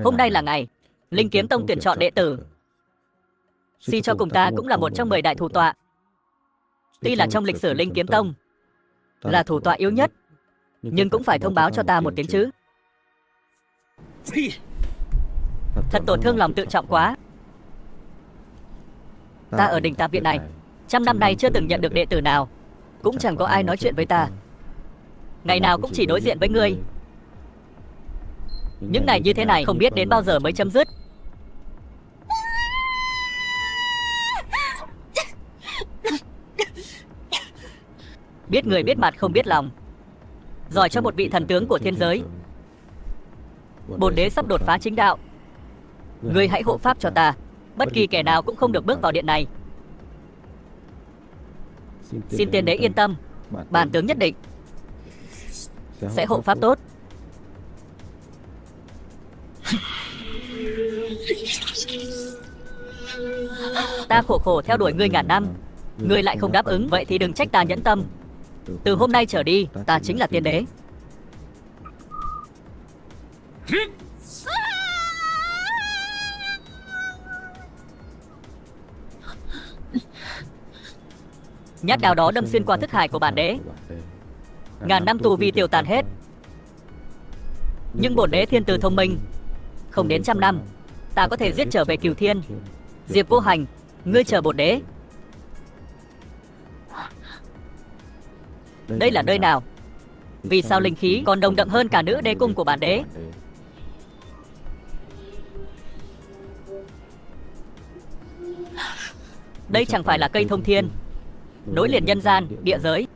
Hôm nay là ngày Linh Kiếm Tông tuyển chọn đệ tử. Suy cho cùng ta cũng là một trong 10 đại thủ tọa. Tuy là trong lịch sử Linh Kiếm Tông là thủ tọa yếu nhất, nhưng cũng phải thông báo cho ta một tiếng chứ. Thật tổn thương lòng tự trọng quá. Ta ở đình Tạp Viện này 100 năm nay chưa từng nhận được đệ tử nào, cũng chẳng có ai nói chuyện với ta. Ngày nào cũng chỉ đối diện với ngươi. Những ngày như thế này không biết đến bao giờ mới chấm dứt. Biết người biết mặt không biết lòng. Giỏi cho một vị thần tướng của thiên giới. Bổn đế sắp đột phá chính đạo. Ngươi hãy hộ pháp cho ta. Bất kỳ kẻ nào cũng không được bước vào điện này. Xin tiên đế yên tâm, bản tướng nhất định sẽ hộ pháp tốt. Ta khổ khổ theo đuổi ngươi ngàn năm, ngươi lại không đáp ứng, vậy thì đừng trách ta nhẫn tâm. Từ hôm nay trở đi, ta chính là tiên đế. Nhát đao đó đâm xuyên qua thức hải của bản đế. Ngàn năm tù vi tiêu tàn hết. Nhưng bổn đế thiên tư thông minh, không đến 100 năm ta có thể giết trở về Cửu Thiên. Diệp Vô Hành, ngươi chờ bổn đế. Đây là nơi nào? Vì sao linh khí còn nồng đậm hơn cả nữ đế cung của bản đế? Đây chẳng phải là cây thông thiên, nối liền nhân gian, địa giới.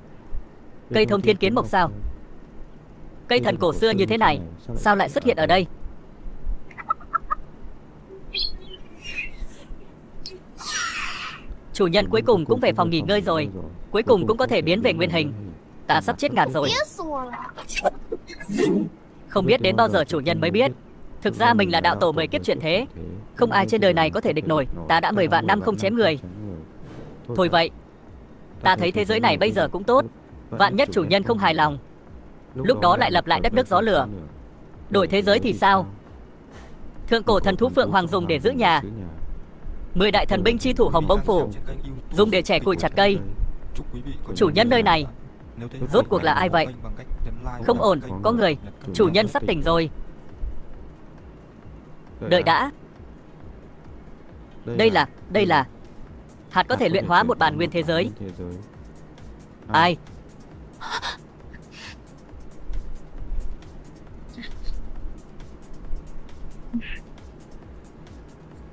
Cây thông thiên kiến mộc sao? Cây thần cổ xưa như thế này, sao lại xuất hiện ở đây? Chủ nhân cuối cùng cũng về phòng nghỉ ngơi rồi. Cuối cùng cũng có thể biến về nguyên hình. Ta sắp chết ngạt rồi. Không biết đến bao giờ chủ nhân mới biết. Thực ra mình là đạo tổ 10 kiếp chuyển thế. Không ai trên đời này có thể địch nổi. Ta đã 10 vạn năm không chém người. Thôi vậy, ta thấy thế giới này bây giờ cũng tốt. Vạn nhất chủ nhân không hài lòng, lúc đó lại lập lại đất nước gió lửa. Đổi thế giới thì sao? Thượng cổ thần thú Phượng Hoàng dùng để giữ nhà. 10 đại thần binh chi thủ Hồng Bông Phủ dùng để chẻ củi chặt cây. Chủ nhân nơi này rốt cuộc là ai vậy? Không ổn, có người. Chủ nhân sắp tỉnh rồi. Đợi đã. Đây là hạt có thể luyện hóa một bản nguyên thế giới. Ai?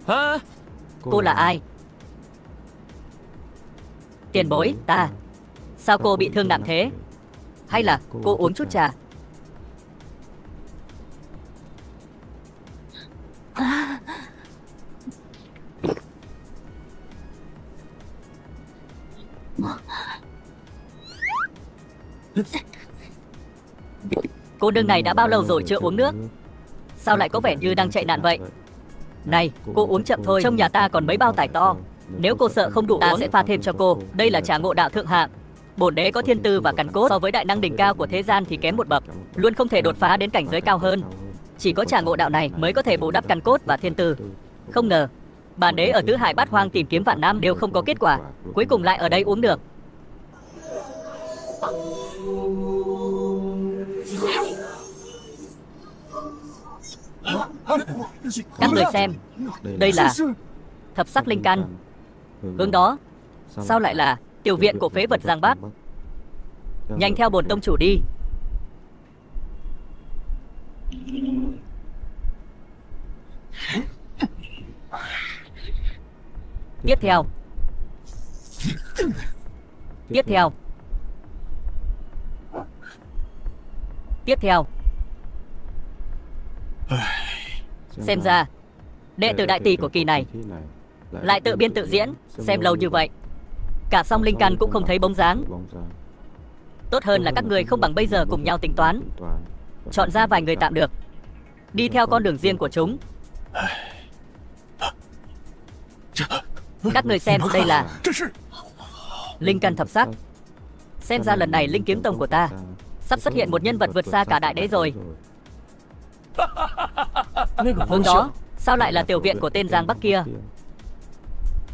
Hả? Cô là ai? Tiền bối, ta. Sao cô bị thương nặng thế? Hay là cô uống chút trà? Cô nương này đã bao lâu rồi chưa uống nước? Sao lại có vẻ như đang chạy nạn vậy? Này, cô uống chậm thôi, trong nhà ta còn mấy bao tải to. Nếu cô sợ không đủ ta sẽ pha thêm cho cô. Đây là trà ngộ đạo thượng hạng. Bổn đế có thiên tư và căn cốt so với đại năng đỉnh cao của thế gian thì kém một bậc, luôn không thể đột phá đến cảnh giới cao hơn. Chỉ có trà ngộ đạo này mới có thể bù đắp căn cốt và thiên tư. Không ngờ, bản đế ở tứ hải bát hoang tìm kiếm vạn năm đều không có kết quả, cuối cùng lại ở đây uống được. Các người xem, đây là thập sắc linh căn. Hướng đó, sao lại là tiểu viện của phế vật Giang Bắc? Nhanh theo bổn tông chủ đi. Tiếp theo. Tiếp theo. Tiếp theo. Xem ra đệ tử đại tỷ của kỳ này lại tự biên tự diễn. Xem lâu như vậy, cả song linh căn cũng không thấy bóng dáng. Tốt hơn là các người không bằng bây giờ cùng nhau tính toán, chọn ra vài người tạm được, đi theo con đường riêng của chúng. Các người xem, đây là linh căn thập sắc. Xem ra lần này Linh Kiếm Tông của ta Sắp xuất hiện một nhân vật vượt xa cả đại đế rồi. Hướng đó, sao lại là tiểu viện của tên Giang Bắc kia?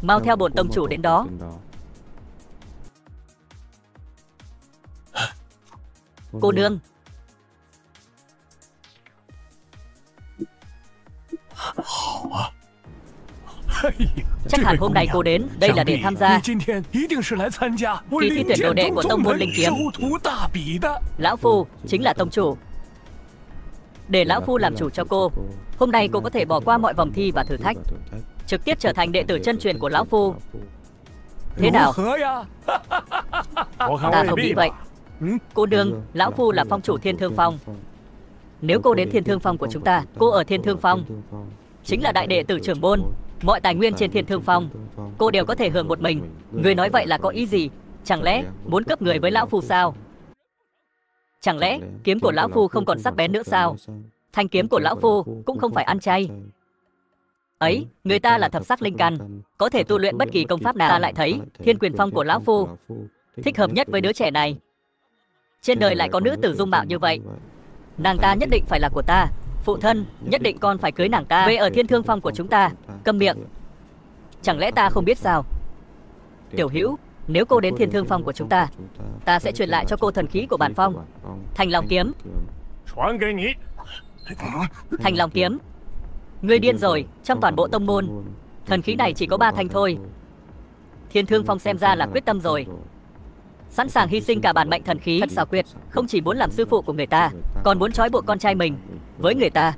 Mau theo bổn tông chủ đến đó. Cô nương. Chắc hẳn hôm nay cô đến đây là để tham gia kỳ thi tuyển đồ đệ của tông môn linh kiếm. Lão Phu chính là tông chủ. Để lão Phu làm chủ cho cô. Hôm nay cô có thể bỏ qua mọi vòng thi và thử thách, trực tiếp trở thành đệ tử chân truyền của lão Phu. Thế nào? Ta không nghĩ vậy. Cô nương, lão Phu là phong chủ Thiên Thương Phong. Nếu cô đến Thiên Thương Phong của chúng ta, cô ở Thiên Thương Phong chính là đại đệ tử trưởng môn. Mọi tài nguyên trên Thiên Thương Phong cô đều có thể hưởng một mình. Người nói vậy là có ý gì? Chẳng lẽ muốn cướp người với lão Phu sao? Chẳng lẽ kiếm của lão Phu không còn sắc bén nữa sao? Thanh kiếm của lão Phu cũng không phải ăn chay. Ấy, người ta là thập sắc linh căn, có thể tu luyện bất kỳ công pháp nào. Ta lại thấy Thiên Quyền Phong của lão Phu thích hợp nhất với đứa trẻ này. Trên đời lại có nữ tử dung mạo như vậy. Nàng ta nhất định phải là của ta. Phụ thân, nhất định con phải cưới nàng ta về ở Thiên Thương Phong của chúng ta. Câm miệng. Chẳng lẽ ta không biết sao? Tiểu Hữu, nếu cô đến Thiên Thương Phong của chúng ta, ta sẽ truyền lại cho cô thần khí của bản phong, Thành Long kiếm. Thành Long kiếm? Ngươi điên rồi, trong toàn bộ tông môn thần khí này chỉ có 3 thanh thôi. Thiên Thương Phong xem ra là quyết tâm rồi, sẵn sàng hy sinh cả bản mệnh thần khí. Thật xảo quyệt, không chỉ muốn làm sư phụ của người ta, còn muốn trói buộc con trai mình với người ta.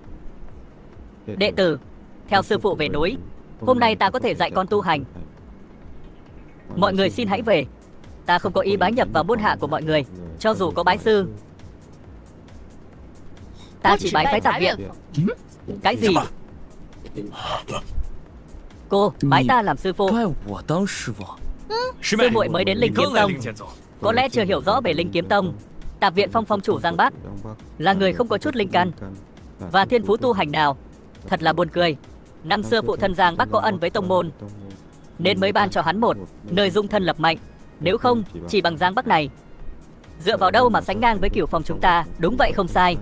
Đệ tử, theo sư phụ về núi. Hôm nay ta có thể dạy con tu hành. Mọi người xin hãy về. Ta không có ý bái nhập vào môn hạ của mọi người. Cho dù có bái sư, ta chỉ bái phái tạp viện. Cái gì? Cô bái ta làm sư phụ. Sư muội mới đến Linh Kiếm Tông, có lẽ chưa hiểu rõ về Linh Kiếm Tông. Tạp viện phong phong chủ Giang Bắc là người không có chút linh căn và thiên phú tu hành nào. Thật là buồn cười. Năm xưa phụ thân Giang Bắc có ân với tông môn, nên mới ban cho hắn một nơi dung thân lập mạnh. Nếu không, chỉ bằng Giang Bắc này, dựa vào đâu mà sánh ngang với Cửu Phong chúng ta? Đúng vậy, không sai.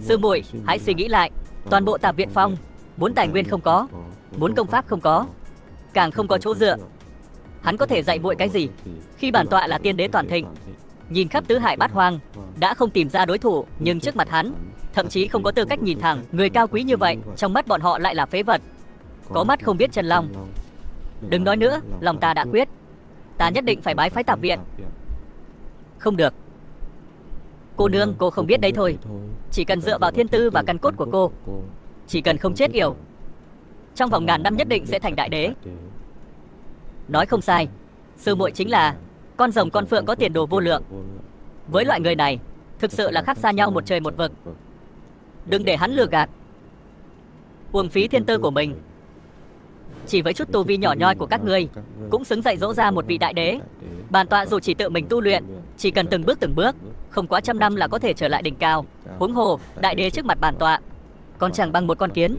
Sư muội, hãy suy nghĩ lại. Toàn bộ Tạp viện phong, muốn tài nguyên không có, muốn công pháp không có, càng không có chỗ dựa. Hắn có thể dạy muội cái gì khi bản tọa là tiên đế toàn thịnh, nhìn khắp tứ hải bát hoang đã không tìm ra đối thủ, nhưng trước mặt hắn thậm chí không có tư cách nhìn thẳng. Người cao quý như vậy, trong mắt bọn họ lại là phế vật, có mắt không biết chân long. Đừng nói nữa, lòng ta đã quyết. Ta nhất định phải bái phái Tạp viện. Không được. Cô nương, cô không biết đấy thôi. Chỉ cần dựa vào thiên tư và căn cốt của cô, chỉ cần không chết yểu, trong vòng ngàn năm nhất định sẽ thành đại đế. Nói không sai. Sư muội chính là con rồng con phượng có tiền đồ vô lượng. Với loại người này, thực sự là khác xa nhau một trời một vực. Đừng để hắn lừa gạt, uổng phí thiên tư của mình. Chỉ với chút tu vi nhỏ nhoi của các ngươi, cũng xứng dạy dỗ ra một vị đại đế. Bản tọa dù chỉ tự mình tu luyện, chỉ cần từng bước, không quá trăm năm là có thể trở lại đỉnh cao. Huống hồ đại đế trước mặt bản tọa còn chẳng bằng một con kiến.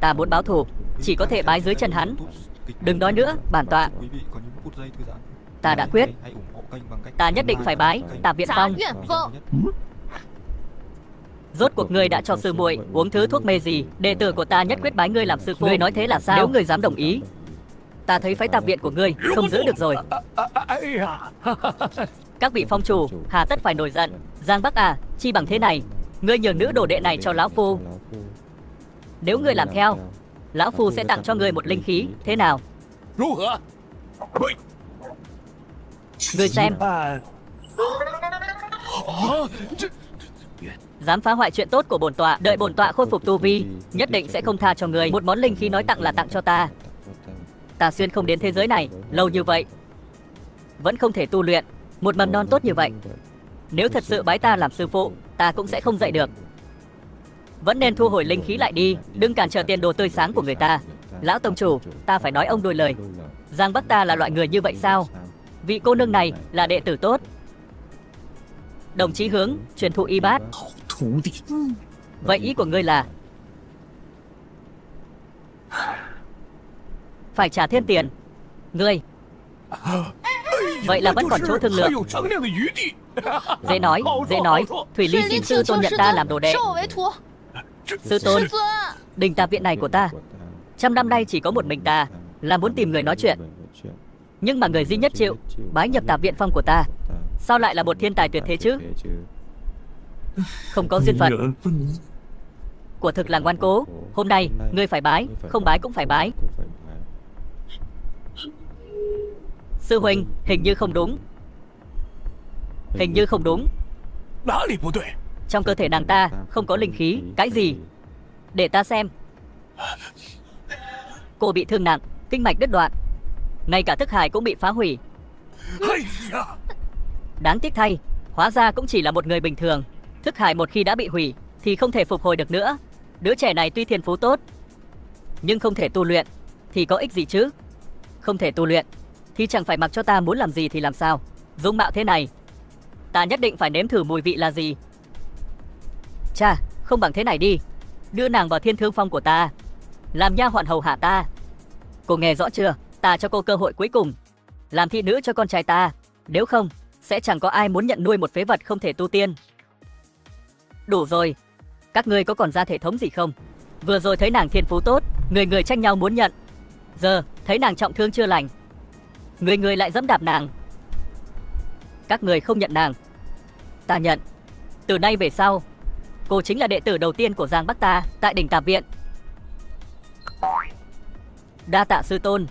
Ta muốn báo thù, chỉ có thể bái dưới chân hắn. Đừng nói nữa, bản tọa. Ta đã quyết. Ta nhất định phải bái Tạp viện phong. Rốt cuộc ngươi đã cho sư muội uống thứ thuốc mê gì? Đệ tử của ta nhất quyết bái ngươi làm sư phụ. Ngươi nói thế là sao? Nếu ngươi dám đồng ý, ta thấy phái Tạp viện của ngươi không giữ được rồi. Các vị phong chủ hà tất phải nổi giận. Giang Bắc à, chi bằng thế này, ngươi nhường nữ đồ đệ này cho lão phu. Nếu ngươi làm theo, lão phu sẽ tặng cho ngươi một linh khí. Thế nào? Ngươi xem. Dám phá hoại chuyện tốt của bổn tọa, đợi bổn tọa khôi phục tu vi, nhất định sẽ không tha cho người. Một món linh khí nói tặng là tặng cho ta. Ta xuyên không đến thế giới này lâu như vậy, vẫn không thể tu luyện một mầm non tốt như vậy. Nếu thật sự bái ta làm sư phụ, ta cũng sẽ không dạy được. Vẫn nên thu hồi linh khí lại đi, đừng cản trở tiền đồ tươi sáng của người ta. Lão tông chủ, ta phải nói ông đôi lời. Giang Bắc ta là loại người như vậy sao? Vị cô nương này là đệ tử tốt, đồng chí Hướng truyền thụ y bát. Vậy ý của ngươi là phải trả thêm tiền? Ngươi vậy là vẫn còn chỗ thương lượng. Dễ nói. Thủy Ly xin sư tôn nhận ta làm đồ đệ. Sư tôn, đình tạp viện này của ta, trăm năm nay chỉ có một mình ta, là muốn tìm người nói chuyện. Nhưng mà người duy nhất chịu bái nhập tạp viện phong của ta, sao lại là một thiên tài tuyệt thế chứ? Không có duyên phận. Của thực là ngoan cố. Hôm nay, ngươi phải bái, không bái cũng phải bái. Sư huynh, hình như không đúng. Hình như không đúng. Trong cơ thể nàng ta không có linh khí. Cái gì? Để ta xem. Cô bị thương nặng, kinh mạch đứt đoạn, ngay cả thức hải cũng bị phá hủy. Đáng tiếc thay, hóa ra cũng chỉ là một người bình thường. Thức hải một khi đã bị hủy thì không thể phục hồi được nữa. Đứa trẻ này tuy thiên phú tốt, nhưng không thể tu luyện thì có ích gì chứ? Không thể tu luyện thì chẳng phải mặc cho ta muốn làm gì thì làm sao. Dung mạo thế này, ta nhất định phải nếm thử mùi vị là gì. Cha, không bằng thế này đi, đưa nàng vào Thiên Thương Phong của ta, làm nha hoàn hầu hạ ta. Cô nghe rõ chưa? Ta cho cô cơ hội cuối cùng, làm thị nữ cho con trai ta. Nếu không, sẽ chẳng có ai muốn nhận nuôi một phế vật không thể tu tiên. Đủ rồi, các ngươi có còn ra thể thống gì không? Vừa rồi thấy nàng thiên phú tốt, người người tranh nhau muốn nhận. Giờ thấy nàng trọng thương chưa lành, người người lại dẫm đạp nàng. Các người không nhận nàng, ta nhận. Từ nay về sau, cô chính là đệ tử đầu tiên của Giang Bắc ta tại đỉnh Tạp Viện. Đa tạ sư tôn.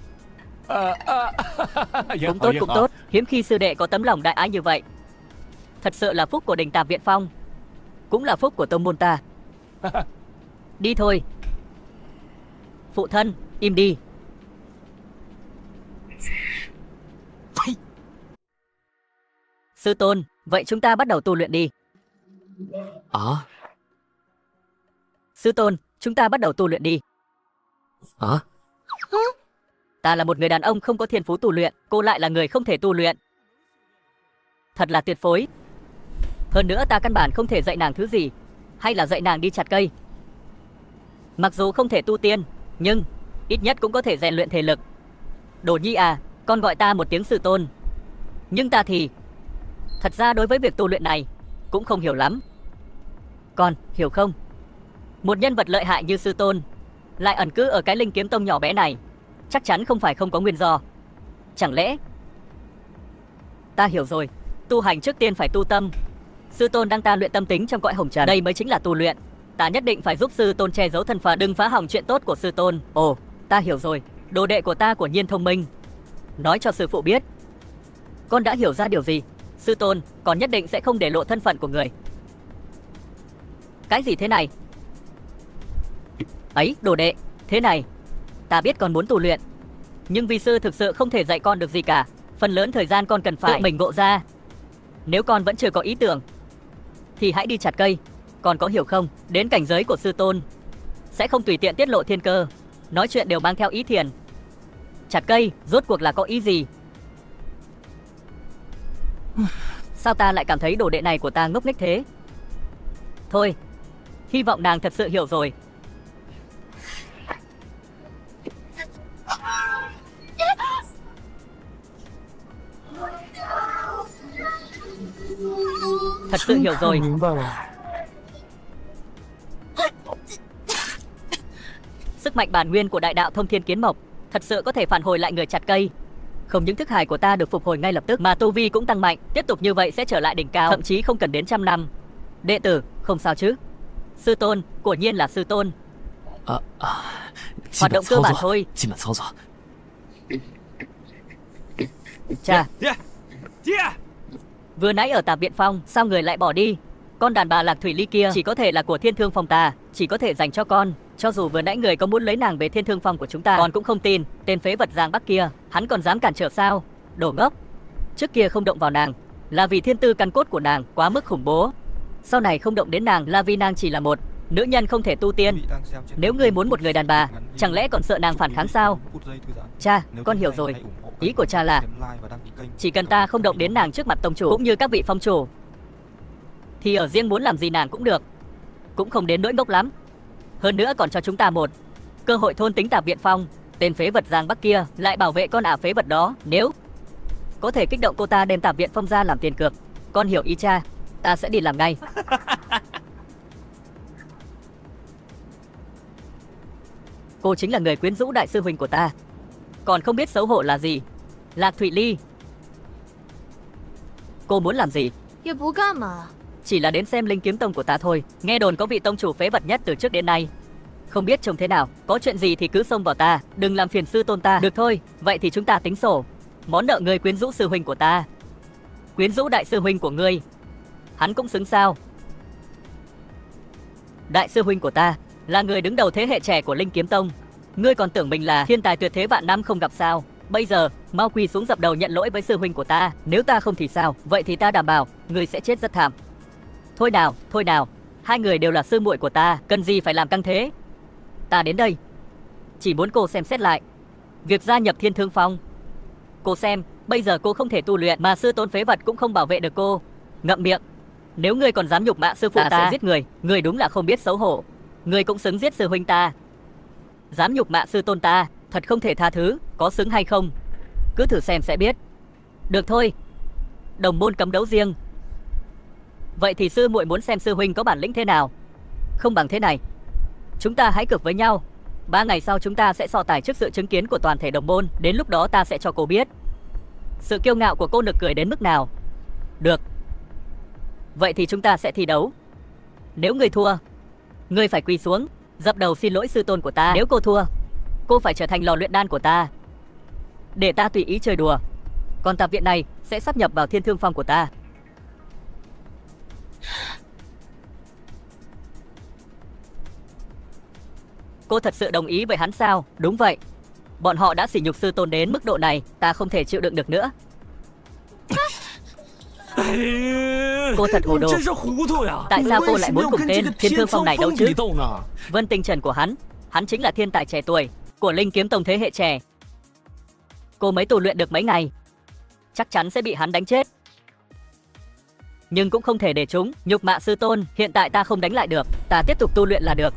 Cũng tốt. Hiếm khi sư đệ có tấm lòng đại ái như vậy. Thật sự là phúc của đỉnh Tạp Viện Phong, cũng là phúc của tông môn ta. Đi thôi. Phụ thân, im đi. Sư tôn, vậy chúng ta bắt đầu tu luyện đi. Sư tôn, chúng ta bắt đầu tu luyện đi. Ta là một người đàn ông không có thiên phú tu luyện, cô lại là người không thể tu luyện. Thật là tuyệt phối. Hơn nữa ta căn bản không thể dạy nàng thứ gì, hay là dạy nàng đi chặt cây. Mặc dù không thể tu tiên, nhưng ít nhất cũng có thể rèn luyện thể lực. Đồ Nhi à, con gọi ta một tiếng sư tôn. Nhưng ta thì thật ra đối với việc tu luyện này cũng không hiểu lắm. Con hiểu không? Một nhân vật lợi hại như sư tôn lại ẩn cư ở cái Linh Kiếm Tông nhỏ bé này, chắc chắn không phải không có nguyên do. Chẳng lẽ... Ta hiểu rồi, tu hành trước tiên phải tu tâm. Sư tôn đang ta luyện tâm tính trong cõi hồng trần, đây mới chính là tu luyện. Ta nhất định phải giúp sư tôn che giấu thân phận, đừng phá hỏng chuyện tốt của sư tôn. Ồ, ta hiểu rồi, đồ đệ của ta quả nhiên thông minh. Nói cho sư phụ biết. Con đã hiểu ra điều gì? Sư tôn, con nhất định sẽ không để lộ thân phận của người. Cái gì thế này? Ấy, đồ đệ, thế này. Ta biết con muốn tu luyện, nhưng vi sư thực sự không thể dạy con được gì cả. Phần lớn thời gian con cần phải tự mình ngộ ra. Nếu con vẫn chưa có ý tưởng thì hãy đi chặt cây. Con có hiểu không? Đến cảnh giới của sư tôn sẽ không tùy tiện tiết lộ thiên cơ, nói chuyện đều mang theo ý thiền. Chặt cây rốt cuộc là có ý gì? Sao ta lại cảm thấy đồ đệ này của ta ngốc nghếch thế? Thôi, hy vọng nàng thật sự hiểu rồi. Thật sự hiểu rồi. Sức mạnh bản nguyên của đại đạo Thông Thiên Kiến Mộc thật sự có thể phản hồi lại người chặt cây. Không những thức hải của ta được phục hồi ngay lập tức, mà tu vi cũng tăng mạnh. Tiếp tục như vậy sẽ trở lại đỉnh cao, thậm chí không cần đến 100 năm. Đệ tử, không sao chứ? Sư tôn, quả nhiên là sư tôn. Hoạt động cơ bản thôi. Cha, vừa nãy ở Tạp Viện Phong, sao người lại bỏ đi? Con đàn bà Lạc Thủy Ly kia chỉ có thể là của Thiên Thương Phong ta, chỉ có thể dành cho con. Cho dù vừa nãy người có muốn lấy nàng về Thiên Thương Phong của chúng ta, con cũng không tin. Tên phế vật Giang Bắc kia, hắn còn dám cản trở sao? Đồ ngốc. Trước kia không động vào nàng là vì thiên tư căn cốt của nàng quá mức khủng bố. Sau này không động đến nàng là vì nàng chỉ là một nữ nhân không thể tu tiên. Nếu ngươi muốn một người đàn bà, chẳng lẽ còn sợ nàng phản kháng sao? Cha, con hiểu rồi. Ý của cha là chỉ cần ta không động đến nàng trước mặt tông chủ cũng như các vị phong chủ, thì ở riêng muốn làm gì nàng cũng được, cũng không đến nỗi ngốc lắm. Hơn nữa còn cho chúng ta một cơ hội thôn tính Tạp Viện Phong. Tên phế vật Giang Bắc kia lại bảo vệ con ả phế vật đó. Nếu có thể kích động cô ta đem Tạp Viện Phong ra làm tiền cược, Con hiểu ý cha. Ta sẽ đi làm ngay. Cô chính là người quyến rũ đại sư huynh của ta, còn không biết xấu hổ là gì. Lạc Thụy Ly, cô muốn làm gì? Chỉ là đến xem linh kiếm tông của ta thôi. Nghe đồn có vị tông chủ phế vật nhất từ trước đến nay, không biết trông thế nào. Có chuyện gì thì cứ xông vào ta, đừng làm phiền sư tôn ta. Được thôi, vậy thì chúng ta tính sổ. Món nợ ngươi quyến rũ sư huynh của ta, quyến rũ đại sư huynh của ngươi, hắn cũng xứng sao? Đại sư huynh của ta là người đứng đầu thế hệ trẻ của linh kiếm tông. Ngươi còn tưởng mình là thiên tài tuyệt thế vạn năm không gặp sao? Bây giờ mau quỳ xuống dập đầu nhận lỗi với sư huynh của ta. Nếu ta không thì sao? Vậy thì ta đảm bảo ngươi sẽ chết rất thảm. Thôi nào, hai người đều là sư muội của ta, cần gì phải làm căng thế? Ta đến đây chỉ muốn cô xem xét lại việc gia nhập Thiên Thương Phong. Cô xem, bây giờ cô không thể tu luyện, mà sư tôn phế vật cũng không bảo vệ được cô. Ngậm miệng. Nếu ngươi còn dám nhục mạ sư phụ ta sẽ giết người. Ngươi đúng là không biết xấu hổ. Ngươi cũng xứng giết sư huynh ta. Dám nhục mạ sư tôn ta, thật không thể tha thứ. Có xứng hay không, cứ thử xem sẽ biết. Được thôi, đồng môn cấm đấu riêng. Vậy thì sư muội muốn xem sư huynh có bản lĩnh thế nào. Không bằng thế này, chúng ta hãy cược với nhau. 3 ngày sau chúng ta sẽ so tài trước sự chứng kiến của toàn thể đồng môn. Đến lúc đó ta sẽ cho cô biết sự kiêu ngạo của cô nực cười đến mức nào. Được. Vậy thì chúng ta sẽ thi đấu. Nếu ngươi thua, ngươi phải quỳ xuống dập đầu xin lỗi sư tôn của ta. Nếu cô thua, cô phải trở thành lò luyện đan của ta, để ta tùy ý chơi đùa. Còn tạp viện này sẽ sáp nhập vào Thiên Thương Phong của ta. Cô thật sự đồng ý với hắn sao? Đúng vậy. Bọn họ đã sỉ nhục sư tôn đến mức độ này, ta không thể chịu đựng được nữa. Cô thật hồ đồ. Tại sao cô lại muốn cùng tên Thiên Thương Phong này đấu chứ? Vân Tinh Trần của hắn chính là thiên tài trẻ tuổi của linh kiếm tông thế hệ trẻ. Cô mới tu luyện được mấy ngày, chắc chắn sẽ bị hắn đánh chết. Nhưng cũng không thể để chúng nhục mạ sư tôn. Hiện tại ta không đánh lại được, ta tiếp tục tu luyện là được.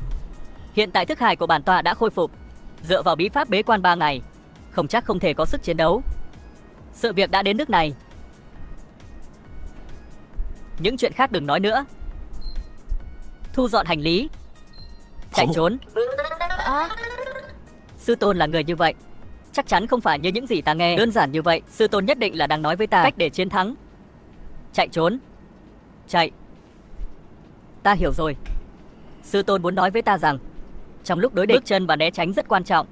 Hiện tại thức hải của bản tọa đã khôi phục, dựa vào bí pháp bế quan 3 ngày, không chắc không thể có sức chiến đấu. Sự việc đã đến nước này, những chuyện khác đừng nói nữa. Thu dọn hành lý, chạy trốn. Sư tôn là người như vậy, chắc chắn không phải như những gì ta nghe đơn giản như vậy. Sư tôn nhất định là đang nói với ta cách để chiến thắng. Chạy trốn. Chạy. Ta hiểu rồi. Sư tôn muốn nói với ta rằng trong lúc đối địch, bước chân và né tránh rất quan trọng.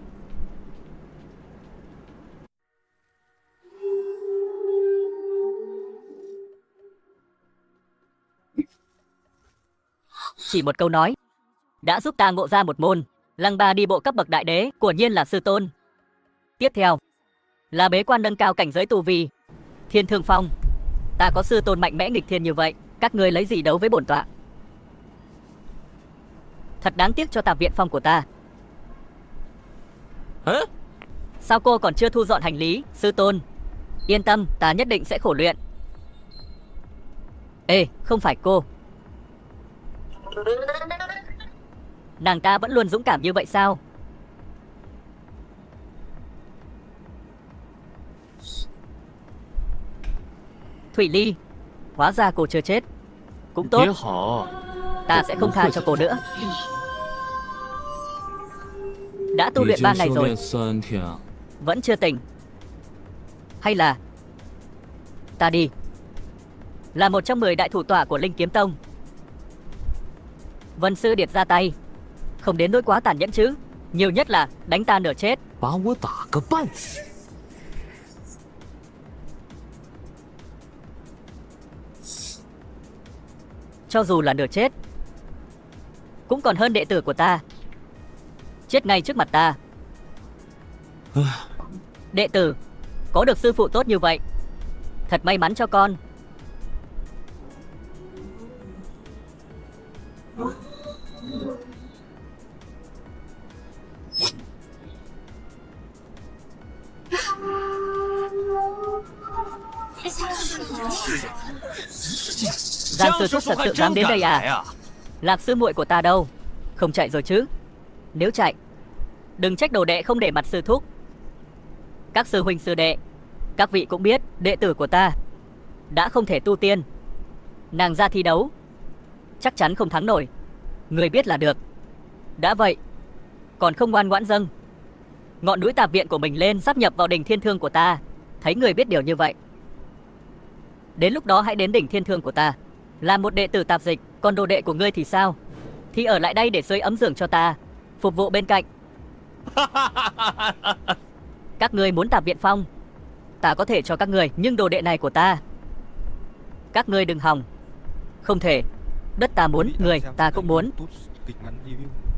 Chỉ một câu nói đã giúp ta ngộ ra một môn lăng ba đi bộ cấp bậc đại đế, quả nhiên là sư tôn. Tiếp theo là bế quan nâng cao cảnh giới tu vi. Thiên Thương Phong, ta có sư tôn mạnh mẽ nghịch thiên như vậy, các ngươi lấy gì đấu với bổn tọa? Thật đáng tiếc cho Tạp Viện Phong của ta. Sao cô còn chưa thu dọn hành lý? Sư tôn, yên tâm, ta nhất định sẽ khổ luyện. Ê, không phải cô. Nàng ta vẫn luôn dũng cảm như vậy sao? Thủy Ly, hóa ra cô chưa chết. Cũng tốt, ta sẽ không tha cho cô nữa. Đã tu luyện 3 ngày rồi, vẫn chưa tỉnh. Hay là ta đi. Là một trong 10 đại thủ tọa của Linh Kiếm Tông, Vân Sư Điệt ra tay không đến nỗi quá tàn nhẫn chứ. Nhiều nhất là đánh ta nửa chết. Cho dù là nửa chết cũng còn hơn đệ tử của ta chết ngay trước mặt ta. Đệ tử có được sư phụ tốt như vậy, thật may mắn cho con. Giang Sư Thúc thật sự dám đến đây à? Lạc sư muội của ta đâu? Không chạy rồi chứ? Nếu chạy, đừng trách đồ đệ không để mặt sư thúc. Các sư huynh sư đệ, các vị cũng biết đệ tử của ta đã không thể tu tiên, Nàng ra thi đấu, chắc chắn không thắng nổi. Người biết là được. Đã vậy, còn không ngoan ngoãn dâng ngọn núi tạp viện của mình lên sáp nhập vào đỉnh thiên thương của ta. Thấy người biết điều như vậy, đến lúc đó hãy đến đỉnh thiên thương của ta, làm một đệ tử tạp dịch. Còn đồ đệ của ngươi thì sao? Thì ở lại đây để sưởi ấm giường cho ta, phục vụ bên cạnh. Các ngươi muốn tạp viện phong, ta có thể cho các ngươi, nhưng đồ đệ này của ta, các ngươi đừng hòng. Không thể. Đất ta muốn, người ta cũng muốn.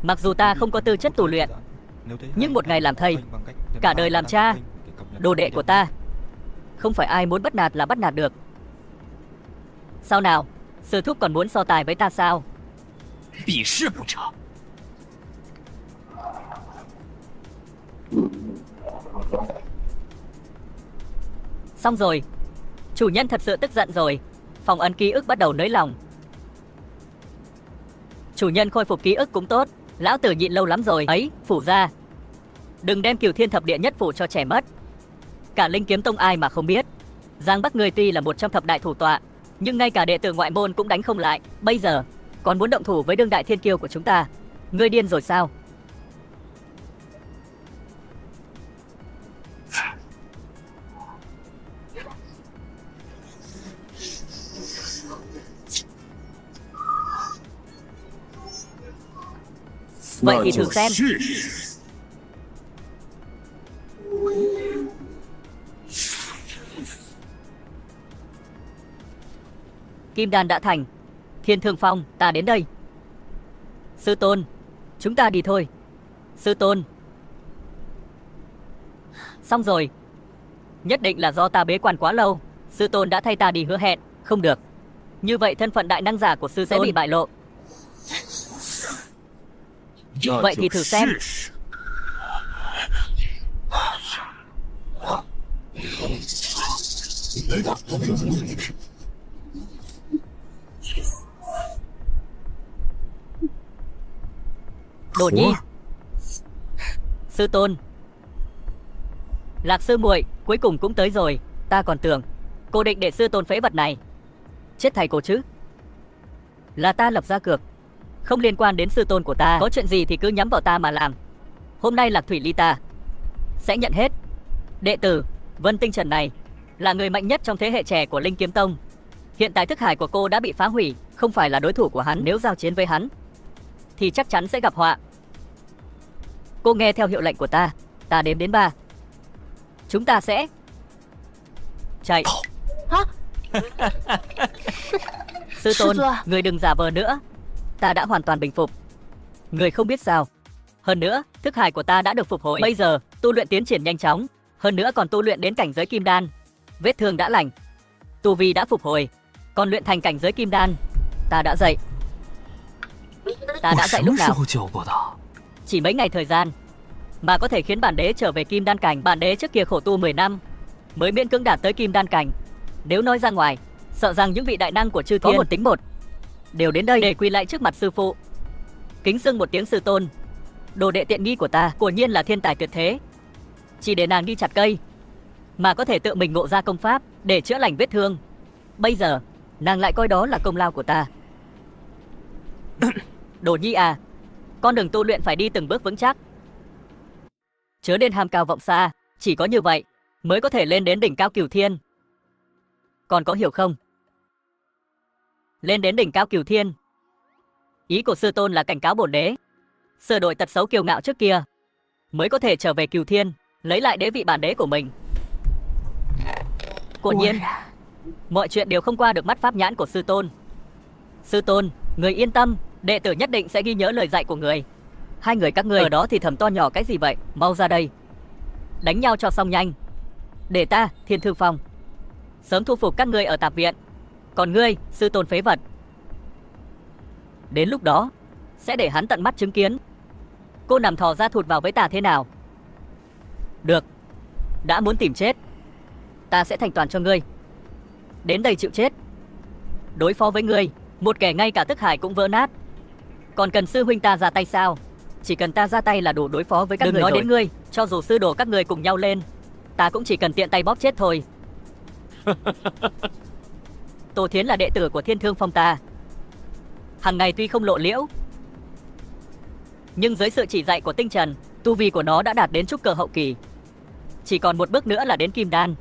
Mặc dù ta không có tư chất tu luyện, nhưng một ngày làm thầy, cả đời làm cha, đồ đệ của ta, không phải ai muốn bắt nạt là bắt nạt được. Sao nào, sư thúc còn muốn so tài với ta sao? Xong rồi, chủ nhân thật sự tức giận rồi. Phong ấn ký ức bắt đầu nới lỏng. Chủ nhân khôi phục ký ức cũng tốt. Lão tử nhịn lâu lắm rồi. Ấy, phủ ra, đừng đem Cửu Thiên Thập Địa Nhất Phủ cho trẻ mất. Cả Linh Kiếm Tông ai mà không biết, Giang Bắc người tuy là một trong thập đại thủ tọa, nhưng ngay cả đệ tử ngoại môn cũng đánh không lại. Bây giờ còn muốn động thủ với đương đại thiên kiêu của chúng ta. Ngươi điên rồi sao? Vậy thì thử xem. Kim đan đã thành. Thiên Thương Phong, ta đến đây. Sư tôn, chúng ta đi thôi. Sư tôn. Xong rồi. Nhất định là do ta bế quan quá lâu. Sư tôn đã thay ta đi hứa hẹn. Không được. Như vậy thân phận đại năng giả của sư tôn sẽ bị bại lộ. Vậy thì thử xem. Đồ nhi. Sư tôn. Lạc sư muội cuối cùng cũng tới rồi. Ta còn tưởng cô định để sư tôn phế vật này chết thầy cô chứ. Là ta lập ra cược, không liên quan đến sư tôn của ta. Có chuyện gì thì cứ nhắm vào ta mà làm. Hôm nay Lạc Thủy Ly ta sẽ nhận hết. Đệ tử Vân Tinh Trần này là người mạnh nhất trong thế hệ trẻ của Linh Kiếm Tông. Hiện tại thức hải của cô đã bị phá hủy, không phải là đối thủ của hắn. Nếu giao chiến với hắn thì chắc chắn sẽ gặp họa. Cô nghe theo hiệu lệnh của ta. Ta đếm đến 3, chúng ta sẽ chạy. Hả? Sư tôn, người đừng giả vờ nữa. Ta đã hoàn toàn bình phục. Người không biết sao. Hơn nữa, thức hải của ta đã được phục hồi. Bây giờ, tu luyện tiến triển nhanh chóng. Hơn nữa còn tu luyện đến cảnh giới kim đan. Vết thương đã lành, tu vi đã phục hồi. Còn luyện thành cảnh giới kim đan, ta đã dạy. Ta đã dạy lúc nào? Chỉ mấy ngày thời gian mà có thể khiến bản đế trở về kim đan cảnh. Bản đế trước kia khổ tu 10 năm mới miễn cưỡng đạt tới kim đan cảnh. Nếu nói ra ngoài, sợ rằng những vị đại năng của chư thiên có một tính một đều đến đây để quỳ lại trước mặt sư phụ, kính xưng một tiếng sư tôn. Đồ đệ tiện nghi của ta quả nhiên là thiên tài tuyệt thế. Chỉ để nàng đi chặt cây mà có thể tự mình ngộ ra công pháp để chữa lành vết thương. Bây giờ nàng lại coi đó là công lao của ta. Đồ nhi à, con đường tu luyện phải đi từng bước vững chắc, chớ nên ham cao vọng xa. Chỉ có như vậy mới có thể lên đến đỉnh cao Cửu Thiên. Con có hiểu không? Lên đến đỉnh cao Cửu Thiên, ý của sư tôn là cảnh cáo bổn đế sửa đổi tật xấu kiêu ngạo trước kia, mới có thể trở về Cửu Thiên, lấy lại đế vị bản đế của mình. Quả nhiên, mọi chuyện đều không qua được mắt pháp nhãn của sư tôn. Sư tôn, người yên tâm, đệ tử nhất định sẽ ghi nhớ lời dạy của người. Hai người các ngươi ở đó thì thầm to nhỏ cái gì vậy? Mau ra đây, đánh nhau cho xong nhanh, để ta, Thiên Thư Phong, sớm thu phục các ngươi ở tạp viện. Còn ngươi, sư tôn phế vật, đến lúc đó sẽ để hắn tận mắt chứng kiến cô nằm thò ra thụt vào với ta thế nào. Được, đã muốn tìm chết, ta sẽ thành toàn cho ngươi. Đến đây chịu chết. Đối phó với ngươi, một kẻ ngay cả thức hải cũng vỡ nát, còn cần sư huynh ta ra tay sao? Chỉ cần ta ra tay là đủ đối phó với các ngươi. Đừng nói đến ngươi, cho dù sư đồ các ngươi cùng nhau lên, ta cũng chỉ cần tiện tay bóp chết thôi. Tổ Thiến là đệ tử của Thiên Thương Phong ta. Hằng ngày tuy không lộ liễu, nhưng dưới sự chỉ dạy của Tinh Trần, tu vi của nó đã đạt đến trúc cơ hậu kỳ. Chỉ còn một bước nữa là đến kim đan.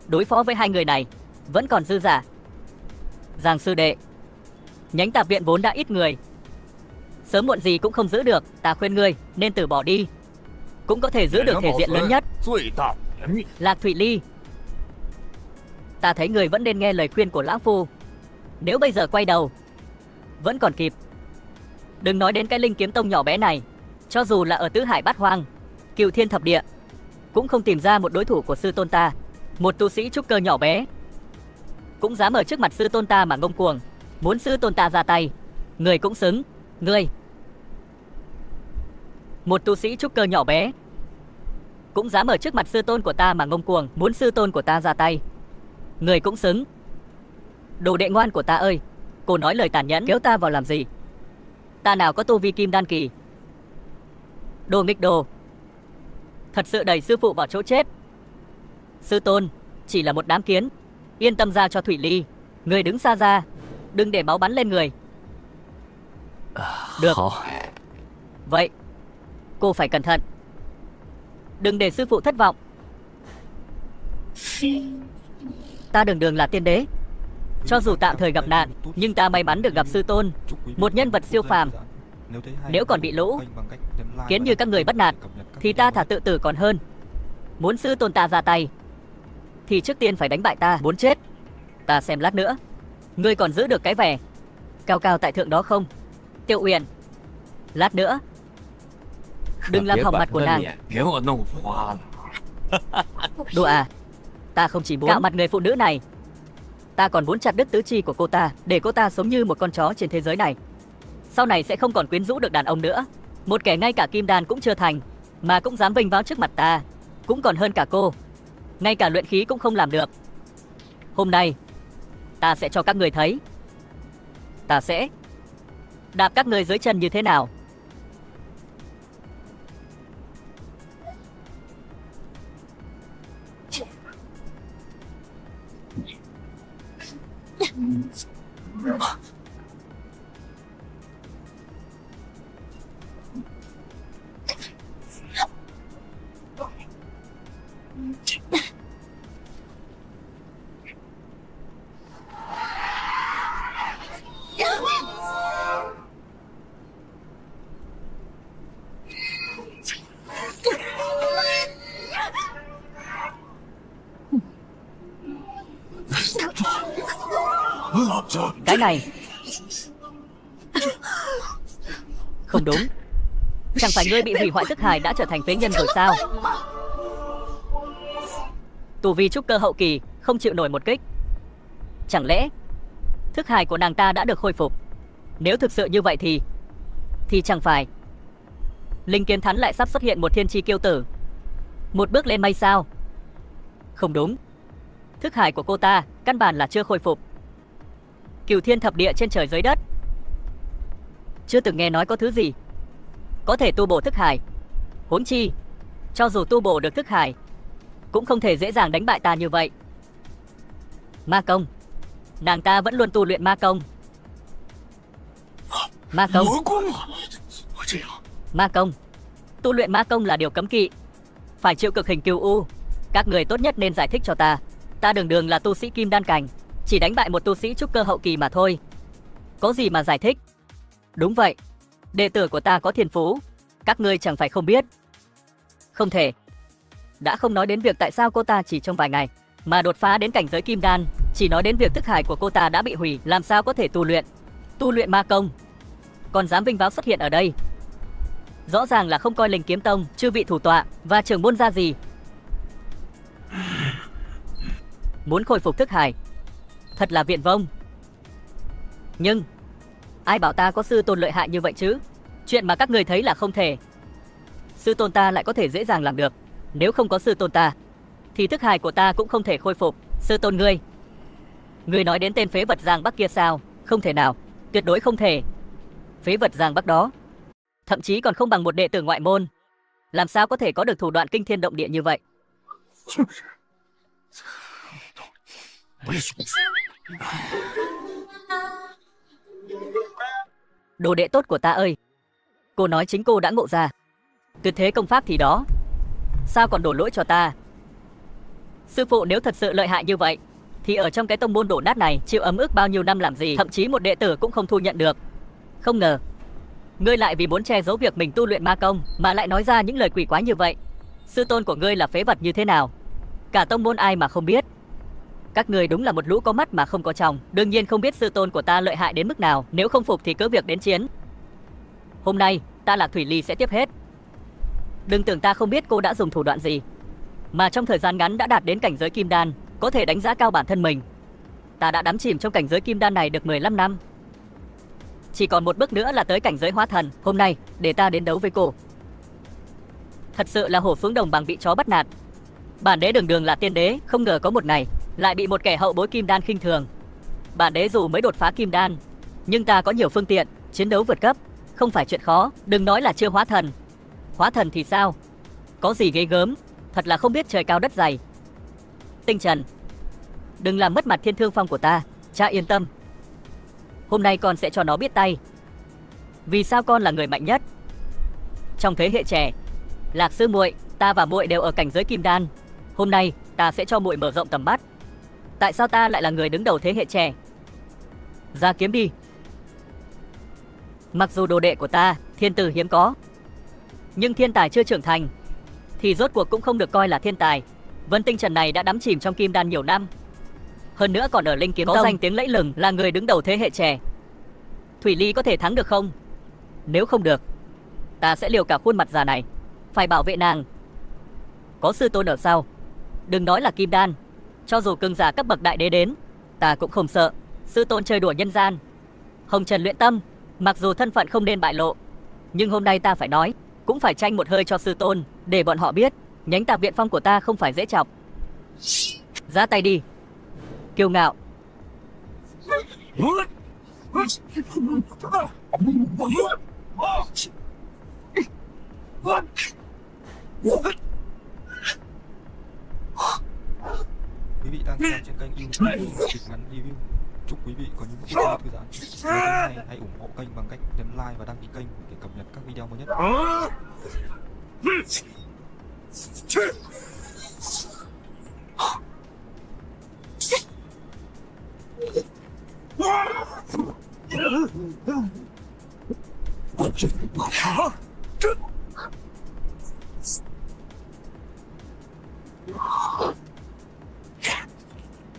Đối phó với hai người này vẫn còn dư giả. Giang sư đệ, nhánh tạp viện vốn đã ít người, sớm muộn gì cũng không giữ được. Ta khuyên ngươi nên từ bỏ đi, cũng có thể giữ được thể diện lớn nhất. Lạc Thụy Ly, ta thấy người vẫn nên nghe lời khuyên của lão phu. Nếu bây giờ quay đầu vẫn còn kịp. Đừng nói đến cái Linh Kiếm Tông nhỏ bé này, cho dù là ở Tứ Hải Bát Hoang, Cửu Thiên Thập Địa, cũng không tìm ra một đối thủ của sư tôn ta. Một tu sĩ trúc cơ nhỏ bé cũng dám ở trước mặt sư tôn ta mà ngông cuồng, muốn sư tôn ta ra tay, người cũng xứng. Ngươi, một tu sĩ trúc cơ nhỏ bé cũng dám ở trước mặt sư tôn của ta mà ngông cuồng, muốn sư tôn của ta ra tay, người cũng xứng. Đồ đệ ngoan của ta ơi, cô nói lời tàn nhẫn kéo ta vào làm gì? Ta nào có tu vi kim đan kỳ. Đồ nghịch đồ, thật sự đẩy sư phụ vào chỗ chết. Sư tôn chỉ là một đám kiến, yên tâm ra cho Thủy Ly. Người đứng xa ra, đừng để máu bắn lên người. Được. Vậy cô phải cẩn thận, đừng để sư phụ thất vọng. Ta đường đường là tiên đế, cho dù tạm thời gặp nạn, nhưng ta may mắn được gặp sư tôn, một nhân vật siêu phàm. Nếu còn bị lũ kiến như các người bắt nạt, thì ta thà tự tử còn hơn. Muốn sư tôn ta ra tay, thì trước tiên phải đánh bại ta. Muốn chết, ta xem lát nữa ngươi còn giữ được cái vẻ cao cao tại thượng đó không? Tiểu Uyển, lát nữa đừng làm hỏng mặt của nàng. Đùa à? Ta không chỉ muốn cạo mặt người phụ nữ này, ta còn muốn chặt đứt tứ chi của cô ta, để cô ta sống như một con chó trên thế giới này. Sau này sẽ không còn quyến rũ được đàn ông nữa. Một kẻ ngay cả kim đan cũng chưa thành mà cũng dám vênh váo trước mặt ta, cũng còn hơn cả cô. Ngay cả luyện khí cũng không làm được. Hôm nay ta sẽ cho các người thấy, ta sẽ đạp các người dưới chân như thế nào. Cái này không đúng. Chẳng phải ngươi bị hủy hoại thức hải đã trở thành phế nhân rồi sao? Tu vi trúc cơ hậu kỳ không chịu nổi một kích. Chẳng lẽ thức hải của nàng ta đã được khôi phục? Nếu thực sự như vậy thì chẳng phải Linh Kiếm Thắn lại sắp xuất hiện một thiên chi kiêu tử, một bước lên mây sao? Không đúng, thức hải của cô ta căn bản là chưa khôi phục. Cửu Thiên Thập Địa trên trời dưới đất, chưa từng nghe nói có thứ gì có thể tu bổ thức hải. Huống chi, cho dù tu bổ được thức hải, cũng không thể dễ dàng đánh bại ta như vậy. Ma công, nàng ta vẫn luôn tu luyện ma công. Ma công, ma công, tu luyện ma công là điều cấm kỵ, phải chịu cực hình cừu u. Các người tốt nhất nên giải thích cho ta. Ta đường đường là tu sĩ kim đan cảnh, chỉ đánh bại một tu sĩ trúc cơ hậu kỳ mà thôi, có gì mà giải thích? Đúng vậy, đệ tử của ta có thiên phú, các ngươi chẳng phải không biết. Không thể. Đã không nói đến việc tại sao cô ta chỉ trong vài ngày mà đột phá đến cảnh giới kim đan, chỉ nói đến việc thức hải của cô ta đã bị hủy, làm sao có thể tu luyện ma công, còn dám vinh váo xuất hiện ở đây. Rõ ràng là không coi Linh Kiếm Tông, chư vị thủ tọa và trưởng môn ra gì. Muốn khôi phục thức hải thật là viện vông. Nhưng ai bảo ta có sư tôn lợi hại như vậy chứ? Chuyện mà các người thấy là không thể, sư tôn ta lại có thể dễ dàng làm được. Nếu không có sư tôn ta thì thức hải của ta cũng không thể khôi phục. Sư tôn ngươi nói đến tên phế vật Giang Bắc kia sao? Không thể nào, tuyệt đối không thể. Phế vật Giang Bắc đó thậm chí còn không bằng một đệ tử ngoại môn, làm sao có thể có được thủ đoạn kinh thiên động địa như vậy? Đồ đệ tốt của ta ơi, cô nói chính cô đã ngộ ra. Tuyệt thế công pháp thì đó, sao còn đổ lỗi cho ta? Sư phụ nếu thật sự lợi hại như vậy, thì ở trong cái tông môn đổ nát này chịu ấm ức bao nhiêu năm làm gì, thậm chí một đệ tử cũng không thu nhận được. Không ngờ, ngươi lại vì muốn che giấu việc mình tu luyện ma công mà lại nói ra những lời quỷ quái như vậy. Sư tôn của ngươi là phế vật như thế nào, cả tông môn ai mà không biết. Các ngươi đúng là một lũ có mắt mà không có tròng, đương nhiên không biết sư tôn của ta lợi hại đến mức nào. Nếu không phục thì cứ việc đến chiến. Hôm nay, ta Lạc Thủy Ly sẽ tiếp hết. Đừng tưởng ta không biết cô đã dùng thủ đoạn gì, mà trong thời gian ngắn đã đạt đến cảnh giới kim đan, có thể đánh giá cao bản thân mình. Ta đã đắm chìm trong cảnh giới kim đan này được 15 năm. Chỉ còn một bước nữa là tới cảnh giới hóa thần. Hôm nay, để ta đến đấu với cô. Thật sự là hổ xuống đồng bằng bị chó bắt nạt. Bản đế đường đường là tiên đế, không ngờ có một ngày lại bị một kẻ hậu bối kim đan khinh thường. Bản đế dù mới đột phá kim đan, nhưng ta có nhiều phương tiện, chiến đấu vượt cấp không phải chuyện khó. Đừng nói là chưa hóa thần. Hóa thần thì sao? Có gì ghê gớm, thật là không biết trời cao đất dày. Tinh Trần, đừng làm mất mặt Thiên Thương Phong của ta. Cha yên tâm, hôm nay con sẽ cho nó biết tay. Vì sao con là người mạnh nhất trong thế hệ trẻ? Lạc sư muội, ta và muội đều ở cảnh giới kim đan. Hôm nay ta sẽ cho muội mở rộng tầm mắt. Tại sao ta lại là người đứng đầu thế hệ trẻ? Ra kiếm đi. Mặc dù đồ đệ của ta thiên tử hiếm có, nhưng thiên tài chưa trưởng thành thì rốt cuộc cũng không được coi là thiên tài. Vân Tinh Trần này đã đắm chìm trong kim đan nhiều năm, hơn nữa còn ở Linh Kiếm Tông, có danh tiếng lẫy lừng, là người đứng đầu thế hệ trẻ. Thủy Ly có thể thắng được không? Nếu không được, ta sẽ liều cả khuôn mặt già này, phải bảo vệ nàng. Có sư tôn ở sau, đừng nói là kim đan, cho dù cường giả cấp bậc đại đế đến, ta cũng không sợ. Sư tôn chơi đùa nhân gian, hồng trần luyện tâm, mặc dù thân phận không nên bại lộ, nhưng hôm nay ta phải nói, cũng phải tranh một hơi cho sư tôn, để bọn họ biết nhánh Tạp Viện Phong của ta không phải dễ chọc. Ra tay đi, kiêu ngạo. Quý vị đang xem trên kênh YouTube Kịch Ngắn Review. Chúc quý vị có những phút giây thư giãn. Nếu thấy hay, hãy ủng hộ kênh bằng cách nhấn like và đăng ký kênh để cập nhật các video mới nhất.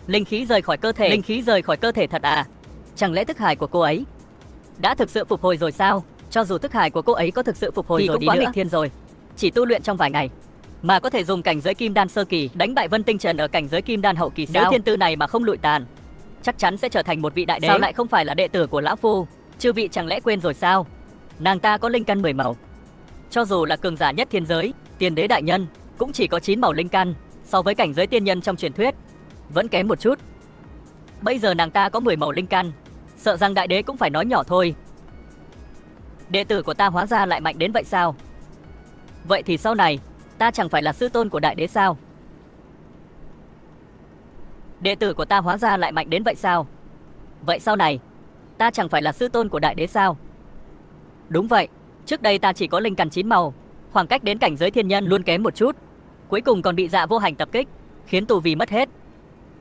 Linh khí rời khỏi cơ thể, linh khí rời khỏi cơ thể thật à? Chẳng lẽ thức hải của cô ấy đã thực sự phục hồi rồi sao? Cho dù thức hải của cô ấy có thực sự phục hồi thì rồi cũng quá nghịch thiên rồi. Chỉ tu luyện trong vài ngày mà có thể dùng cảnh giới kim đan sơ kỳ đánh bại Vân Tinh Trần ở cảnh giới kim đan hậu kỳ sao? Nếu thiên tư này mà không lụi tàn, chắc chắn sẽ trở thành một vị đại đế. Sao lại không phải là đệ tử của lão phu? Chư vị chẳng lẽ quên rồi sao? Nàng ta có linh căn 10 màu. Cho dù là cường giả nhất thiên giới, tiên đế đại nhân, cũng chỉ có 9 màu linh căn. So với cảnh giới tiên nhân trong truyền thuyết, vẫn kém một chút. Bây giờ nàng ta có 10 màu linh căn, sợ rằng đại đế cũng phải nói nhỏ thôi. Đệ tử của ta hóa ra lại mạnh đến vậy sao? Vậy thì sau này ta chẳng phải là sư tôn của đại đế sao? Đệ tử của ta hóa ra lại mạnh đến vậy sao? Vậy sau này ta chẳng phải là sư tôn của đại đế sao? Đúng vậy, trước đây ta chỉ có linh căn 9 màu, khoảng cách đến cảnh giới thiên nhân luôn kém một chút. Cuối cùng còn bị Dạ Vô Hành tập kích, khiến tu vi mất hết.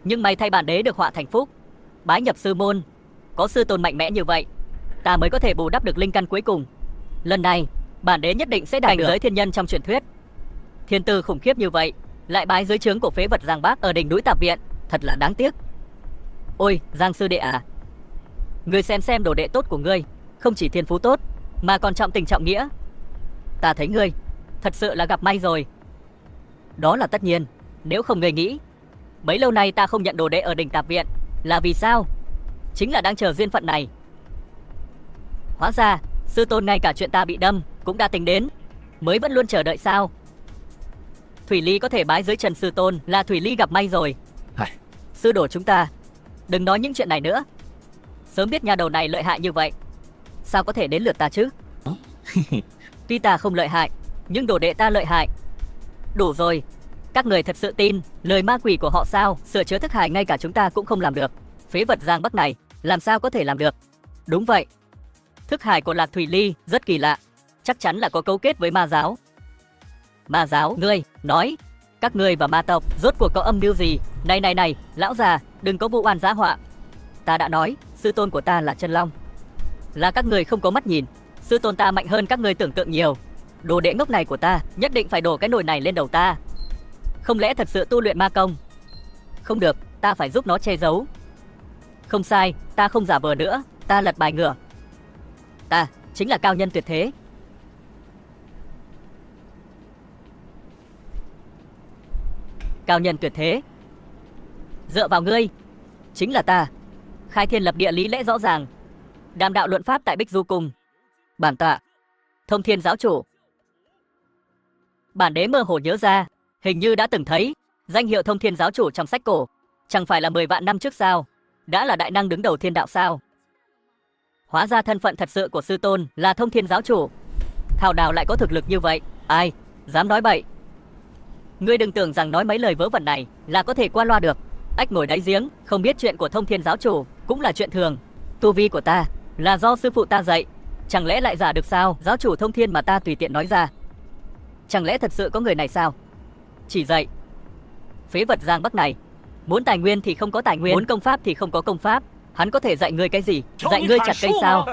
Nhưng may thay bản đế được họa thành phúc, bái nhập sư môn. Có sư tôn mạnh mẽ như vậy, ta mới có thể bù đắp được linh căn cuối cùng. Lần này bản đế nhất định sẽ đạt cảnh giới thiên nhân trong truyền thuyết. Thiên tư khủng khiếp như vậy, lại bái dưới trướng của phế vật Giang Bác ở đỉnh núi Tạp Viện, thật là đáng tiếc. Ôi Giang sư đệ à, ngươi xem đồ đệ tốt của ngươi, không chỉ thiên phú tốt mà còn trọng tình trọng nghĩa. Ta thấy ngươi thật sự là gặp may rồi. Đó là tất nhiên, nếu không ngươi nghĩ bấy lâu nay ta không nhận đồ đệ ở đỉnh Tạp Viện là vì sao? Chính là đang chờ duyên phận này. Hóa ra sư tôn ngay cả chuyện ta bị đâm cũng đã tính đến, mới vẫn luôn chờ đợi sao? Thủy Ly có thể bái dưới trần sư tôn là Thủy Ly gặp may rồi. Sư đồ chúng ta, đừng nói những chuyện này nữa. Sớm biết nhà đầu này lợi hại như vậy, sao có thể đến lượt ta chứ? Tuy ta không lợi hại, nhưng đồ đệ ta lợi hại. Đủ rồi, các người thật sự tin lời ma quỷ của họ sao? Sửa chữa thức hải ngay cả chúng ta cũng không làm được, Phế vật Giang Bắc này làm sao có thể làm được? Đúng vậy, thức hải của Lạc Thủy Ly rất kỳ lạ, chắc chắn là có cấu kết với ma giáo. Ma giáo? Ngươi nói các ngươi và ma tộc rốt cuộc có âm mưu gì? Này, lão già, đừng có vụ oan giá họa. Ta đã nói, sư tôn của ta là chân long. Là các ngươi không có mắt nhìn, sư tôn ta mạnh hơn các ngươi tưởng tượng nhiều. Đồ đệ ngốc này của ta nhất định phải đổ cái nồi này lên đầu ta. Không lẽ thật sự tu luyện ma công? Không được, ta phải giúp nó che giấu. Không sai, ta không giả vờ nữa, ta lật bài ngửa. Ta chính là cao nhân tuyệt thế. Cao nhân tuyệt thế? Dựa vào ngươi, chính là ta. Khai thiên lập địa, lý lẽ rõ ràng, đàm đạo luận pháp tại Bích Du Cung. Bản tọa Thông Thiên giáo chủ. Bản đế mơ hồ nhớ ra, hình như đã từng thấy danh hiệu Thông Thiên giáo chủ trong sách cổ. Chẳng phải là 10 vạn năm trước sao? Đã là đại năng đứng đầu thiên đạo sao? Hóa ra thân phận thật sự của sư tôn là Thông Thiên giáo chủ. Thảo nào lại có thực lực như vậy? Ai dám nói bậy? Ngươi đừng tưởng rằng nói mấy lời vớ vẩn này là có thể qua loa được. Ách ngồi đáy giếng, không biết chuyện của Thông Thiên giáo chủ cũng là chuyện thường. Tu vi của ta là do sư phụ ta dạy, chẳng lẽ lại giả được sao? Giáo chủ Thông Thiên mà ta tùy tiện nói ra, chẳng lẽ thật sự có người này sao? Chỉ dạy. Phế vật Giang Bắc này, muốn tài nguyên thì không có tài nguyên, muốn công pháp thì không có công pháp. Hắn có thể dạy ngươi cái gì? Dạy ngươi chặt cây sao?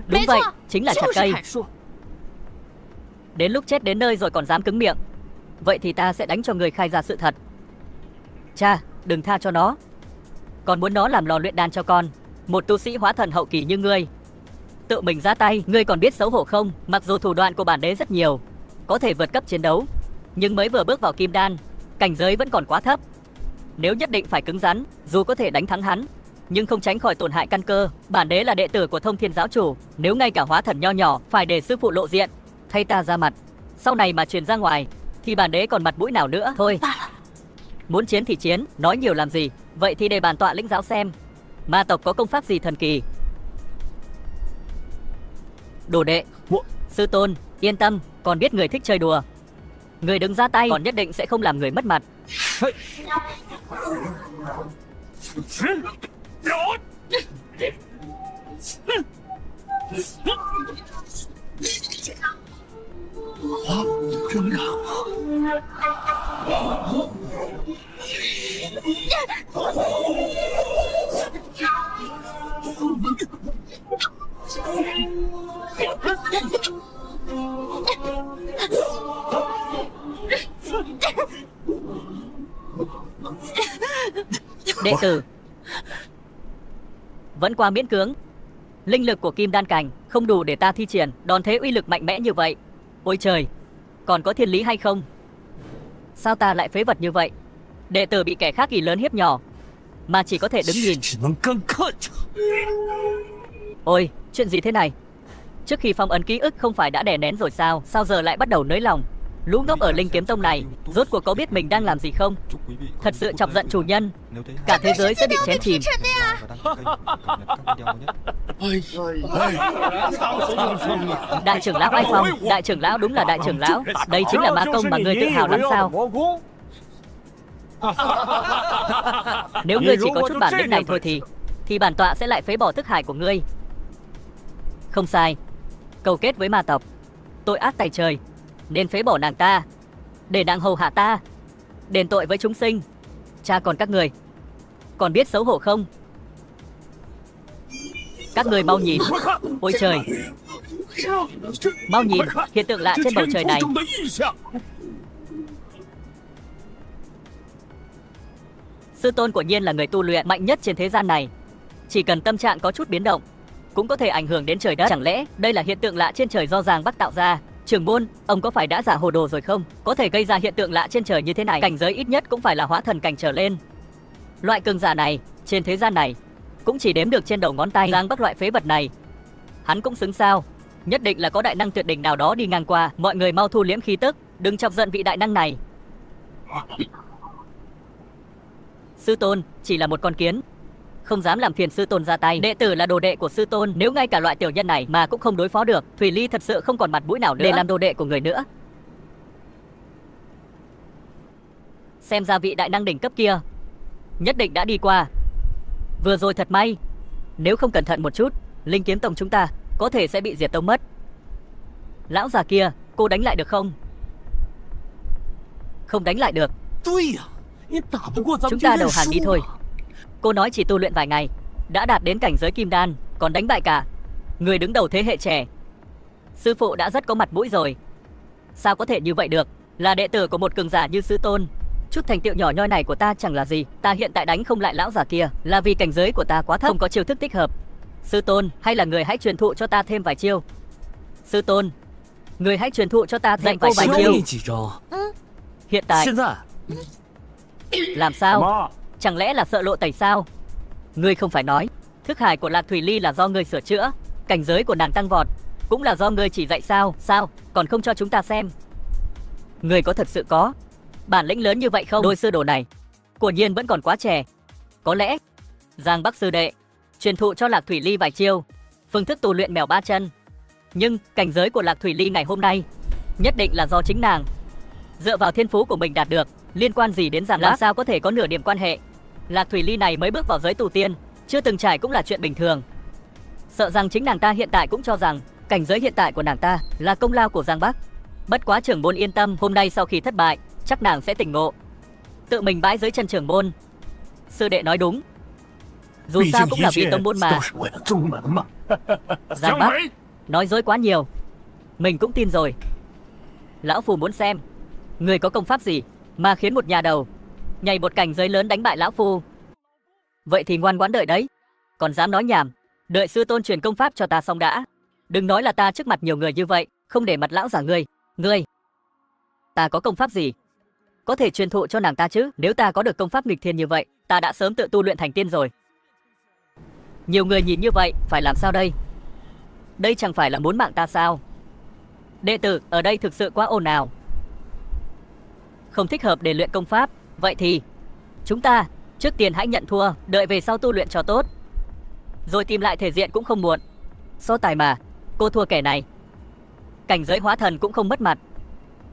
Đúng vậy, chính là chặt cây. Đến lúc chết đến nơi rồi còn dám cứng miệng, vậy thì ta sẽ đánh cho người khai ra sự thật. Cha, đừng tha cho nó. Còn muốn nó làm lò luyện đan cho con. Một tu sĩ hóa thần hậu kỳ như ngươi tự mình ra tay, ngươi còn biết xấu hổ không? Mặc dù thủ đoạn của bản đế rất nhiều, có thể vượt cấp chiến đấu, nhưng mới vừa bước vào kim đan, cảnh giới vẫn còn quá thấp. Nếu nhất định phải cứng rắn, dù có thể đánh thắng hắn, nhưng không tránh khỏi tổn hại căn cơ. Bản đế là đệ tử của Thông Thiên giáo chủ, nếu ngay cả hóa thần nho nhỏ phải để sư phụ lộ diện, thay ta ra mặt, sau này mà truyền ra ngoài thì bản đế còn mặt mũi nào nữa? Thôi, muốn chiến thì chiến, nói nhiều làm gì? Vậy thì để bản tọa lĩnh giáo xem ma tộc có công pháp gì thần kỳ. Đồ đệ, sư tôn yên tâm, còn biết người thích chơi đùa. Người đứng ra tay còn nhất định sẽ không làm người mất mặt. Đệ tử vẫn qua miễn cưỡng. Linh lực của kim đan cảnh không đủ để ta thi triển đòn thế uy lực mạnh mẽ như vậy. Ôi trời, còn có thiên lý hay không? Sao ta lại phế vật như vậy? Đệ tử bị kẻ khác ỷ lớn hiếp nhỏ mà chỉ có thể đứng nhìn. Ôi, chuyện gì thế này? Trước khi phong ấn ký ức không phải đã đè nén rồi sao? Sao giờ lại bắt đầu nới lòng? Lũ ngốc ở Linh Kiếm Tông này rốt cuộc có biết mình đang làm gì không? Thật sự chọc giận chủ nhân, cả thế giới sẽ bị chém chìm. Đại trưởng lão Ai Phong, đại trưởng lão đúng là đại trưởng lão. Đây chính là ma công mà ngươi tự hào lắm sao? Nếu ngươi chỉ có chút bản lĩnh này thôi thì bản tọa sẽ lại phế bỏ thức hải của ngươi. Không sai, cầu kết với ma tộc, tội ác tày trời, nên phế bỏ nàng ta, để nàng hầu hạ ta, đền tội với chúng sinh. Cha còn các người, còn biết xấu hổ không? Các người mau nhìn, ôi trời, mau nhìn hiện tượng lạ trên bầu trời này. Sư tôn của Nhiên là người tu luyện mạnh nhất trên thế gian này, chỉ cần tâm trạng có chút biến động cũng có thể ảnh hưởng đến trời đất. Chẳng lẽ đây là hiện tượng lạ trên trời do Giang Bắc tạo ra? Trưởng môn, ông có phải đã giả hồ đồ rồi không? Có thể gây ra hiện tượng lạ trên trời như thế này, cảnh giới ít nhất cũng phải là hóa thần cảnh trở lên. Loại cường giả này trên thế gian này cũng chỉ đếm được trên đầu ngón tay. Giang Bắc loại phế vật này, hắn cũng xứng sao? Nhất định là có đại năng tuyệt đỉnh nào đó đi ngang qua. Mọi người mau thu liễm khí tức, đừng chọc giận vị đại năng này. Sư tôn chỉ là một con kiến, không dám làm phiền sư tôn ra tay. Đệ tử là đồ đệ của sư tôn, nếu ngay cả loại tiểu nhân này mà cũng không đối phó được, Thủy Ly thật sự không còn mặt mũi nào để làm đồ đệ của người nữa. Xem ra vị đại năng đỉnh cấp kia nhất định đã đi qua. Vừa rồi thật may, nếu không cẩn thận một chút, Linh Kiếm Tông chúng ta có thể sẽ bị diệt tông mất. Lão già kia, cô đánh lại được không? Không đánh lại được. Chúng ta đầu hàng đi thôi. Cô nói chỉ tu luyện vài ngày đã đạt đến cảnh giới kim đan, còn đánh bại cả người đứng đầu thế hệ trẻ. Sư phụ đã rất có mặt mũi rồi. Sao có thể như vậy được? Là đệ tử của một cường giả như sư tôn. Chút thành tựu nhỏ nhoi này của ta chẳng là gì. Ta hiện tại đánh không lại lão già kia là vì cảnh giới của ta quá thấp, không có chiêu thức thích hợp. Sư tôn, hay là người hãy truyền thụ cho ta thêm vài chiêu. Sư tôn, người hãy truyền thụ cho ta dạy cô vài chiêu. Hiện tại làm sao? Chẳng lẽ là sợ lộ tẩy sao? Ngươi không phải nói thức hải của Lạc Thủy Ly là do ngươi sửa chữa, cảnh giới của nàng tăng vọt cũng là do ngươi chỉ dạy sao? Sao còn không cho chúng ta xem? Ngươi có thật sự có bản lĩnh lớn như vậy không? Đôi sư đồ này quả nhiên vẫn còn quá trẻ. Có lẽ Giang Bắc sư đệ truyền thụ cho Lạc Thủy Ly vài chiêu, phương thức tu luyện mèo ba chân. Nhưng cảnh giới của Lạc Thủy Ly ngày hôm nay nhất định là do chính nàng dựa vào thiên phú của mình đạt được. Liên quan gì đến Giang Bắc? Làm sao có thể có nửa điểm quan hệ? Lạc Thủy Ly này mới bước vào giới tu tiên, chưa từng trải cũng là chuyện bình thường. Sợ rằng chính nàng ta hiện tại cũng cho rằng cảnh giới hiện tại của nàng ta là công lao của Giang Bắc. Bất quá trưởng môn yên tâm, hôm nay sau khi thất bại chắc nàng sẽ tỉnh ngộ, tự mình bãi dưới chân trưởng môn. Sư đệ nói đúng, dù sao cũng là vì tông môn mà. Giang Bắc nói dối quá nhiều, mình cũng tin rồi. Lão Phu muốn xem người có công pháp gì mà khiến một nhà đầu nhảy một cảnh giới lớn đánh bại lão Phu. Vậy thì ngoan ngoãn đợi đấy. Còn dám nói nhảm, đợi sư tôn truyền công pháp cho ta xong đã. Đừng nói là ta trước mặt nhiều người như vậy không để mặt lão giả ngươi. Ngươi, ta có công pháp gì có thể truyền thụ cho nàng ta chứ? Nếu ta có được công pháp nghịch thiên như vậy, ta đã sớm tự tu luyện thành tiên rồi. Nhiều người nhìn như vậy, phải làm sao đây? Đây chẳng phải là muốn mạng ta sao? Đệ tử ở đây thực sự quá ồn ào, không thích hợp để luyện công pháp. Vậy thì chúng ta trước tiên hãy nhận thua, đợi về sau tu luyện cho tốt, rồi tìm lại thể diện cũng không muộn. So tài mà, cô thua kẻ này, cảnh giới hóa thần cũng không mất mặt.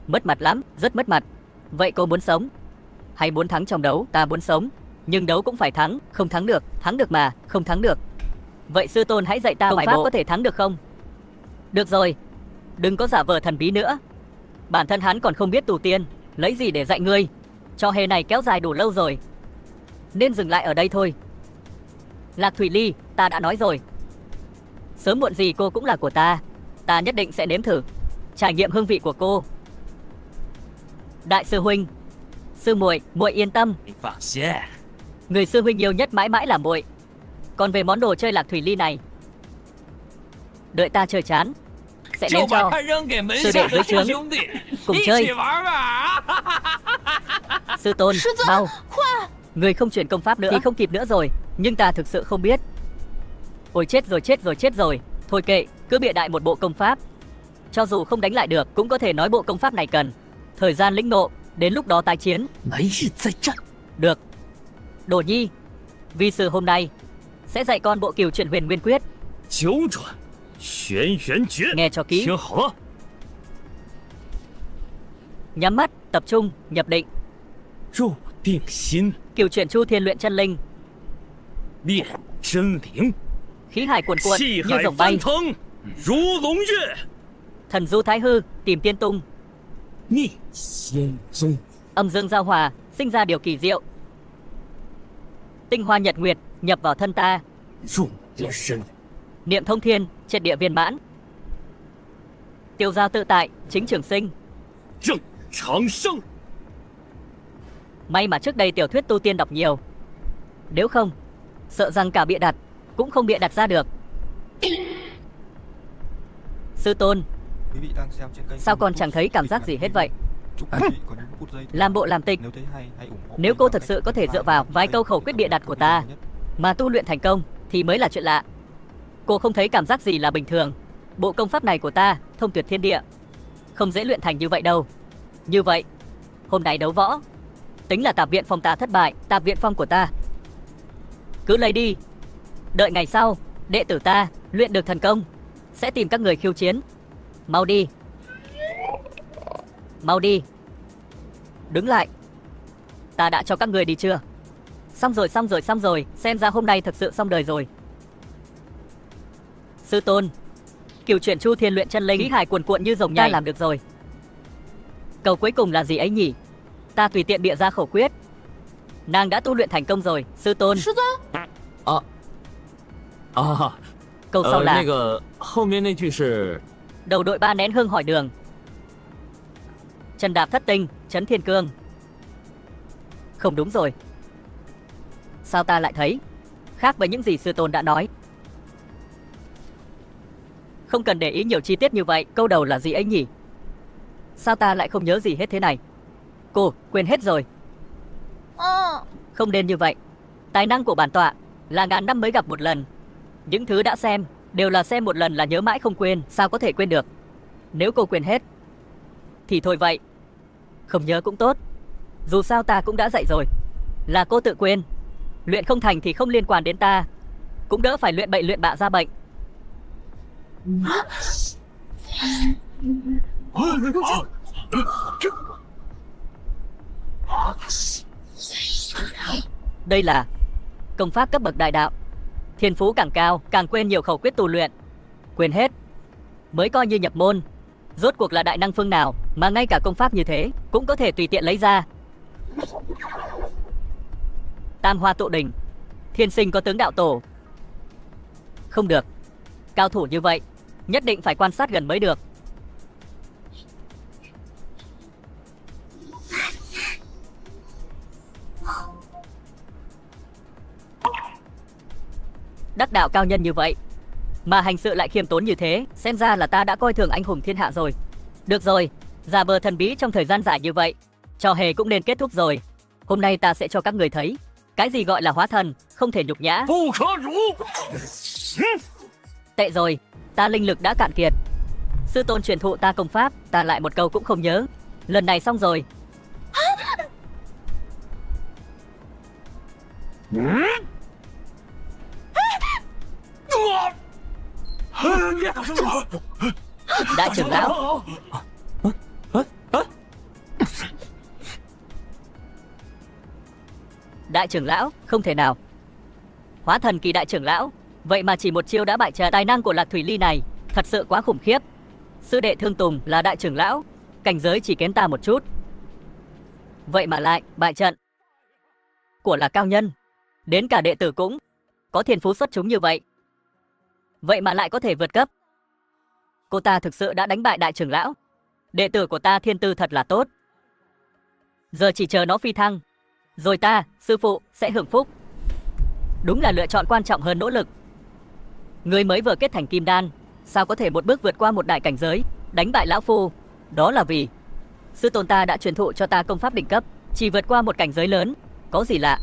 Mất mặt lắm, rất mất mặt. Vậy cô muốn sống hay muốn thắng trong đấu? Ta muốn sống, nhưng đấu cũng phải thắng. Không thắng được mà, không thắng được. Vậy sư tôn hãy dạy ta vài bộ có thể thắng được không? Được rồi, đừng có giả vờ thần bí nữa. Bản thân hắn còn không biết tu tiên, lấy gì để dạy ngươi? Trò hề này kéo dài đủ lâu rồi, nên dừng lại ở đây thôi. Lạc Thủy Ly, ta đã nói rồi, sớm muộn gì cô cũng là của ta. Ta nhất định sẽ nếm thử, trải nghiệm hương vị của cô. Đại sư huynh, sư muội, muội yên tâm. Người sư huynh yêu nhất mãi mãi là muội. Còn về món đồ chơi Lạc Thủy Ly này, đợi ta chơi chán sẽ ném cho sư đệ dưới trướng cùng chơi. Sư tôn, mau, người không chuyển công pháp nữa thì không kịp nữa rồi. Nhưng ta thực sự không biết. Ôi chết rồi. Thôi kệ, cứ bịa đại một bộ công pháp. Cho dù không đánh lại được cũng có thể nói bộ công pháp này cần thời gian lĩnh ngộ, đến lúc đó tái chiến. Được. Đồ Nhi, vi sư hôm nay sẽ dạy con bộ Cửu Chuyển Huyền Nguyên Quyết. Nghe cho kỹ. Nhắm mắt, tập trung, nhập định. Cửu Chuyển Chu Thiên Luyện Chân Linh. Khí hải cuồn cuộn như rồng bay. Thần du Thái Hư, tìm tiên tung. Âm dương giao hòa, sinh ra điều kỳ diệu. Tinh hoa nhật nguyệt nhập vào thân ta. Niệm thông thiên, triệt địa viên mãn. Tiêu giao tự tại, chính trường sinh. May mà trước đây tiểu thuyết tu tiên đọc nhiều, nếu không sợ rằng cả bịa đặt cũng không bịa đặt ra được. Sư tôn, sao con chẳng thấy cảm giác gì hết vậy? Làm bộ làm tịch. Nếu cô thật sự có thể dựa vào vài câu khẩu quyết bịa đặt của ta mà tu luyện thành công thì mới là chuyện lạ. Cô không thấy cảm giác gì là bình thường. Bộ công pháp này của ta thông tuyệt thiên địa, không dễ luyện thành như vậy đâu. Như vậy hôm nay đấu võ, tính là tạp viện phong ta thất bại. Tạp viện phong của ta cứ lấy đi. Đợi ngày sau đệ tử ta luyện được thần công sẽ tìm các người khiêu chiến. Mau đi, mau đi. Đứng lại, ta đã cho các người đi chưa? Xong rồi, xem ra hôm nay thực sự xong đời rồi. Sư tôn, cửu chuyển chu thiên luyện chân linh, khí hải cuồn cuộn như rồng nhảy, ta làm được rồi. Câu cuối cùng là gì ấy nhỉ? Ta tùy tiện bịa ra khẩu quyết. Nàng đã tu luyện thành công rồi, sư tôn. Câu sau là 那个后面那句是 đầu đội 3 nén hương hỏi đường. Chân đạp thất tinh, chấn thiên cương. Không đúng rồi. Sao ta lại thấy khác với những gì sư tôn đã nói? Không cần để ý nhiều chi tiết như vậy. Câu đầu là gì ấy nhỉ? Sao ta lại không nhớ gì hết thế này? Cô quên hết rồi. Không nên như vậy. Tài năng của bản tọa là ngàn năm mới gặp một lần. Những thứ đã xem đều là xem một lần là nhớ mãi không quên. Sao có thể quên được? Nếu cô quên hết thì thôi vậy. Không nhớ cũng tốt. Dù sao ta cũng đã dạy rồi. Là cô tự quên. Luyện không thành thì không liên quan đến ta. Cũng đỡ phải luyện bậy luyện bạ ra bệnh. Đây là công pháp cấp bậc đại đạo. Thiên phú càng cao càng quên nhiều khẩu quyết tu luyện. Quên hết mới coi như nhập môn. Rốt cuộc là đại năng phương nào mà ngay cả công pháp như thế cũng có thể tùy tiện lấy ra. Tam hoa tụ đỉnh, thiên sinh có tướng đạo tổ. Không được, cao thủ như vậy nhất định phải quan sát gần mới được. Đắc đạo cao nhân như vậy mà hành sự lại khiêm tốn như thế, xem ra là ta đã coi thường anh hùng thiên hạ rồi. Được rồi, giả vờ thần bí trong thời gian dài như vậy, trò hề cũng nên kết thúc rồi. Hôm nay ta sẽ cho các người thấy cái gì gọi là hóa thần, không thể nhục nhã. Tệ rồi, ta linh lực đã cạn kiệt. Sư tôn truyền thụ ta công pháp, ta lại một câu cũng không nhớ. Lần này xong rồi. Đại trưởng lão. Đại trưởng lão, không thể nào. Hóa thần kỳ đại trưởng lão, vậy mà chỉ một chiêu đã bại trận. Tài năng của Lạc Thủy Ly này thật sự quá khủng khiếp. Sư đệ Thương Tùng là đại trưởng lão, cảnh giới chỉ kém ta một chút, vậy mà lại bại trận. Của là cao nhân, đến cả đệ tử cũng có thiên phú xuất chúng như vậy, vậy mà lại có thể vượt cấp. Cô ta thực sự đã đánh bại đại trưởng lão. Đệ tử của ta thiên tư thật là tốt. Giờ chỉ chờ nó phi thăng, rồi ta, sư phụ, sẽ hưởng phúc. Đúng là lựa chọn quan trọng hơn nỗ lực. Ngươi mới vừa kết thành kim đan, sao có thể một bước vượt qua một đại cảnh giới, đánh bại lão phu? Đó là vì sư tôn ta đã truyền thụ cho ta công pháp đỉnh cấp, chỉ vượt qua một cảnh giới lớn, có gì lạ.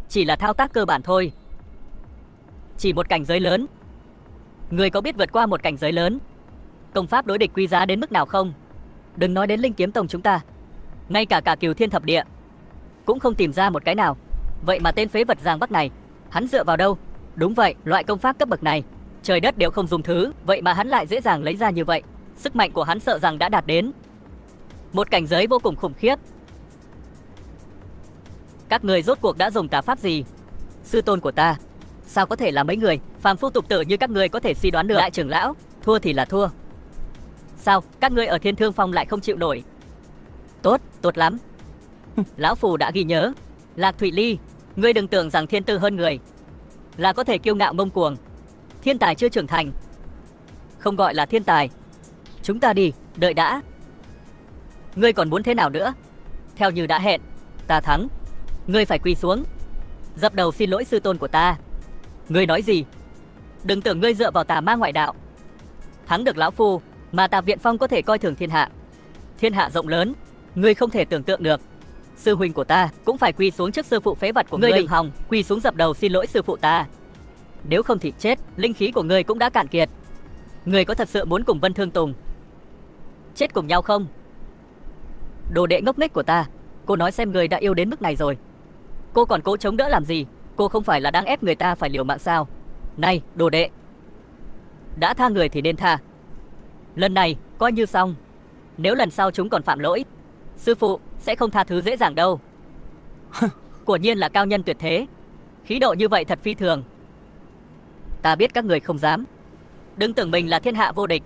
Chỉ là thao tác cơ bản thôi. Chỉ một cảnh giới lớn. Ngươi có biết vượt qua một cảnh giới lớn, công pháp đối địch quý giá đến mức nào không? Đừng nói đến Linh Kiếm Tông chúng ta, ngay cả Cửu Thiên Thập Địa cũng không tìm ra một cái nào. Vậy mà tên phế vật Giang Bắc này, hắn dựa vào đâu? Đúng vậy, loại công pháp cấp bậc này, trời đất đều không dùng thứ, vậy mà hắn lại dễ dàng lấy ra như vậy. Sức mạnh của hắn sợ rằng đã đạt đến một cảnh giới vô cùng khủng khiếp. Các người rốt cuộc đã dùng tà pháp gì? Sư tôn của ta, sao có thể là mấy người phàm phu tục tử như các người có thể suy đoán được? Đại trưởng lão, thua thì là thua. Sao các ngươi ở Thiên Thương Phong lại không chịu nổi? Tốt, tốt lắm. Lão phù đã ghi nhớ. Lạc Thủy Ly, ngươi đừng tưởng rằng thiên tư hơn người là có thể kiêu ngạo ngông cuồng. Thiên tài chưa trưởng thành không gọi là thiên tài. Chúng ta đi, đợi đã. Ngươi còn muốn thế nào nữa? Theo như đã hẹn, ta thắng. Ngươi phải quỳ xuống, dập đầu xin lỗi sư tôn của ta. Ngươi nói gì? Đừng tưởng ngươi dựa vào tà ma ngoại đạo thắng được lão phu mà Tạp Viện Phong có thể coi thường thiên hạ. Thiên hạ rộng lớn, ngươi không thể tưởng tượng được. Sư huynh của ta cũng phải quỳ xuống trước sư phụ phế vật của ngươi. Đừng hòng quỳ xuống dập đầu xin lỗi sư phụ ta, nếu không thì chết. Linh khí của ngươi cũng đã cạn kiệt. Ngươi có thật sự muốn cùng Vân Thương Tùng chết cùng nhau không? Đồ đệ ngốc nghếch của ta, cô nói xem ngươi đã yêu đến mức này rồi, cô còn cố chống đỡ làm gì? Cô không phải là đang ép người ta phải liều mạng sao? Này đồ đệ, đã tha người thì nên tha. Lần này coi như xong. Nếu lần sau chúng còn phạm lỗi, sư phụ sẽ không tha thứ dễ dàng đâu. Quả nhiên là cao nhân tuyệt thế. Khí độ như vậy thật phi thường. Ta biết các người không dám. Đừng tưởng mình là thiên hạ vô địch.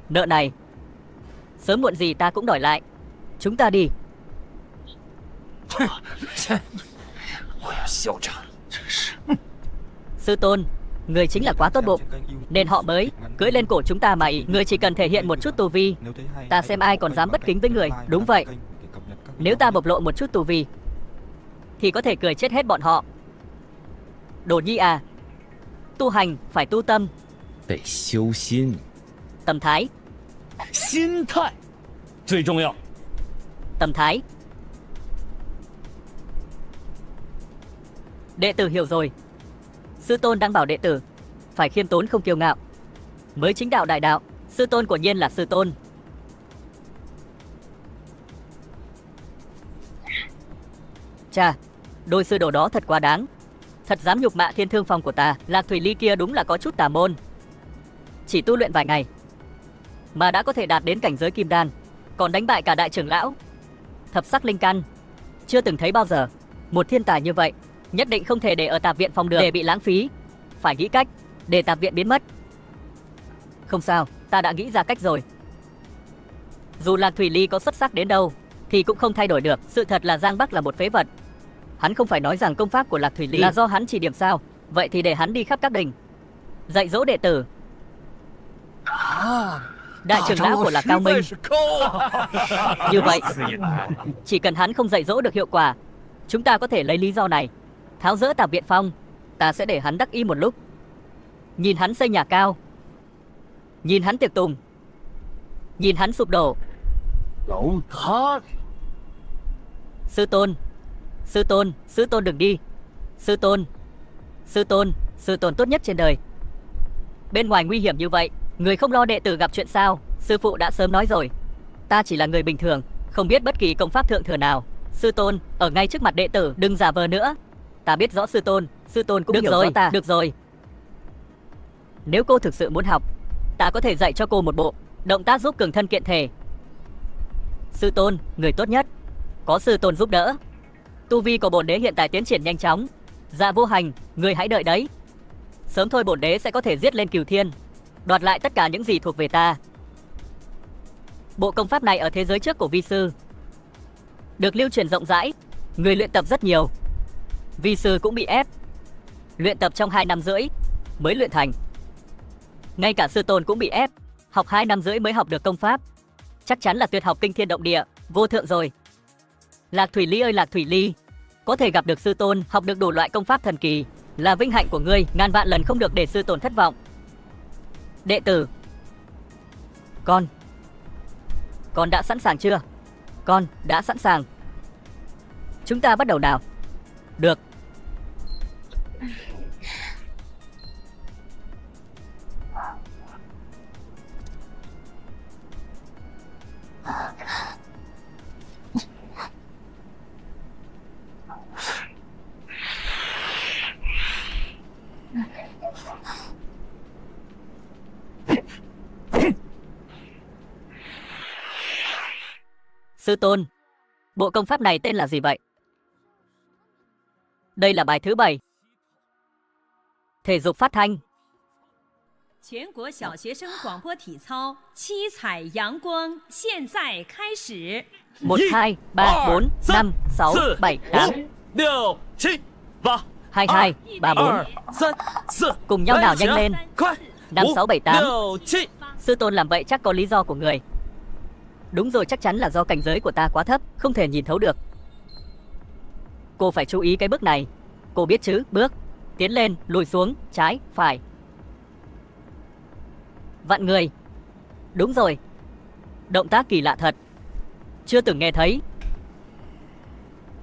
Nợ này sớm muộn gì ta cũng đòi lại. Chúng ta đi. Sư tôn, người chính là quá tốt bụng, nên họ mới cưỡi lên cổ chúng ta mà ỷ. Người chỉ cần thể hiện một chút tu vi, ta xem ai còn dám bất kính với người. Đúng vậy. Nếu ta bộc lộ một chút tu vi thì có thể cười chết hết bọn họ. Đồ nhi à, tu hành phải tu tâm. 得修心， Tâm thái, 心态最重要。 tâm thái. Đệ tử hiểu rồi. Sư tôn đang bảo đệ tử phải khiêm tốn không kiêu ngạo, mới chính đạo đại đạo. Sư tôn quả nhiên là sư tôn. Chà, đôi sư đồ đó thật quá đáng. Thật dám nhục mạ Thiên Thương Phòng của ta. Lạc Thủy Ly kia đúng là có chút tà môn. Chỉ tu luyện vài ngày mà đã có thể đạt đến cảnh giới kim đan, còn đánh bại cả đại trưởng lão. Thập sắc linh căn, chưa từng thấy bao giờ. Một thiên tài như vậy nhất định không thể để ở tạp viện phòng được để bị lãng phí. Phải nghĩ cách để tạp viện biến mất. Không sao, ta đã nghĩ ra cách rồi. Dù Lạc Thủy Ly có xuất sắc đến đâu thì cũng không thay đổi được sự thật là Giang Bắc là một phế vật. Hắn không phải nói rằng công pháp của Lạc Thủy Ly là do hắn chỉ điểm sao? Vậy thì để hắn đi khắp các đình dạy dỗ đệ tử. Đại trưởng lão của Lạc Cao Minh. Như vậy, chỉ cần hắn không dạy dỗ được hiệu quả, chúng ta có thể lấy lý do này tháo dỡ tạp viện phong. Ta sẽ để hắn đắc ý một lúc. Nhìn hắn xây nhà cao, nhìn hắn tiệc tùng, nhìn hắn sụp đổ. Sư tôn, sư tôn, sư tôn đừng đi. Sư tôn, sư tôn, sư tôn tốt nhất trên đời. Bên ngoài nguy hiểm như vậy, người không lo đệ tử gặp chuyện sao? Sư phụ đã sớm nói rồi, ta chỉ là người bình thường, không biết bất kỳ công pháp thượng thừa nào. Sư tôn, ở ngay trước mặt đệ tử, đừng giả vờ nữa. Ta biết rõ sư tôn cũng hiểu rõ ta. Được rồi. Nếu cô thực sự muốn học, ta có thể dạy cho cô một bộ động tác giúp cường thân kiện thể. Sư tôn, người tốt nhất. Có sư tôn giúp đỡ, tu vi của bổn đế hiện tại tiến triển nhanh chóng. Dạ Vô Hành, người hãy đợi đấy. Sớm thôi bổn đế sẽ có thể giết lên Cửu Thiên, đoạt lại tất cả những gì thuộc về ta. Bộ công pháp này ở thế giới trước của vi sư được lưu truyền rộng rãi, người luyện tập rất nhiều. Vi sư cũng bị ép luyện tập trong 2 năm rưỡi mới luyện thành. Ngay cả sư tôn cũng bị ép học 2 năm rưỡi mới học được công pháp. Chắc chắn là tuyệt học kinh thiên động địa, vô thượng rồi. Lạc Thủy Ly ơi Lạc Thủy Ly, có thể gặp được sư tôn, học được đủ loại công pháp thần kỳ là vinh hạnh của ngươi, ngàn vạn lần không được để sư tôn thất vọng. Đệ tử, con đã sẵn sàng chưa? Con đã sẵn sàng. Chúng ta bắt đầu nào. Được. Sư tôn, bộ công pháp này tên là gì vậy? Đây là bài thứ 7. Thể dục phát thanh. 全国小学生广播体操七彩阳光现在开始。 1, 2, 3, 4, 5, 6, 7, 8, 6、7、8、 22, 3, 4. 3、4、Cùng nhau nào nhanh lên. 5, 6, 7, 8. 6、7。 Sư tôn làm vậy chắc có lý do của người. Đúng rồi, chắc chắn là do cảnh giới của ta quá thấp, không thể nhìn thấu được. Cô phải chú ý cái bước này. Cô biết chứ? Bước tiến lên, lùi xuống, trái, phải. Vặn người. Đúng rồi. Động tác kỳ lạ thật, chưa từng nghe thấy.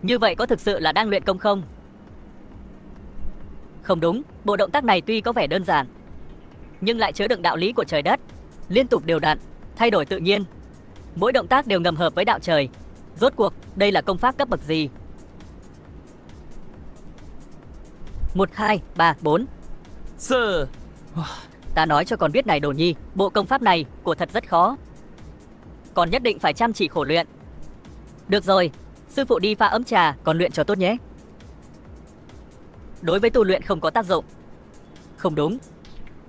Như vậy có thực sự là đang luyện công không? Không đúng, bộ động tác này tuy có vẻ đơn giản, nhưng lại chứa đựng đạo lý của trời đất, liên tục đều đặn, thay đổi tự nhiên. Mỗi động tác đều ngầm hợp với đạo trời. Rốt cuộc, đây là công pháp cấp bậc gì? 1, 2, 3, 4. 4。 Ta nói cho con biết này Đồ Nhi, bộ công pháp này của thật rất khó. Con nhất định phải chăm chỉ khổ luyện. Được rồi, Sư phụ đi pha ấm trà, còn luyện cho tốt nhé. Đối với tu luyện không có tác dụng. Không đúng.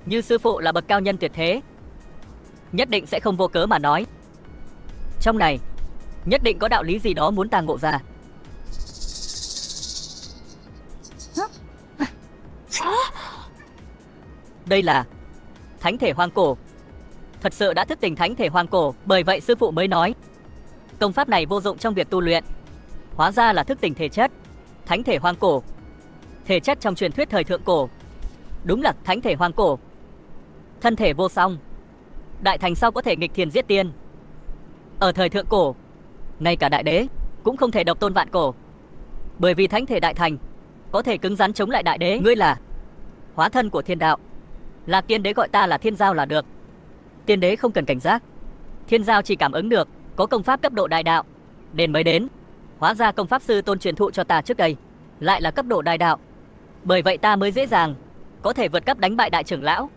Như sư phụ là bậc cao nhân tuyệt thế, nhất định sẽ không vô cớ mà nói. Trong này nhất định có đạo lý gì đó muốn ta ngộ ra. Đây là thánh thể hoang cổ. Thật sự đã thức tỉnh thánh thể hoang cổ, bởi vậy sư phụ mới nói công pháp này vô dụng trong việc tu luyện. Hóa ra là thức tỉnh thể chất. Thánh thể hoang cổ, thể chất trong truyền thuyết thời thượng cổ. Đúng là thánh thể hoang cổ. Thân thể vô song, đại thành sau có thể nghịch thiên giết tiên. Ở thời thượng cổ, ngay cả đại đế cũng không thể độc tôn vạn cổ, bởi vì thánh thể đại thành có thể cứng rắn chống lại đại đế. Ngươi là hóa thân của thiên đạo. Lạc tiên đế gọi ta là thiên giao là được. Tiên đế không cần cảnh giác, thiên giao chỉ cảm ứng được có công pháp cấp độ đại đạo nên mới đến. Hóa ra công pháp sư tôn truyền thụ cho ta trước đây lại là cấp độ đại đạo, bởi vậy ta mới dễ dàng có thể vượt cấp đánh bại đại trưởng lão.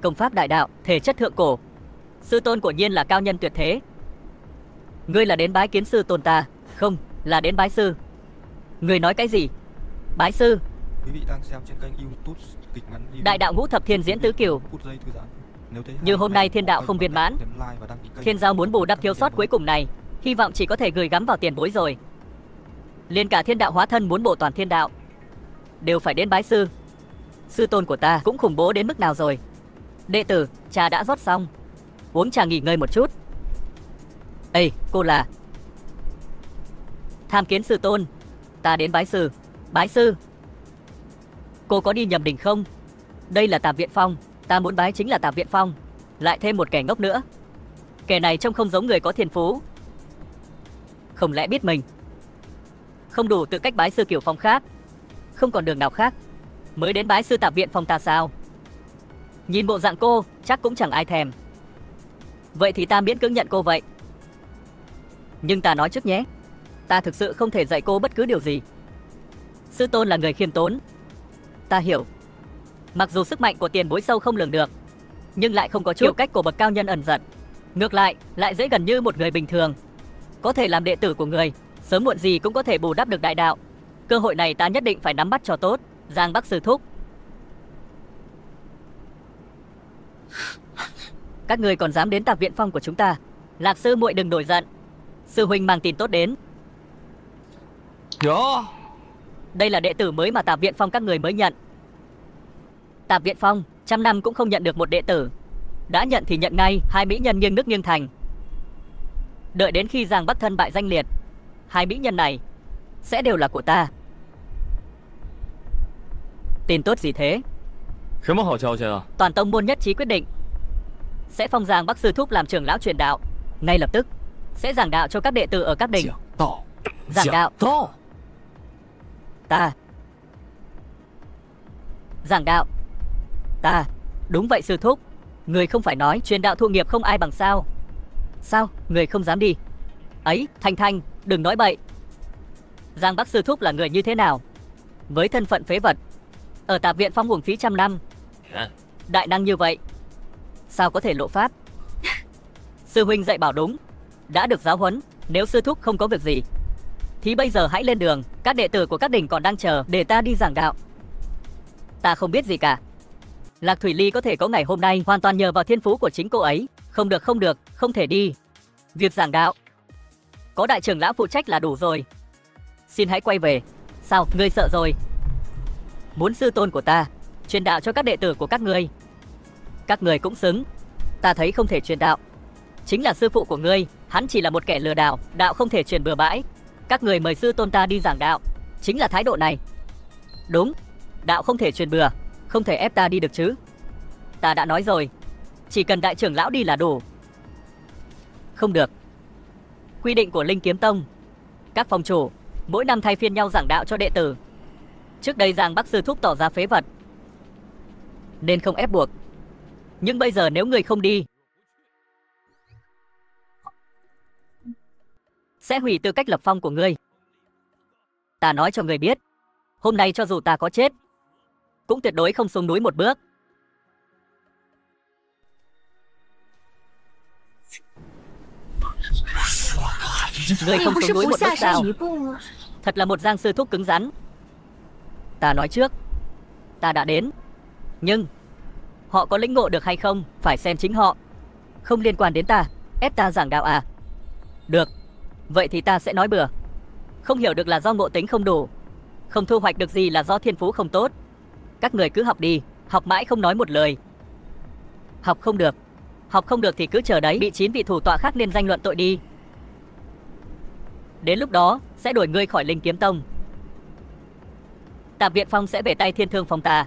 Công pháp đại đạo, thể chất thượng cổ, sư tôn của nhiên là cao nhân tuyệt thế. Ngươi là đến bái kiến sư tôn ta, không là đến bái sư. Ngươi nói cái gì? Bái sư? Quý vị đang xem trên kênh YouTube kịch ngắn Đại đạo ngũ thập thiên diễn tứ cửu. Như hôm nay thiên đạo không viên mãn, thiên giao muốn bù đắp thiếu sót cuối cùng này, hy vọng chỉ có thể gửi gắm vào tiền bối rồi. Liền cả thiên đạo hóa thân muốn bổ toàn thiên đạo đều phải đến bái sư. Sư tôn của ta cũng khủng bố đến mức nào rồi. Đệ tử, trà đã rót xong, uống trà nghỉ ngơi một chút. Ê, cô là tham kiến sư tôn. Ta đến bái sư. Bái sư? Cô có đi nhầm đình không? Đây là Tạp Viện Phong, ta muốn bái chính là Tạp Viện Phong. Lại thêm một kẻ ngốc nữa. Kẻ này trông không giống người có thiên phú. Không lẽ biết mình không đủ tự cách bái sư kiểu phong khác, không còn đường nào khác mới đến bái sư Tạp Viện Phong ta sao? Nhìn bộ dạng cô chắc cũng chẳng ai thèm. Vậy thì ta miễn cưỡng nhận cô vậy. Nhưng ta nói trước nhé, ta thực sự không thể dạy cô bất cứ điều gì. Sư tôn là người khiêm tốn, ta hiểu. Mặc dù sức mạnh của tiền bối sâu không lường được, nhưng lại không có kiểu cách của bậc cao nhân ẩn giật. Ngược lại dễ gần như một người bình thường, có thể làm đệ tử của người, sớm muộn gì cũng có thể bù đắp được đại đạo. Cơ hội này ta nhất định phải nắm bắt cho tốt. Giang Bắc sư thúc, các người còn dám đến Tạp Viện Phong của chúng ta? Lạc sư muội đừng nổi giận, sư huynh mang tin tốt đến. Đây là đệ tử mới mà Tạp Viện Phong các người mới nhận. Tạp Viện Phong trăm năm cũng không nhận được một đệ tử, đã nhận thì nhận ngay. Hai mỹ nhân nghiêng nước nghiêng thành. Đợi đến khi Giang Bắc thân bại danh liệt, hai mỹ nhân này sẽ đều là của ta. Tin tốt gì thế? Toàn tông môn nhất trí quyết định sẽ phong Giang Bắc sư thúc làm trưởng lão truyền đạo, ngay lập tức sẽ giảng đạo cho các đệ tử ở các đình. Giảng đạo? Ta giảng đạo? Ta? Đúng vậy sư thúc. Người không phải nói truyền đạo thụ nghiệp không ai bằng sao? Sao người không dám đi? Ấy, Thanh Thanh, đừng nói bậy. Giang Bắc sư thúc là người như thế nào? Với thân phận phế vật ở Tạp Viện Phong uổng phí trăm năm, đại năng như vậy sao có thể lộ pháp? Sư huynh dạy bảo đúng, đã được giáo huấn. Nếu sư thúc không có việc gì thì bây giờ hãy lên đường. Các đệ tử của các đình còn đang chờ để ta đi giảng đạo. Ta không biết gì cả. Lạc Thủy Ly có thể có ngày hôm nay hoàn toàn nhờ vào thiên phú của chính cô ấy. Không được, không thể đi. Việc giảng đạo có đại trưởng lão phụ trách là đủ rồi. Xin hãy quay về. Sao, ngươi sợ rồi? Muốn sư tôn của ta truyền đạo cho các đệ tử của các ngươi cũng xứng. Ta thấy không thể truyền đạo. Chính là sư phụ của ngươi, hắn chỉ là một kẻ lừa đảo, đạo không thể truyền bừa bãi. Các người mời sư tôn ta đi giảng đạo chính là thái độ này. Đúng, đạo không thể truyền bừa, không thể ép ta đi được chứ. Ta đã nói rồi, chỉ cần đại trưởng lão đi là đủ. Không được. Quy định của Linh Kiếm Tông, các phong chủ mỗi năm thay phiên nhau giảng đạo cho đệ tử. Trước đây Giang Bắc sư thúc tỏ ra phế vật nên không ép buộc, nhưng bây giờ nếu người không đi sẽ hủy tư cách lập phong của ngươi. Ta nói cho ngươi biết, hôm nay cho dù ta có chết cũng tuyệt đối không xuống núi một bước. Người 你 không 不 xuống 是 núi 不 một 下 bước sao? 山一步吗？ Thật là một Giang sư thúc cứng rắn. Ta nói trước, ta đã đến. Nhưng họ có lĩnh ngộ được hay không phải xem chính họ. Không liên quan đến ta. Ép ta giảng đạo à? Được, vậy thì ta sẽ nói bừa. Không hiểu được là do ngộ tính không đủ, không thu hoạch được gì là do thiên phú không tốt. Các người cứ học đi, học mãi không nói một lời. Học không được thì cứ chờ đấy, bị 9 vị thủ tọa khác liên danh luận tội đi. Đến lúc đó sẽ đuổi ngươi khỏi Linh Kiếm Tông. Tạp Viện Phong sẽ về tay Thiên Thương Phong ta.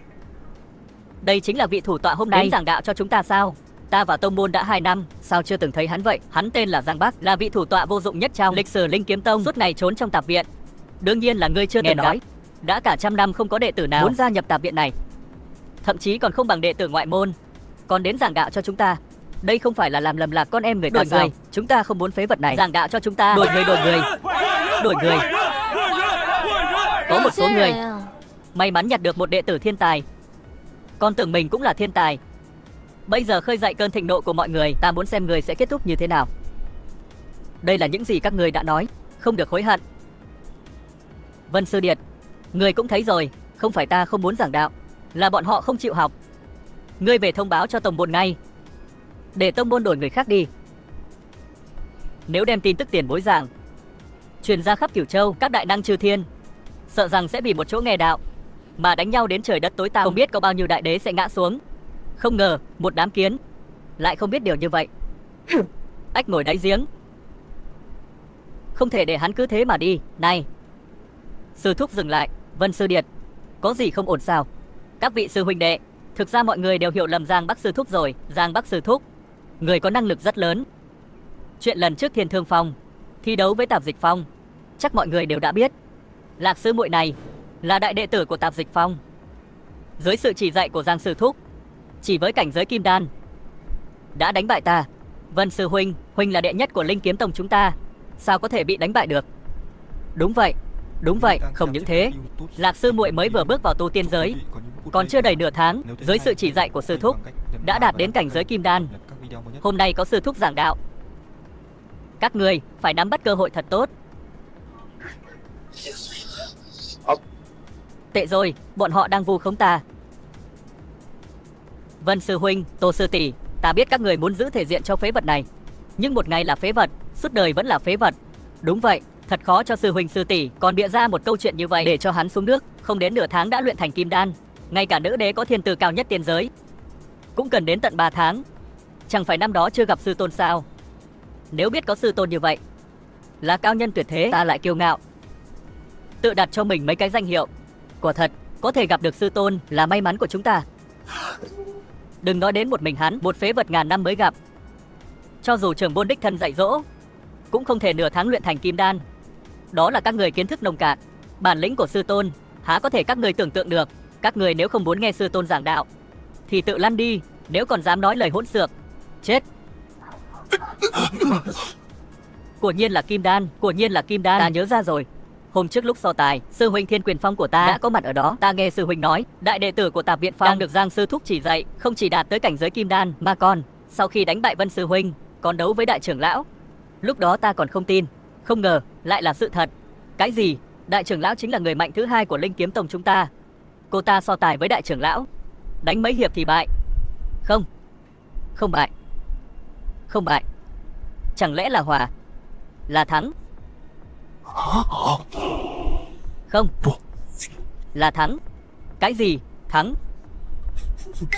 Đây chính là vị thủ tọa hôm nay đến giảng đạo cho chúng ta sao? Ta vào tông môn đã 2 năm, sao chưa từng thấy hắn vậy? Hắn tên là Giang Bắc, là vị thủ tọa vô dụng nhất trong lịch sử Linh Kiếm Tông, suốt ngày trốn trong tạp viện. Đương nhiên là ngươi chưa từng nói. Đã cả 100 năm không có đệ tử nào muốn gia nhập tạp viện này, thậm chí còn không bằng đệ tử ngoại môn, còn đến giảng đạo cho chúng ta. Đây không phải là làm lầm lạc con em người ta sao? Chúng ta không muốn phế vật này giảng đạo cho chúng ta. Đuổi người. Có một số người may mắn nhặt được một đệ tử thiên tài, còn tưởng mình cũng là thiên tài. Bây giờ khơi dậy cơn thịnh nộ của mọi người, ta muốn xem người sẽ kết thúc như thế nào. Đây là những gì các người đã nói, không được hối hận. Vân Sư Điệt, người cũng thấy rồi, không phải ta không muốn giảng đạo, là bọn họ không chịu học. Ngươi về thông báo cho tông môn ngay, để tông môn đổi người khác đi. Nếu đem tin tức tiền bối giảng truyền ra khắp Cửu Châu, các đại năng chư thiên sợ rằng sẽ vì một chỗ nghe đạo mà đánh nhau đến trời đất tối tăm. Không biết có bao nhiêu đại đế sẽ ngã xuống. Không ngờ một đám kiến lại không biết điều như vậy. Ách ngồi đáy giếng, không thể để hắn cứ thế mà đi. Này, sư thúc dừng lại. Vân Sư Điệt, có gì không ổn sao? Các vị sư huynh đệ, thực ra mọi người đều hiểu lầm Giang Bắc sư thúc rồi. Giang Bắc sư thúc, người có năng lực rất lớn. Chuyện lần trước Thiên Thương Phong thi đấu với Tạp Dịch Phong, chắc mọi người đều đã biết. Lạc sư muội này là đại đệ tử của Tạp Dịch Phong. Dưới sự chỉ dạy của Giang sư thúc, chỉ với cảnh giới kim đan đã đánh bại ta. Vân sư huynh, huynh là đệ nhất của Linh Kiếm Tông chúng ta, sao có thể bị đánh bại được? Đúng vậy, không những thế, Lạc sư muội mới vừa bước vào tu tiên giới, còn chưa đầy nửa tháng, dưới sự chỉ dạy của sư thúc đã đạt đến cảnh giới kim đan. Hôm nay có sư thúc giảng đạo, các người phải nắm bắt cơ hội thật tốt. Tệ rồi, bọn họ đang vu khống ta. Vân sư huynh, Tô sư tỷ, ta biết các người muốn giữ thể diện cho phế vật này, nhưng một ngày là phế vật, suốt đời vẫn là phế vật. Đúng vậy, thật khó cho sư huynh sư tỷ còn bịa ra một câu chuyện như vậy để cho hắn xuống nước. Không đến nửa tháng đã luyện thành kim đan, ngay cả nữ đế có thiên tư cao nhất tiên giới cũng cần đến tận 3 tháng. Chẳng phải năm đó chưa gặp sư tôn sao? Nếu biết có sư tôn như vậy, là cao nhân tuyệt thế, ta lại kiêu ngạo tự đặt cho mình mấy cái danh hiệu. Quả thật, có thể gặp được sư tôn là may mắn của chúng ta. Đừng nói đến một mình hắn, một phế vật ngàn năm mới gặp, cho dù trưởng môn đích thân dạy dỗ, cũng không thể nửa tháng luyện thành kim đan. Đó là các người kiến thức nông cạn, bản lĩnh của sư tôn há có thể các người tưởng tượng được. Các người nếu không muốn nghe sư tôn giảng đạo thì tự lăn đi, nếu còn dám nói lời hỗn xược, chết. Quả nhiên là kim đan, ta nhớ ra rồi. Hôm trước lúc so tài, sư huynh Thiên Quyền Phong của ta đã có mặt ở đó. Ta nghe sư huynh nói, đại đệ tử của Tạp Viện Phong đang được Giang sư thúc chỉ dạy, không chỉ đạt tới cảnh giới kim đan mà còn sau khi đánh bại Vân sư huynh còn đấu với đại trưởng lão. Lúc đó ta còn không tin, không ngờ lại là sự thật. Cái gì? Đại trưởng lão chính là người mạnh thứ hai của Linh Kiếm Tông chúng ta. Cô ta so tài với đại trưởng lão, đánh mấy hiệp thì bại. Không bại. Chẳng lẽ là hòa? Là thắng? Không, là thắng. Cái gì? Thắng?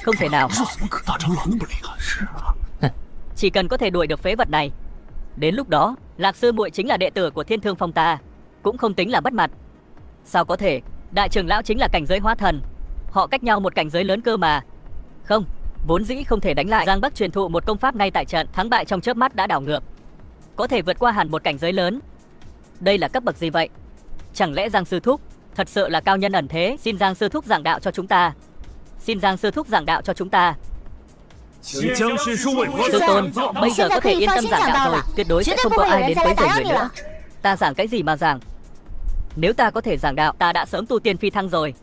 Không thể nào. Chỉ cần có thể đuổi được phế vật này, đến lúc đó Lạc sư muội chính là đệ tử của Thiên Thương Phong ta, cũng không tính là mất mặt. Sao có thể? Đại trưởng lão chính là cảnh giới hóa thần, họ cách nhau một cảnh giới lớn cơ mà. Không, vốn dĩ không thể đánh lại. Giang Bắc truyền thụ một công pháp ngay tại trận, thắng bại trong chớp mắt đã đảo ngược, có thể vượt qua hẳn một cảnh giới lớn. Đây là cấp bậc gì vậy? Chẳng lẽ Giang sư thúc thật sự là cao nhân ẩn thế? Xin Giang sư thúc giảng đạo cho chúng ta. Sư tôn, bây giờ có thể yên tâm giảng đạo rồi, tuyệt đối sẽ không có ai đến quấy rầy người nữa. Ta giảng cái gì mà giảng? Nếu ta có thể giảng đạo, ta đã sớm tu tiên phi thăng rồi.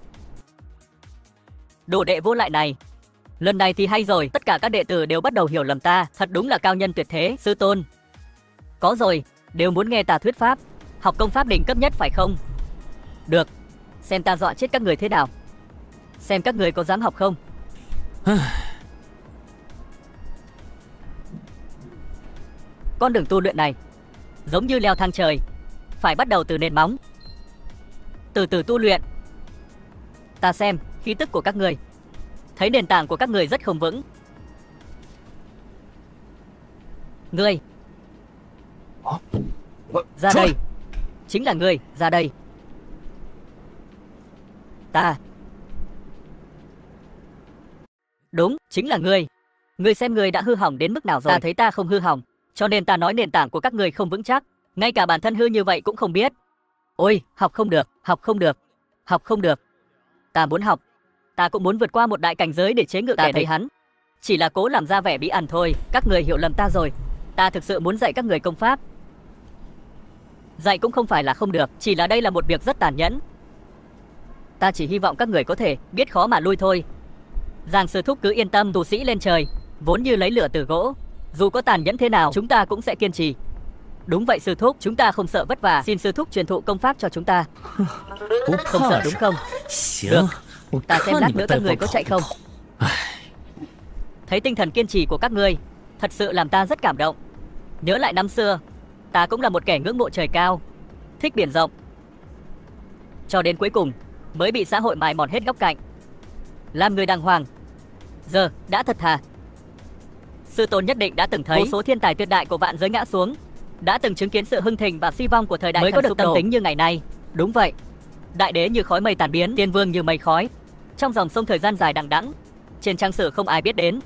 Đồ đệ vô lại này, lần này thì hay rồi, tất cả các đệ tử đều bắt đầu hiểu lầm ta, thật đúng là cao nhân tuyệt thế. Sư tôn, có rồi, đều muốn nghe ta thuyết pháp, học công pháp đỉnh cấp nhất phải không? Được, xem ta dọa chết các người thế nào. Xem các người có dám học không? Con đường tu luyện này giống như leo thang trời, phải bắt đầu từ nền móng, từ từ tu luyện. Ta xem khí tức của các người, thấy nền tảng của các người rất không vững. Ngươi ra đây. Chính là ngươi, ra đây. Ta. Đúng, chính là ngươi. Ngươi xem ngươi đã hư hỏng đến mức nào rồi. Ta thấy ta không hư hỏng, cho nên ta nói nền tảng của các ngươi không vững chắc. Ngay cả bản thân hư như vậy cũng không biết. Ôi, học không được, học không được, học không được. Ta muốn học. Ta cũng muốn vượt qua một đại cảnh giới để chế ngự kẻ thấy hắn. Chỉ là cố làm ra vẻ bí ẩn thôi. Các người hiểu lầm ta rồi. Ta thực sự muốn dạy các người công pháp. Dạy cũng không phải là không được, chỉ là đây là một việc rất tàn nhẫn. Ta chỉ hy vọng các người có thể biết khó mà lui thôi. Giang sư thúc cứ yên tâm, tu sĩ lên trời vốn như lấy lửa từ gỗ. Dù có tàn nhẫn thế nào, chúng ta cũng sẽ kiên trì. Đúng vậy sư thúc, chúng ta không sợ vất vả. Xin sư thúc truyền thụ công pháp cho chúng ta. Không sợ đúng không? Được, ta xem lát nữa các người có chạy không. Thấy tinh thần kiên trì của các ngươi, thật sự làm ta rất cảm động. Nhớ lại năm xưa, ta cũng là một kẻ ngưỡng mộ trời cao, thích biển rộng, cho đến cuối cùng mới bị xã hội mài mòn hết góc cạnh. Làm người đàng hoàng, giờ đã thật thà. Sư tôn nhất định đã từng thấy vô số thiên tài tuyệt đại của vạn giới ngã xuống, đã từng chứng kiến sự hưng thịnh và suy vong của thời đại mới có được tâm tính như ngày nay. Đúng vậy, đại đế như khói mây tàn biến, tiên vương như mây khói, trong dòng sông thời gian dài đằng đẵng, trên trang sử không ai biết đến.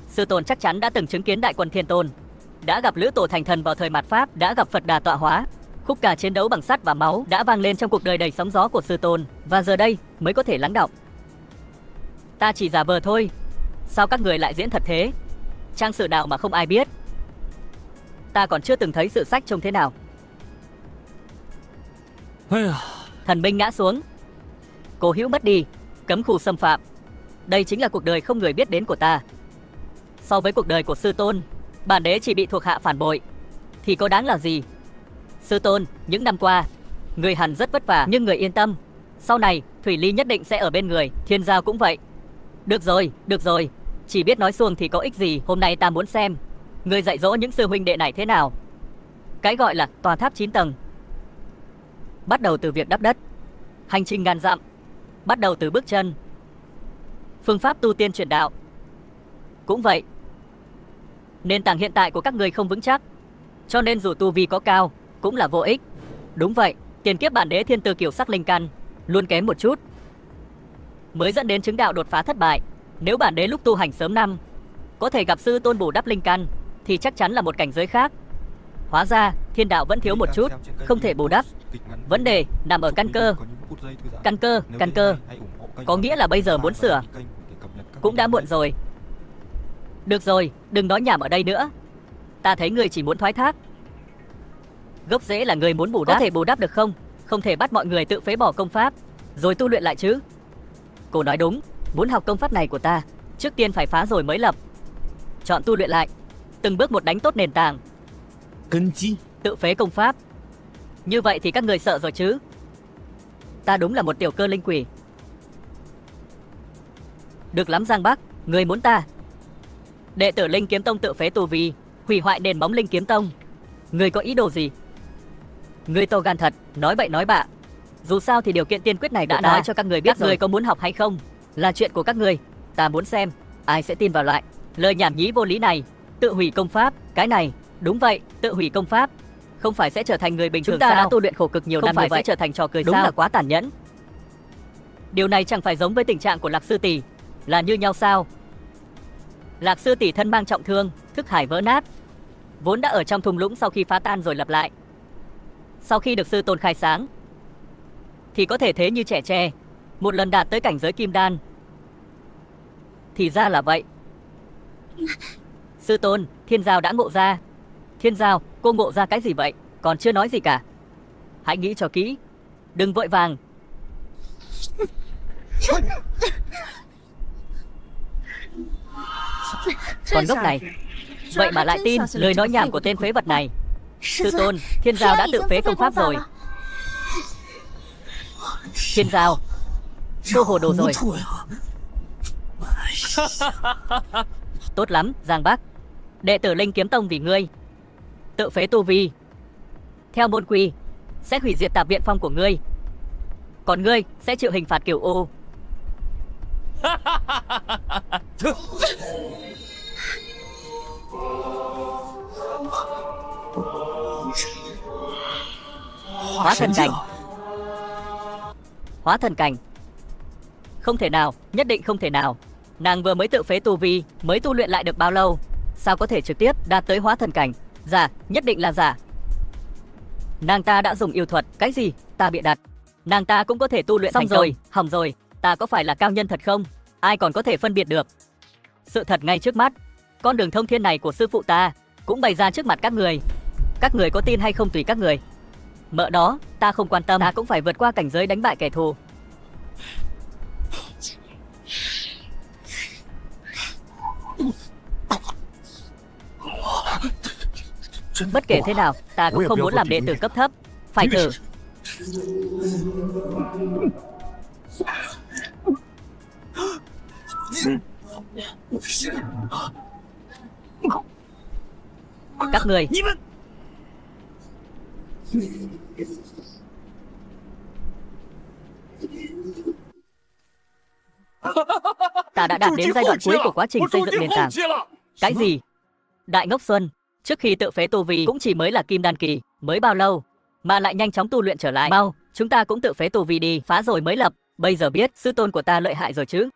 Sư tôn chắc chắn đã từng chứng kiến đại quân thiên tôn, đã gặp lữ tổ thành thần vào thời mạt Pháp, đã gặp Phật Đà tọa hóa. Khúc ca chiến đấu bằng sắt và máu đã vang lên trong cuộc đời đầy sóng gió của sư tôn, và giờ đây mới có thể lắng đọng. Ta chỉ giả vờ thôi. Sao các người lại diễn thật thế? Trang sử nào mà không ai biết. Ta còn chưa từng thấy sự sách trông thế nào. Thần binh ngã xuống, cố hữu mất đi, cấm khu xâm phạm. Đây chính là cuộc đời không người biết đến của ta. So với cuộc đời của sư tôn, bản đế chỉ bị thuộc hạ phản bội thì có đáng là gì? Sư tôn, những năm qua người hẳn rất vất vả, nhưng người yên tâm, sau này Thủy Ly nhất định sẽ ở bên người. Thiên Giao cũng vậy. Được rồi, chỉ biết nói suông thì có ích gì. Hôm nay ta muốn xem người dạy dỗ những sư huynh đệ này thế nào. Cái gọi là tòa tháp 9 tầng, bắt đầu từ việc đắp đất. Hành trình ngàn dặm bắt đầu từ bước chân. Phương pháp tu tiên truyền đạo cũng vậy. Nền tảng hiện tại của các người không vững chắc, cho nên dù tu vi có cao cũng là vô ích. Đúng vậy, tiền kiếp bản đế thiên tư kiểu sắc linh căn luôn kém một chút, mới dẫn đến chứng đạo đột phá thất bại. Nếu bản đế lúc tu hành sớm năm có thể gặp sư tôn bù đắp linh căn thì chắc chắn là một cảnh giới khác. Hóa ra thiên đạo vẫn thiếu một chút, không thể bù đắp. Vấn đề nằm ở căn cơ. Căn cơ có nghĩa là bây giờ muốn sửa cũng đã muộn rồi. Được rồi, đừng nói nhảm ở đây nữa. Ta thấy người chỉ muốn thoái thác. Gốc rễ là người muốn bù đắp. Có thể bù đắp được không? Không thể bắt mọi người tự phế bỏ công pháp rồi tu luyện lại chứ. Cô nói đúng, muốn học công pháp này của ta, trước tiên phải phá rồi mới lập. Chọn tu luyện lại, từng bước một đánh tốt nền tảng. Tự phế công pháp, như vậy thì các người sợ rồi chứ. Ta đúng là một tiểu cơ linh quỷ. Được lắm Giang Bắc, người muốn ta đệ tử Linh Kiếm Tông tự phế tu vi, hủy hoại nền móng Linh Kiếm Tông. Người có ý đồ gì? Người to gan thật, nói bậy nói bạ. Dù sao thì điều kiện tiên quyết này đã nói cho các người biết. Các người có muốn học hay không là chuyện của các người. Ta muốn xem ai sẽ tin vào lại lời nhảm nhí vô lý này. Tự hủy công pháp, cái này đúng vậy, tự hủy công pháp. Không phải sẽ trở thành người bình thường. Chúng ta đã tu luyện khổ cực nhiều năm như vậy, sẽ trở thành trò cười. Đúng sao? Là quá tàn nhẫn. Điều này chẳng phải giống với tình trạng của Lạc sư tỷ là như nhau sao? Lạc sư tỷ thân mang trọng thương, thức hải vỡ nát, vốn đã ở trong thung lũng sau khi phá tan rồi lập lại. Sau khi được sư tôn khai sáng thì có thể thế như trẻ tre, một lần đạt tới cảnh giới kim đan. Thì ra là vậy. Sư tôn, Thiên Giao đã ngộ ra. Thiên Giao, cô ngộ ra cái gì vậy? Còn chưa nói gì cả. Hãy nghĩ cho kỹ, đừng vội vàng. Còn ngốc này, vậy mà lại tin lời nói nhảm của tên phế vật này. Sư tôn, Thiên Giao đã tự phế công pháp rồi. Thiên Giao, cô hồ đồ rồi. Tốt lắm, Giang Bắc. Đệ tử Linh Kiếm Tông vì ngươi tự phế tu vi, theo môn quy sẽ hủy diệt Tạp Viện Phong của ngươi. Còn ngươi sẽ chịu hình phạt kiểu ô. Hóa thần cảnh. Hóa thần cảnh. Không thể nào, nhất định không thể nào. Nàng vừa mới tự phế tu vi, mới tu luyện lại được bao lâu, sao có thể trực tiếp đạt tới hóa thần cảnh? Giả, nhất định là giả. Nàng ta đã dùng yêu thuật. Cái gì? Ta bịa đặt. Nàng ta cũng có thể tu luyện. Xong rồi, hỏng rồi. Ta có phải là cao nhân thật không? Ai còn có thể phân biệt được? Sự thật ngay trước mắt. Con đường thông thiên này của sư phụ ta cũng bày ra trước mặt các người. Các người có tin hay không tùy các người. Mợ đó, ta không quan tâm. Ta cũng phải vượt qua cảnh giới đánh bại kẻ thù. Bất kể thế nào, ta cũng không muốn làm đệ tử cấp thấp. Phải thử. Các người. Ta đã đạt đến giai đoạn cuối của quá trình xây dựng nền tảng. Cái gì? Đại Ngốc Xuân, trước khi tự phế tu vi cũng chỉ mới là kim đan kỳ, mới bao lâu mà lại nhanh chóng tu luyện trở lại. Mau, chúng ta cũng tự phế tu vi đi, phá rồi mới lập. Bây giờ biết sư tôn của ta lợi hại rồi chứ.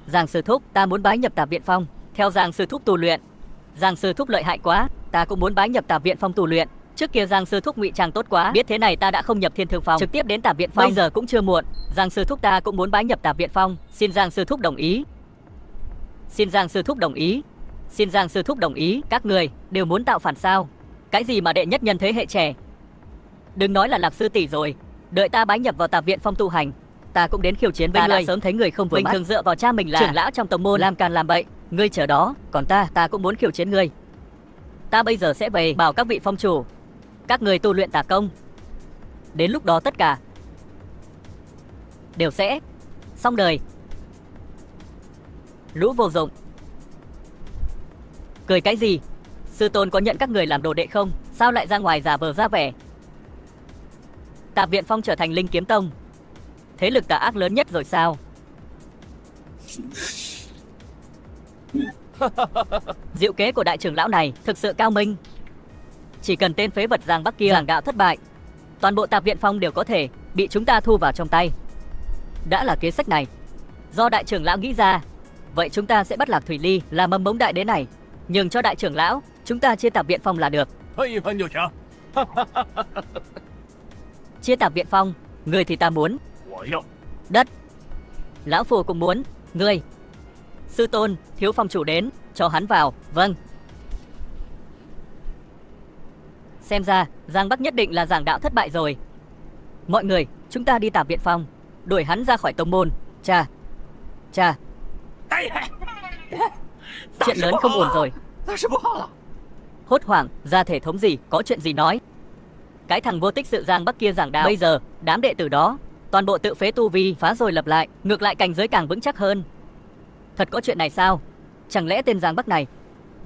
Giang sư thúc, ta muốn bái nhập Tạp Viện Phong, theo Giang sư thúc tu luyện. Giang sư thúc lợi hại quá, ta cũng muốn bái nhập Tạp Viện Phong tu luyện. Trước kia Giang sư thúc ngụy trang tốt quá, biết thế này ta đã không nhập Thiên Thương Phong, trực tiếp đến Tạp Viện Phong. Bây giờ cũng chưa muộn, Giang sư thúc ta cũng muốn bái nhập Tạp Viện Phong, xin Giang sư thúc đồng ý. Xin Giang sư thúc đồng ý. Xin Giang sư thúc đồng ý. Các người đều muốn tạo phản sao? Cái gì mà đệ nhất nhân thế hệ trẻ? Đừng nói là Lạc sư tỷ rồi, đợi ta bái nhập vào Tạp Viện Phong tu hành, ta cũng đến khiêu chiến với ngươi. Ta đã sớm thấy người không vừa mắt. Bình thường dựa vào cha mình là trưởng lão trong tông môn, làm càn làm bậy, ngươi chờ đó. Còn ta cũng muốn khiêu chiến ngươi. Ta bây giờ sẽ về bảo các vị phong chủ, các người tu luyện tà công. Đến lúc đó tất cả đều sẽ xong đời. Lũ vô dụng. Cười cái gì? Sư tôn có nhận các người làm đồ đệ không? Sao lại ra ngoài giả vờ ra vẻ? Tạp Viện Phong trở thành Linh Kiếm Tông, thế lực tà ác lớn nhất rồi sao? Diệu kế của đại trưởng lão này thực sự cao minh. Chỉ cần tên phế vật Giang Bắc kia giảng đạo thất bại, toàn bộ Tạp Viện Phong đều có thể bị chúng ta thu vào trong tay. Đã là kế sách này do đại trưởng lão nghĩ ra, vậy chúng ta sẽ bắt Lạc Thủy Ly là mầm mống đại đế này, nhường cho đại trưởng lão, chúng ta chia Tạp Viện Phong là được. Chia Tạp Viện Phong, người thì ta muốn đất, lão phù cũng muốn. Ngươi, sư tôn, thiếu phong chủ đến, cho hắn vào. Vâng. Xem ra Giang Bắc nhất định là giảng đạo thất bại rồi. Mọi người, chúng ta đi Tạp Viện Phong, đuổi hắn ra khỏi tông môn. Cha, chuyện lớn không ổn rồi. Hốt hoảng, ra thể thống gì, có chuyện gì nói. Cái thằng vô tích sự Giang Bắc kia giảng đạo, bây giờ đám đệ tử đó toàn bộ tự phế tu vi, phá rồi lập lại, ngược lại cảnh giới càng vững chắc hơn. Thật có chuyện này sao? Chẳng lẽ tên Giang Bắc này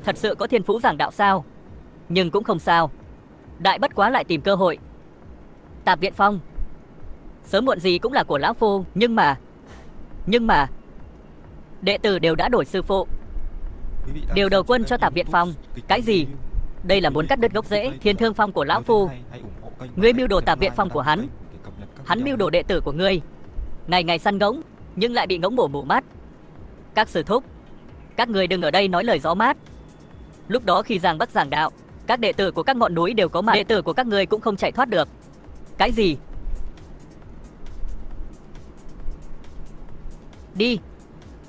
thật sự có thiên phú giảng đạo sao? Nhưng cũng không sao, đại bất quá lại tìm cơ hội. Tạp Viện Phong sớm muộn gì cũng là của lão phu. Nhưng mà đệ tử đều đã đổi sư phụ, điều đầu quân cho Tạp Viện Phong. Cái gì? Đây là muốn cắt đứt gốc rễ Thiên Thương Phong của lão phu. Ngươi mưu đồ Tạp Viện Phong của hắn, hắn mưu đồ đệ tử của ngươi. Ngày ngày săn ngỗng nhưng lại bị ngỗng bổ mù mắt. Các sư thúc, các người đừng ở đây nói lời gió mát. Lúc đó khi Giang Bắc giảng đạo, các đệ tử của các ngọn núi đều có mặt, đệ tử của các ngươi cũng không chạy thoát được. Cái gì? Đi,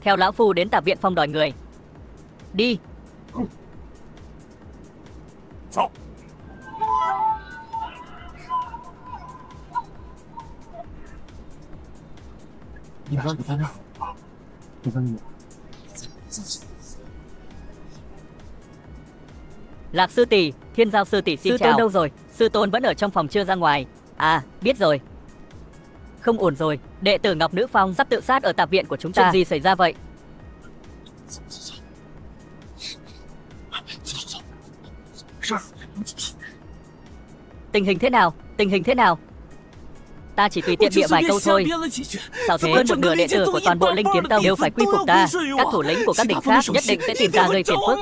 theo lão phu đến Tạp Viện Phong đòi người. Đi. Lạc sư tỷ, Thiên Giao sư tỷ xin chào. Sư tôn đâu rồi? Sư tôn vẫn ở trong phòng chưa ra ngoài. À, biết rồi. Không ổn rồi, đệ tử Ngọc Nữ Phong sắp tự sát ở tạp viện của chúng ta. Chuyện gì xảy ra vậy? Tình hình thế nào? Tình hình thế nào? Ta chỉ tùy tiện bịa vài câu thôi. Sao thế? Hơn một nửa đệ tử của toàn bộ Linh Kiếm Tông đều phải quy phục ta. Các thủ lĩnh của các đỉnh khác nhất định sẽ tìm ta gây phiền phức.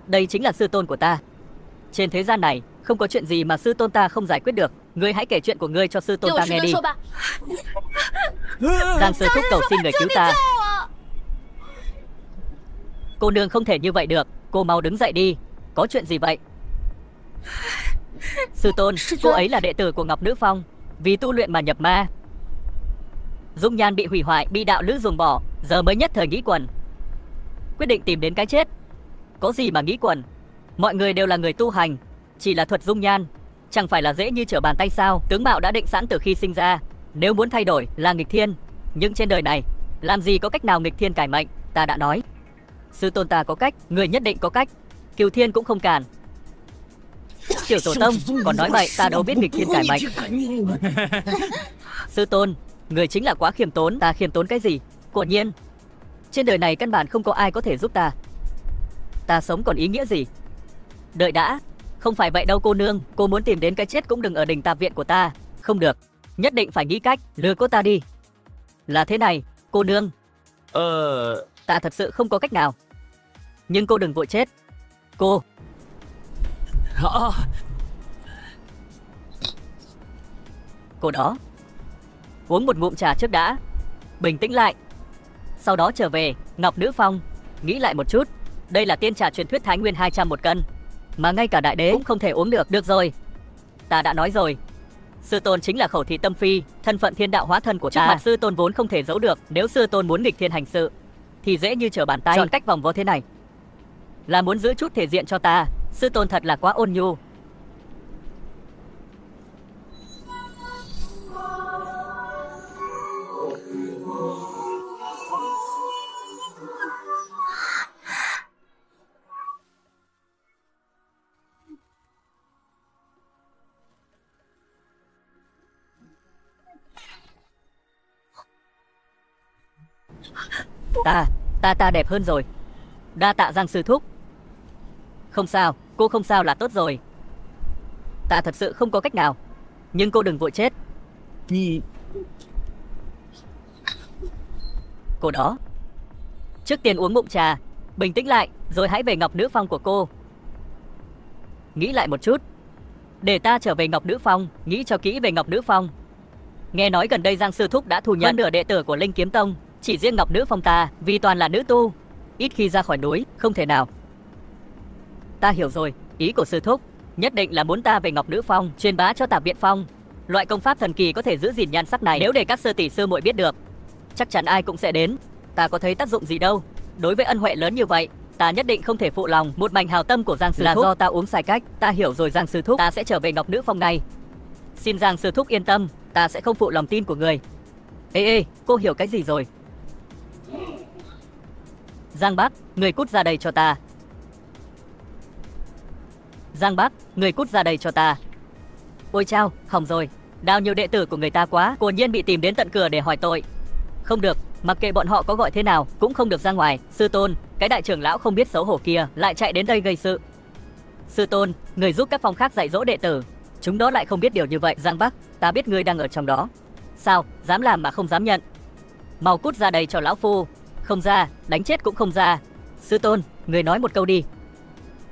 Đây chính là sư tôn của ta. Trên thế gian này không có chuyện gì mà sư tôn ta không giải quyết được. Ngươi hãy kể chuyện của ngươi cho sư tôn ta nghe đi. Giang sư thúc cầu xin người cứu ta. Cô nương không thể như vậy được. Cô mau đứng dậy đi. Có chuyện gì vậy? Sư tôn, cô ấy là đệ tử của Ngọc Nữ Phong, vì tu luyện mà nhập ma. Dung nhan bị hủy hoại, bị đạo lữ ruồng bỏ, giờ mới nhất thời nghĩ quẩn, quyết định tìm đến cái chết. Có gì mà nghĩ quẩn? Mọi người đều là người tu hành, chỉ là thuật dung nhan chẳng phải là dễ như trở bàn tay sao? Tướng mạo đã định sẵn từ khi sinh ra, nếu muốn thay đổi là nghịch thiên. Nhưng trên đời này làm gì có cách nào nghịch thiên cải mệnh? Ta đã nói, sư tôn ta có cách, người nhất định có cách. Cửu Thiên cũng không cản. Tiểu tổ tông còn nói vậy, ta đâu biết nghịch thiên cải mệnh. Sư tôn, người chính là quá khiêm tốn. Ta khiêm tốn cái gì? Quả nhiên trên đời này căn bản không có ai có thể giúp ta. Ta sống còn ý nghĩa gì? Đợi đã, không phải vậy đâu cô nương. Cô muốn tìm đến cái chết cũng đừng ở đình tạp viện của ta. Không được, nhất định phải nghĩ cách lừa cô ta đi. Là thế này, cô nương. Ta thật sự không có cách nào. Nhưng cô đừng vội chết. Cô. Cô đó, uống một ngụm trà trước đã, bình tĩnh lại, sau đó trở về Ngọc Nữ Phong. Nghĩ lại một chút, đây là tiên trà truyền thuyết Thái Nguyên 200 một cân, mà ngay cả đại đế cũng không thể uống được. Được rồi, ta đã nói rồi, sư tôn chính là Khẩu Thị Tâm Phi, thân phận thiên đạo hóa thân của ta. Trước mặt sư tôn vốn không thể giấu được. Nếu sư tôn muốn nghịch thiên hành sự thì dễ như trở bàn tay. Chọn cách vòng vo thế này là muốn giữ chút thể diện cho ta. Sư tôn thật là quá ôn nhu. Ta đẹp hơn rồi. Đa tạ Giang sư thúc. Không sao, cô không sao là tốt rồi. Ta thật sự không có cách nào. Nhưng cô đừng vội chết. Cô đó, trước tiên uống ngụm trà, bình tĩnh lại, rồi hãy về Ngọc Nữ Phong của cô. Nghĩ lại một chút, để ta trở về Ngọc Nữ Phong. Nghĩ cho kỹ về Ngọc Nữ Phong. Nghe nói gần đây Giang sư thúc đã thu nhận hơn nửa đệ tử của Linh Kiếm Tông. Chỉ riêng Ngọc Nữ Phong ta, vì toàn là nữ tu, ít khi ra khỏi núi, không thể nào. Ta hiểu rồi, ý của sư thúc nhất định là muốn ta về Ngọc Nữ Phong, truyền bá cho Tạp Viện Phong loại công pháp thần kỳ có thể giữ gìn nhan sắc này. Nếu để các sư tỷ sư muội biết được, chắc chắn ai cũng sẽ đến. Ta có thấy tác dụng gì đâu. Đối với ân huệ lớn như vậy, ta nhất định không thể phụ lòng. Một mảnh hào tâm của Giang sư thúc là do ta uống sai cách. Ta hiểu rồi Giang sư thúc, ta sẽ trở về Ngọc Nữ Phong ngay. Xin Giang sư thúc yên tâm, ta sẽ không phụ lòng tin của người. Ê, cô hiểu cái gì rồi? Giang Bắc, người cút ra đây cho ta. Giang Bắc, người cút ra đây cho ta. Ôi chao, hỏng rồi. Đào nhiều đệ tử của người ta quá, quả nhiên bị tìm đến tận cửa để hỏi tội. Không được, mặc kệ bọn họ có gọi thế nào cũng không được ra ngoài. Sư tôn, cái đại trưởng lão không biết xấu hổ kia lại chạy đến đây gây sự. Sư tôn, người giúp các phong khác dạy dỗ đệ tử, chúng đó lại không biết điều như vậy. Giang Bắc, ta biết ngươi đang ở trong đó. Sao, dám làm mà không dám nhận? Mau cút ra đây cho lão phu. Không ra, đánh chết cũng không ra. Sư tôn, người nói một câu đi.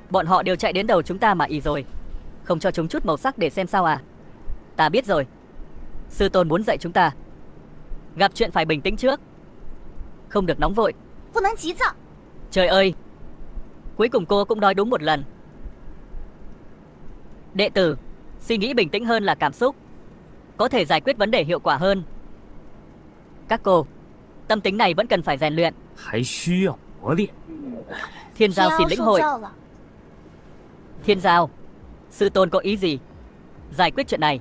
Bọn họ đều chạy đến đầu chúng ta mà ì rồi. Không cho chúng chút màu sắc để xem sao à? Ta biết rồi. Sư tôn muốn dạy chúng ta, gặp chuyện phải bình tĩnh trước, không được nóng vội. Trời ơi, cuối cùng cô cũng nói đúng một lần. Đệ tử, suy nghĩ bình tĩnh hơn là cảm xúc có thể giải quyết vấn đề hiệu quả hơn. Các cô, tâm tính này vẫn cần phải rèn luyện. Thiên Giao xin lĩnh hội. Thiên Giao, sư tôn có ý gì? Giải quyết chuyện này.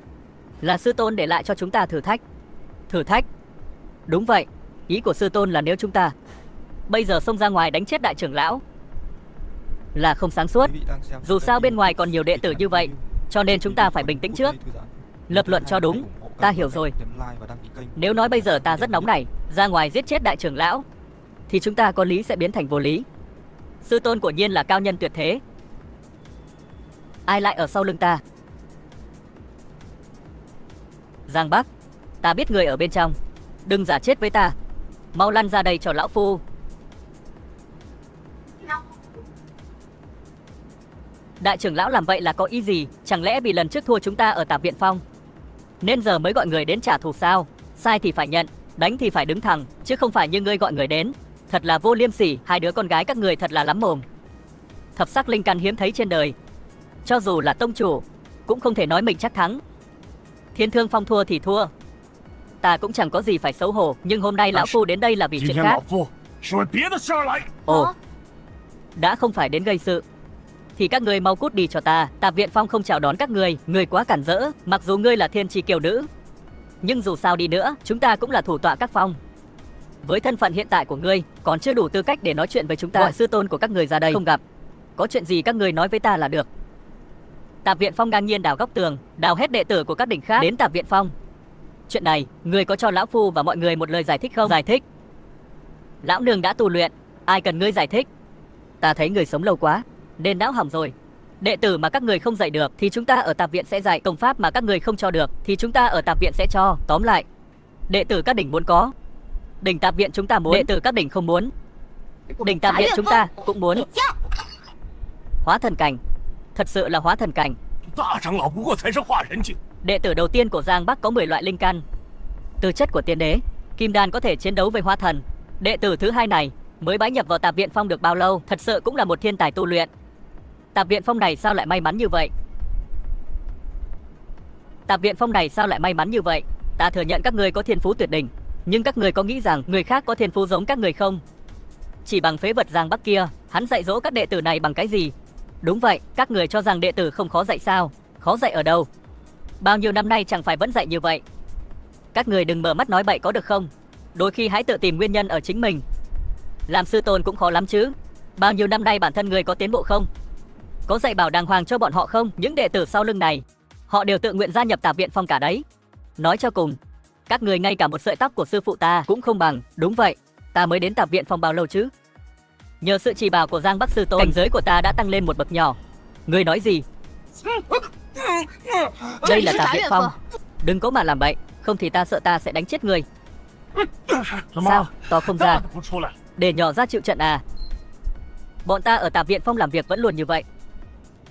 Là sư tôn để lại cho chúng ta thử thách. Thử thách? Đúng vậy, ý của sư tôn là nếu chúng ta bây giờ xông ra ngoài đánh chết đại trưởng lão là không sáng suốt. Dù sao bên ngoài còn nhiều đệ tử như vậy, cho nên chúng ta phải bình tĩnh trước, lập luận cho đúng. Ta hiểu rồi. Nếu nói bây giờ ta rất nóng nảy, ra ngoài giết chết đại trưởng lão, thì chúng ta có lý sẽ biến thành vô lý. Sư tôn của Nhiên là cao nhân tuyệt thế. Ai lại ở sau lưng ta? Giang Bắc, ta biết người ở bên trong. Đừng giả chết với ta. Mau lăn ra đây cho lão phu. Đại trưởng lão làm vậy là có ý gì? Chẳng lẽ vì lần trước thua chúng ta ở Tạp Viện Phong nên giờ mới gọi người đến trả thù sao? Sai thì phải nhận, đánh thì phải đứng thẳng, chứ không phải như ngươi gọi người đến. Thật là vô liêm sỉ, hai đứa con gái các người thật là lắm mồm. Thập sắc linh căn hiếm thấy trên đời, cho dù là tông chủ cũng không thể nói mình chắc thắng. Thiên Thương Phong thua thì thua, ta cũng chẳng có gì phải xấu hổ. Nhưng hôm nay lão phu đến đây là vì chuyện khác. Ồ, đã không phải đến gây sự thì các ngươi mau cút đi cho ta. Tạp Viện Phong không chào đón các ngươi, ngươi quá cản rỡ. Mặc dù ngươi là thiên chi kiều nữ, nhưng dù sao đi nữa, chúng ta cũng là thủ tọa các phong. Với thân phận hiện tại của ngươi, còn chưa đủ tư cách để nói chuyện với chúng ta. Gọi sư tôn của các ngươi ra đây. Không gặp, có chuyện gì các ngươi nói với ta là được. Tạp Viện Phong ngang nhiên đào góc tường, đào hết đệ tử của các đỉnh khác đến Tạp Viện Phong. Chuyện này, ngươi có cho lão phu và mọi người một lời giải thích không? Giải thích? Lão nương đã tu luyện, ai cần ngươi giải thích? Ta thấy người sống lâu quá nên não hỏng rồi. Đệ tử mà các người không dạy được thì chúng ta ở Tạp Viện sẽ dạy. Công pháp mà các người không cho được thì chúng ta ở Tạp Viện sẽ cho. Tóm lại, đệ tử các đỉnh muốn có, đỉnh Tạp Viện chúng ta muốn. Đệ tử các đỉnh không muốn, đỉnh Tạp Viện chúng ta cũng muốn. Hóa thần cảnh, thật sự là hóa thần cảnh. Đệ tử đầu tiên của Giang Bắc có 10 loại linh căn, tư chất của tiên đế, kim đan có thể chiến đấu với hóa thần. Đệ tử thứ hai này mới bái nhập vào Tạp Viện Phong được bao lâu, thật sự cũng là một thiên tài tu luyện. Tạp Viện Phong này sao lại may mắn như vậy? Tạp Viện Phong này sao lại may mắn như vậy? Ta thừa nhận các người có thiên phú tuyệt đỉnh, nhưng các người có nghĩ rằng người khác có thiên phú giống các người không? Chỉ bằng phế vật Giang Bắc kia, hắn dạy dỗ các đệ tử này bằng cái gì? Đúng vậy, các người cho rằng đệ tử không khó dạy sao? Khó dạy ở đâu? Bao nhiêu năm nay chẳng phải vẫn dạy như vậy? Các người đừng mở mắt nói bậy có được không? Đôi khi hãy tự tìm nguyên nhân ở chính mình. Làm sư tôn cũng khó lắm chứ. Bao nhiêu năm nay bản thân người có tiến bộ không? Có dạy bảo đàng hoàng cho bọn họ không? Những đệ tử sau lưng này, họ đều tự nguyện gia nhập Tạp Viện Phong cả đấy. Nói cho cùng, các người ngay cả một sợi tóc của sư phụ ta cũng không bằng. Đúng vậy, ta mới đến Tạp Viện Phong bao lâu chứ? Nhờ sự chỉ bảo của Giang Bắc sư tôn, cảnh giới của ta đã tăng lên một bậc nhỏ. Ngươi nói gì? Đây là Tạp Viện Phong, đừng có mà làm bậy, không thì ta sợ ta sẽ đánh chết ngươi. Sao? To không ra, để nhỏ ra chịu trận à? Bọn ta ở Tạp Viện Phong làm việc vẫn luôn như vậy.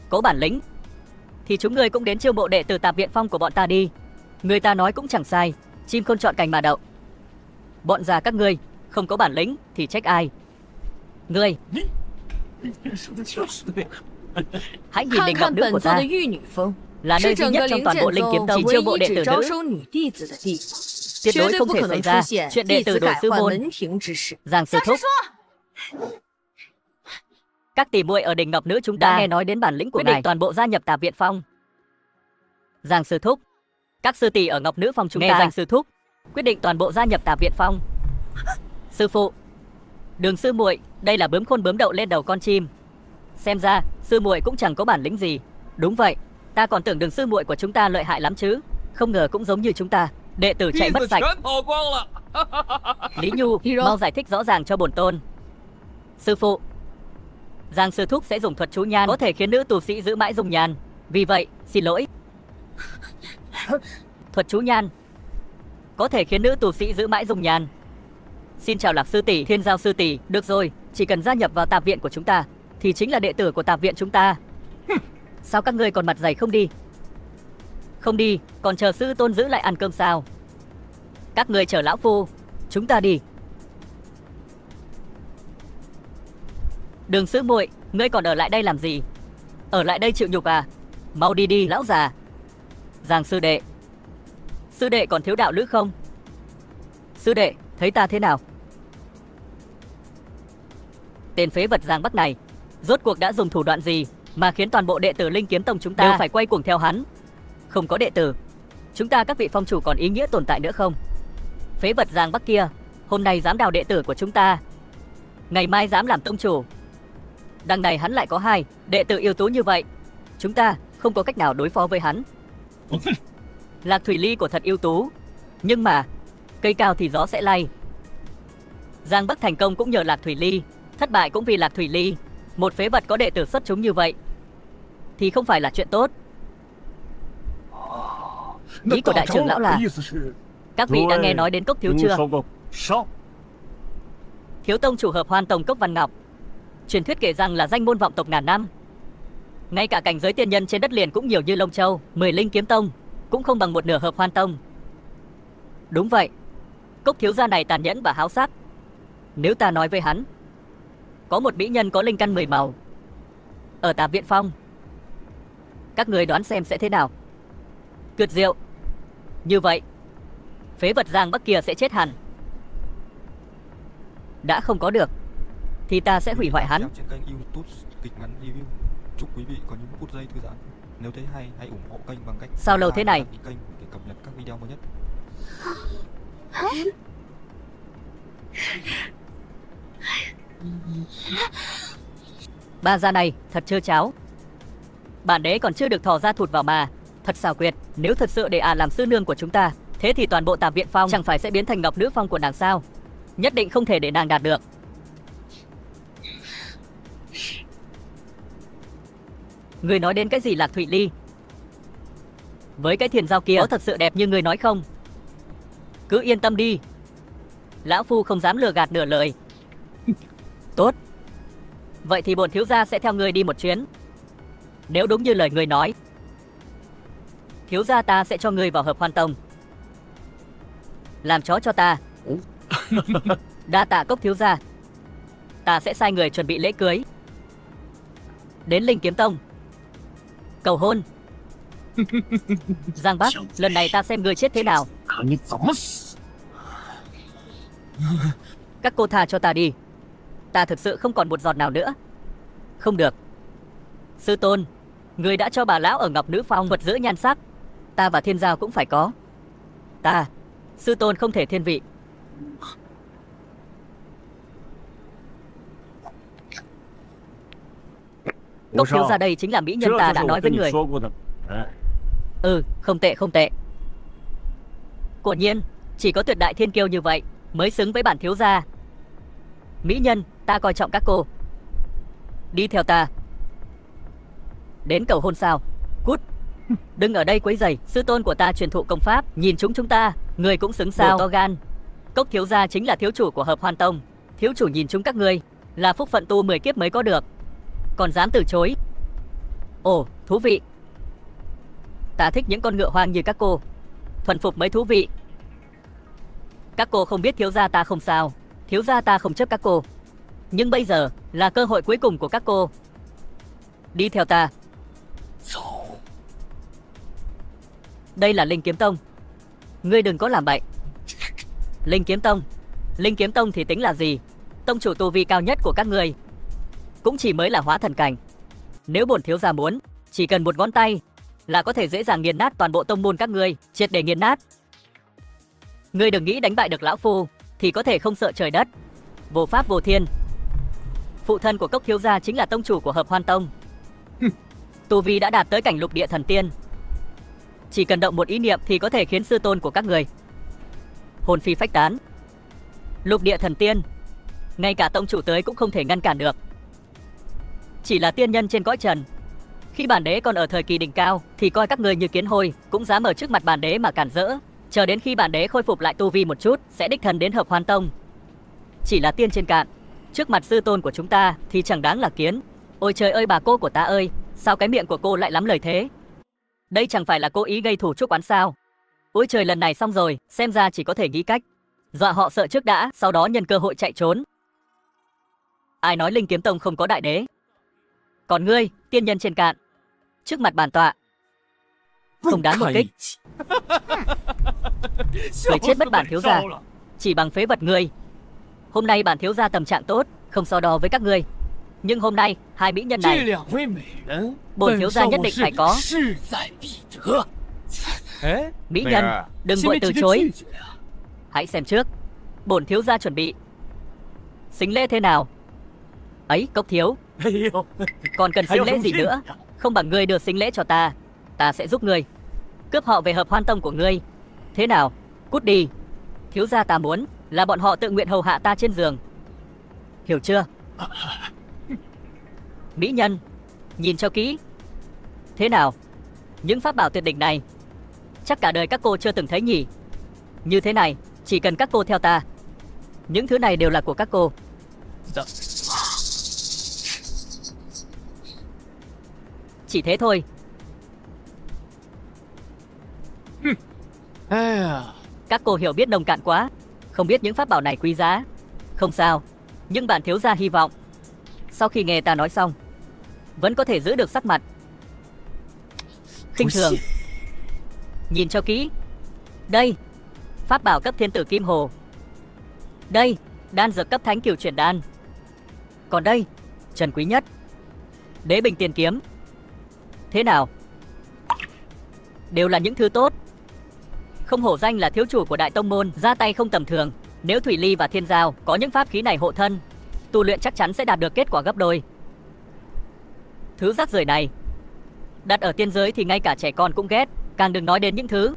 Có bản lĩnh thì chúng ngươi cũng đến chiêu mộ đệ tử Tạp Viện Phong của bọn ta đi. Người ta nói cũng chẳng sai, chim không chọn cành mà đậu. Bọn già các ngươi không có bản lĩnh thì trách ai? Ngươi hãy nhìn đỉnh ngọc nữ của ta, là nơi duy nhất trong toàn bộ Linh Kiếm Tông chỉ chiêu mộ đệ tử nữ. Tuyệt đối không thể xảy ra chuyện đệ tử đổi sư môn. Giang sư thúc, các tỷ muội ở đỉnh ngọc nữ chúng ta nghe nói đến bản lĩnh của ngài, toàn bộ gia nhập Tạp Viện Phong. Giang sư thúc, các sư tỷ ở ngọc nữ phong chúng ta nghe Giang sư thúc quyết định toàn bộ gia nhập Tạp Viện Phong. Sư phụ, Đường sư muội, đây là bướm khôn bướm đậu lên đầu con chim. Xem ra sư muội cũng chẳng có bản lĩnh gì. Đúng vậy, ta còn tưởng Đường sư muội của chúng ta lợi hại lắm chứ, không ngờ cũng giống như chúng ta, đệ tử chạy mất sạch. Lý Nhu, mau giải thích rõ ràng cho bổn tôn. Sư phụ, Giang sư thúc sẽ dùng thuật chú nhan có thể khiến nữ tu sĩ giữ mãi dung nhan. Vì vậy, xin lỗi. Thuật chú nhan có thể khiến nữ tu sĩ giữ mãi dung nhan. Xin chào Lạc sư tỷ, Thiên Giao sư tỷ, được rồi, chỉ cần gia nhập vào Tạp Viện của chúng ta thì chính là đệ tử của Tạp Viện chúng ta. Sao các ngươi còn mặt dày không đi? Không đi, còn chờ sư tôn giữ lại ăn cơm sao? Các ngươi chờ lão phu, chúng ta đi. Đường sư muội, ngươi còn ở lại đây làm gì? Ở lại đây chịu nhục à? Mau đi đi lão già. Giang sư đệ còn thiếu đạo lữ không? Sư đệ, thấy ta thế nào? Tên phế vật Giang Bắc này rốt cuộc đã dùng thủ đoạn gì mà khiến toàn bộ đệ tử Linh Kiếm Tông chúng ta đều phải quay cuồng theo hắn? Không có đệ tử, chúng ta các vị phong chủ còn ý nghĩa tồn tại nữa không? Phế vật Giang Bắc kia, hôm nay dám đào đệ tử của chúng ta, ngày mai dám làm tông chủ. Đằng này hắn lại có 2 đệ tử ưu tú như vậy, chúng ta không có cách nào đối phó với hắn. Lạc Thủy Ly của thật ưu tú, nhưng mà cây cao thì gió sẽ lay. Giang Bắc thành công cũng nhờ Lạc Thủy Ly, thất bại cũng vì Lạc Thủy Ly. Một phế vật có đệ tử xuất chúng như vậy thì không phải là chuyện tốt. Ý của đại trưởng lão là các vị đã nghe nói đến Cốc Thiếu chưa? Thiếu tông chủ Hợp Hoan Tông Cốc Văn Ngọc, truyền thuyết kể rằng là danh môn vọng tộc ngàn năm. Ngay cả cảnh giới tiên nhân trên đất liền cũng nhiều như Lông Châu, 10 Linh Kiếm Tông cũng không bằng một nửa Hợp Hoan Tông. Đúng vậy, Cốc thiếu gia này tàn nhẫn và háo sắc. Nếu ta nói với hắn, có một mỹ nhân có linh căn 10 màu ở Tạp Viện Phong, các người đoán xem sẽ thế nào? Tuyệt diệu. Như vậy, phế vật Giang Bắc kia sẽ chết hẳn. Đã không có được thì ta sẽ hủy hoại hắn. Trên kênh YouTube Kịch Ngắn Review. Chúc quý vị có những phút giây thư giãn. Nếu thấy hay, hãy ủng hộ kênh bằng cách Sao lâu thế này? đăng ký kênh để cập nhật các video mới nhất. Ba gia này thật trơ cháo. Bản đế còn chưa được thò ra thụt vào mà. Thật xảo quyệt. Nếu thật sự để làm sư nương của chúng ta, thế thì toàn bộ Tạp Viện Phong chẳng phải sẽ biến thành Ngọc Nữ Phong của nàng sao? Nhất định không thể để nàng đạt được. Người nói đến cái gì Lạc Thủy Ly? Với cái thiền dao kia có thật sự đẹp như người nói không? Cứ yên tâm đi, lão phu không dám lừa gạt nửa lời. Tốt, vậy thì bổn thiếu gia sẽ theo người đi một chuyến. Nếu đúng như lời người nói, thiếu gia ta sẽ cho người vào Hợp Hoan Tông làm chó cho ta. Đa tạ Cốc thiếu gia. Ta sẽ sai người chuẩn bị lễ cưới. Đến Linh Kiếm Tông cầu hôn. Giang Bắc, lần này ta xem người chết thế nào. Các cô tha cho ta đi. Ta thực sự không còn một giọt nào nữa. Không được. Sư tôn, người đã cho bà lão ở Ngọc Nữ Phong vật giữ nhan sắc, ta và Thiên Giao cũng phải có. Ta, sư tôn không thể thiên vị. Cốc thiếu gia đây chính là mỹ nhân ta đã nói với người. Không tệ không tệ. Quả nhiên, chỉ có tuyệt đại thiên kiêu như vậy mới xứng với bản thiếu gia. Mỹ nhân, ta coi trọng các cô. Đi theo ta. Đến cầu hôn sao? Cút. Đừng ở đây quấy rầy. Sư tôn của ta truyền thụ công pháp, nhìn chúng ta, người cũng xứng sao? Đồ to gan. Cốc thiếu gia chính là thiếu chủ của Hợp Hoan Tông. Thiếu chủ nhìn chúng các ngươi là phúc phận tu 10 kiếp mới có được, còn dám từ chối. Ồ, thú vị. Ta thích những con ngựa hoang như các cô. Thuần phục mới thú vị. Các cô không biết thiếu gia ta không sao. Thiếu gia ta không chấp các cô. Nhưng bây giờ là cơ hội cuối cùng của các cô. Đi theo ta. Đây là Linh Kiếm Tông. Ngươi đừng có làm bậy. Linh Kiếm Tông. Linh Kiếm Tông thì tính là gì? Tông chủ tu vi cao nhất của các ngươi cũng chỉ mới là hóa thần cảnh. Nếu bổn thiếu gia muốn, chỉ cần một ngón tay là có thể dễ dàng nghiền nát toàn bộ tông môn các ngươi, triệt để nghiền nát. Ngươi đừng nghĩ đánh bại được lão phu thì có thể không sợ trời đất. Vô pháp vô thiên. Phụ thân của Cốc thiếu gia chính là tông chủ của Hợp Hoan Tông. Tu vi đã đạt tới cảnh lục địa thần tiên. Chỉ cần động một ý niệm thì có thể khiến sư tôn của các người hồn phi phách tán. Lục địa thần tiên, ngay cả tông chủ tới cũng không thể ngăn cản được. Chỉ là tiên nhân trên cõi trần. Khi bản đế còn ở thời kỳ đỉnh cao thì coi các ngươi như kiến hôi, cũng dám ở trước mặt bản đế mà cản rỡ. Chờ đến khi bản đế khôi phục lại tu vi một chút, sẽ đích thân đến Hợp Hoan Tông. Chỉ là tiên trên cạn, trước mặt sư tôn của chúng ta thì chẳng đáng là kiến. Ôi trời ơi bà cô của ta ơi, sao cái miệng của cô lại lắm lời thế? Đây chẳng phải là cố ý gây thủ chuốc oán sao? Ôi trời, lần này xong rồi, xem ra chỉ có thể nghĩ cách dọa họ sợ trước đã, sau đó nhân cơ hội chạy trốn. Ai nói Linh Kiếm Tông không có đại đế? Còn ngươi, tiên nhân trên cạn, trước mặt bản tọa không đáng một kích. Người chết bất bản thiếu gia, chỉ bằng phế vật ngươi. Hôm nay bản thiếu gia tâm trạng tốt, không so đo với các ngươi. Nhưng hôm nay, hai mỹ nhân này bổn thiếu gia nhất định phải có. Mỹ nhân, đừng vội từ chối. Hãy xem trước. Bổn thiếu gia chuẩn bị sính lễ thế nào? Ấy, Cốc thiếu, còn cần sính lễ gì nữa? Không bằng ngươi đưa sính lễ cho ta, ta sẽ giúp ngươi cướp họ về Hợp Hoan Tông của ngươi. Thế nào? Cút đi. Thiếu gia ta muốn là bọn họ tự nguyện hầu hạ ta trên giường. Hiểu chưa? Mỹ nhân, nhìn cho kỹ. Thế nào? Những pháp bảo tuyệt đỉnh này chắc cả đời các cô chưa từng thấy nhỉ? Như thế này, chỉ cần các cô theo ta, những thứ này đều là của các cô. Chỉ thế thôi. Các cô hiểu biết nông cạn quá, không biết những pháp bảo này quý giá. Không sao, nhưng bản thiếu gia hy vọng sau khi nghe ta nói xong vẫn có thể giữ được sắc mặt. Khinh thường. Nhìn cho kỹ. Đây, pháp bảo cấp thiên tử kim hồ. Đây, đan dược cấp thánh cửu chuyển đan. Còn đây, trần quý nhất, đế bình tiền kiếm. Thế nào? Đều là những thứ tốt. Không hổ danh là thiếu chủ của đại tông môn, ra tay không tầm thường. Nếu Thủy Ly và Thiên Giao có những pháp khí này hộ thân, tu luyện chắc chắn sẽ đạt được kết quả gấp đôi. Thứ rác rưởi này đặt ở tiên giới thì ngay cả trẻ con cũng ghét, càng đừng nói đến những thứ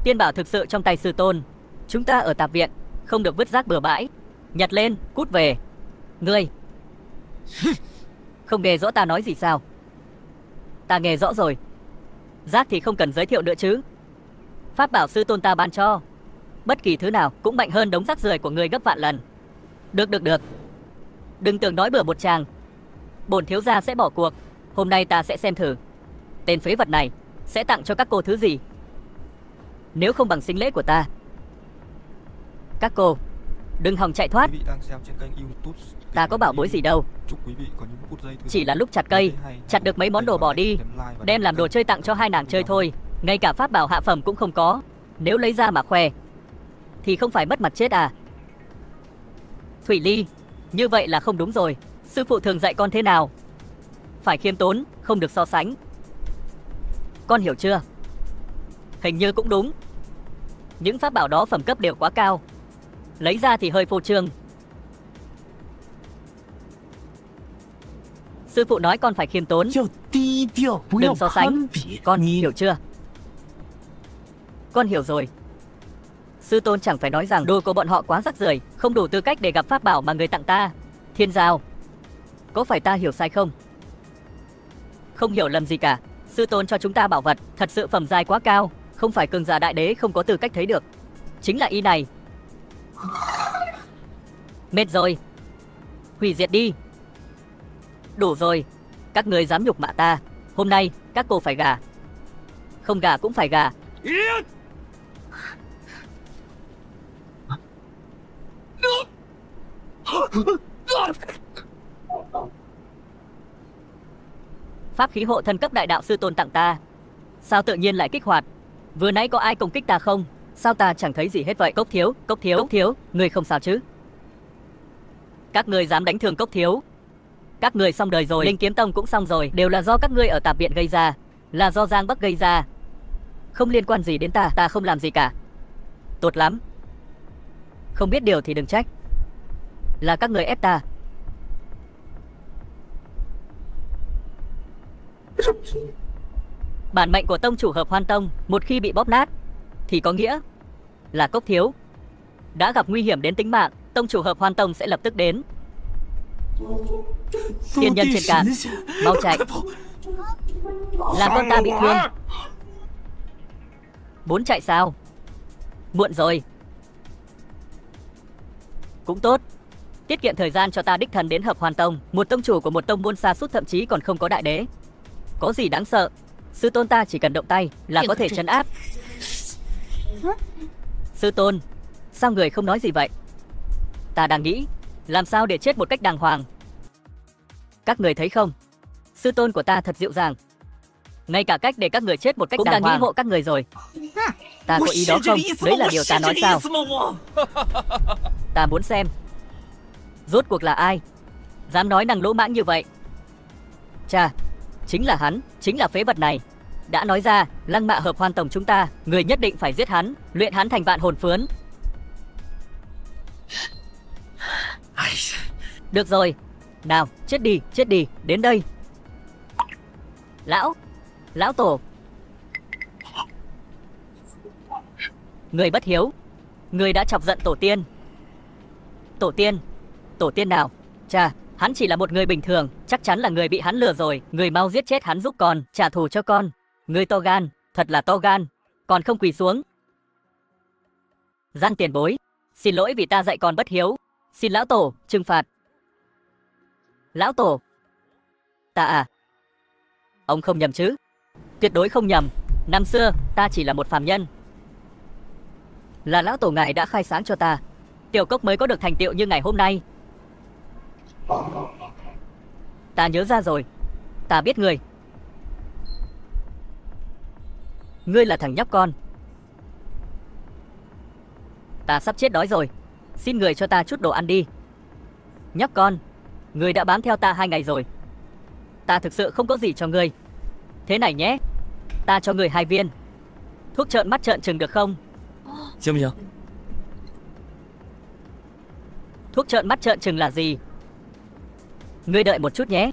tiên bảo thực sự trong tay sư tôn. Chúng ta ở tạp viện không được vứt rác bừa bãi. Nhặt lên, cút về. Ngươi không nghe rõ ta nói gì sao? Ta nghe rõ rồi. Rác thì không cần giới thiệu nữa chứ. Pháp bảo sư tôn ta ban cho, bất kỳ thứ nào cũng mạnh hơn đống rác rưởi của ngươi gấp vạn lần. Được. Đừng tưởng nói bừa một chàng. Bổn thiếu gia sẽ bỏ cuộc. Hôm nay ta sẽ xem thử tên phế vật này sẽ tặng cho các cô thứ gì. Nếu không bằng sính lễ của ta, các cô đừng hòng chạy thoát. Ta có bảo bối gì đâu. Chỉ là lúc chặt cây, chặt được mấy món đồ bỏ đi, đem làm đồ chơi tặng cho hai nàng chơi thôi. Ngay cả pháp bảo hạ phẩm cũng không có. Nếu lấy ra mà khoe thì không phải mất mặt chết à? Thủy Ly, như vậy là không đúng rồi. Sư phụ thường dạy con thế nào? Phải khiêm tốn, không được so sánh. Con hiểu chưa? Hình như cũng đúng. Những pháp bảo đó phẩm cấp đều quá cao, lấy ra thì hơi phô trương. Sư phụ nói con phải khiêm tốn, đừng so sánh. Con hiểu chưa? Con hiểu rồi. Sư tôn chẳng phải nói rằng đồ của bọn họ quá rắc rưởi, không đủ tư cách để gặp pháp bảo mà người tặng ta. Thiên Giao, có phải ta hiểu sai không? Không hiểu lầm gì cả. Sư tôn cho chúng ta bảo vật thật sự phẩm giai quá cao, không phải cường giả đại đế không có tư cách thấy được. Chính là y này. Mệt rồi, hủy diệt đi. Đủ rồi, các người dám nhục mạ ta, hôm nay các cô phải gả. Không gả cũng phải gả. Pháp khí hộ thân cấp đại đạo sư tôn tặng ta, sao tự nhiên lại kích hoạt? Vừa nãy có ai công kích ta không? Sao ta chẳng thấy gì hết vậy? Cốc thiếu, người không sao chứ? Các người dám đánh thương Cốc thiếu, các người xong đời rồi. Linh Kiếm Tông cũng xong rồi, đều là do các ngươi ở tạp viện gây ra, là do Giang Bắc gây ra, không liên quan gì đến ta. Ta không làm gì cả. Tốt lắm. Không biết điều thì đừng trách, là các người ép ta. Bản mệnh của tông chủ Hợp Hoan Tông một khi bị bóp nát thì có nghĩa là Cốc thiếu đã gặp nguy hiểm đến tính mạng. Tông chủ Hợp Hoan Tông sẽ lập tức đến. Tiên nhân trên cạn, mau chạy, làm con ta bị thương. Muốn chạy sao? Muộn rồi. Cũng tốt, tiết kiệm thời gian cho ta đích thân đến Hợp Hoan Tông. Một tông chủ của một tông môn xa xút, thậm chí còn không có đại đế, có gì đáng sợ? Sư tôn ta chỉ cần động tay là có thể trấn áp. Sư tôn, sao người không nói gì vậy? Ta đang nghĩ làm sao để chết một cách đàng hoàng. Các người thấy không? Sư tôn của ta thật dịu dàng. Ngay cả cách để các người chết một cách đàng hoàng cũng đã nghĩ hộ các người rồi. Ta có ý đó không? Đấy là điều ta nói sao? Ta muốn xem rốt cuộc là ai dám nói năng lỗ mãng như vậy. Chà, chính là hắn, chính là phế vật này. Đã nói ra, Lăng Mạ hợp hoan tổng chúng ta, người nhất định phải giết hắn, luyện hắn thành vạn hồn phướn. Được rồi, nào, chết đi, đến đây. Lão tổ. Người bất hiếu, người đã chọc giận tổ tiên. Tổ tiên nào? Chà, hắn chỉ là một người bình thường, chắc chắn là người bị hắn lừa rồi. Người mau giết chết hắn giúp con, trả thù cho con. Người to gan, thật là to gan, còn không quỳ xuống. Giang tiền bối, xin lỗi vì ta dạy con bất hiếu, xin lão tổ trừng phạt. Lão tổ. Ta à? Ông không nhầm chứ? Tuyệt đối không nhầm. Năm xưa ta chỉ là một phàm nhân, là lão tổ ngài đã khai sáng cho ta, tiểu cốc mới có được thành tựu như ngày hôm nay. Ta nhớ ra rồi, ta biết ngươi. Ngươi là thằng nhóc con. Ta sắp chết đói rồi, xin người cho ta chút đồ ăn đi. Nhóc con, ngươi đã bám theo ta 2 ngày rồi. Ta thực sự không có gì cho ngươi. Thế này nhé, ta cho ngươi 2 viên thuốc trợn mắt trợn trừng được không?行不行？ Thuốc trợn mắt trợn trừng là gì? Ngươi đợi một chút nhé.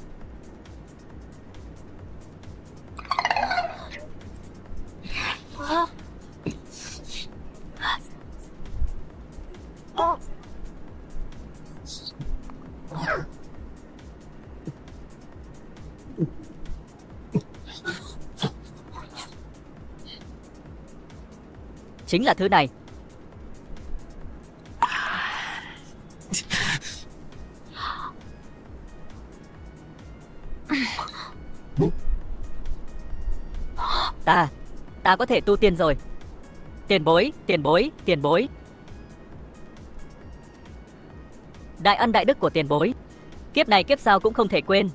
Chính là thứ này. Ta có thể tu tiên rồi. Tiền bối. Đại ân đại đức của tiền bối, kiếp này kiếp sau cũng không thể quên.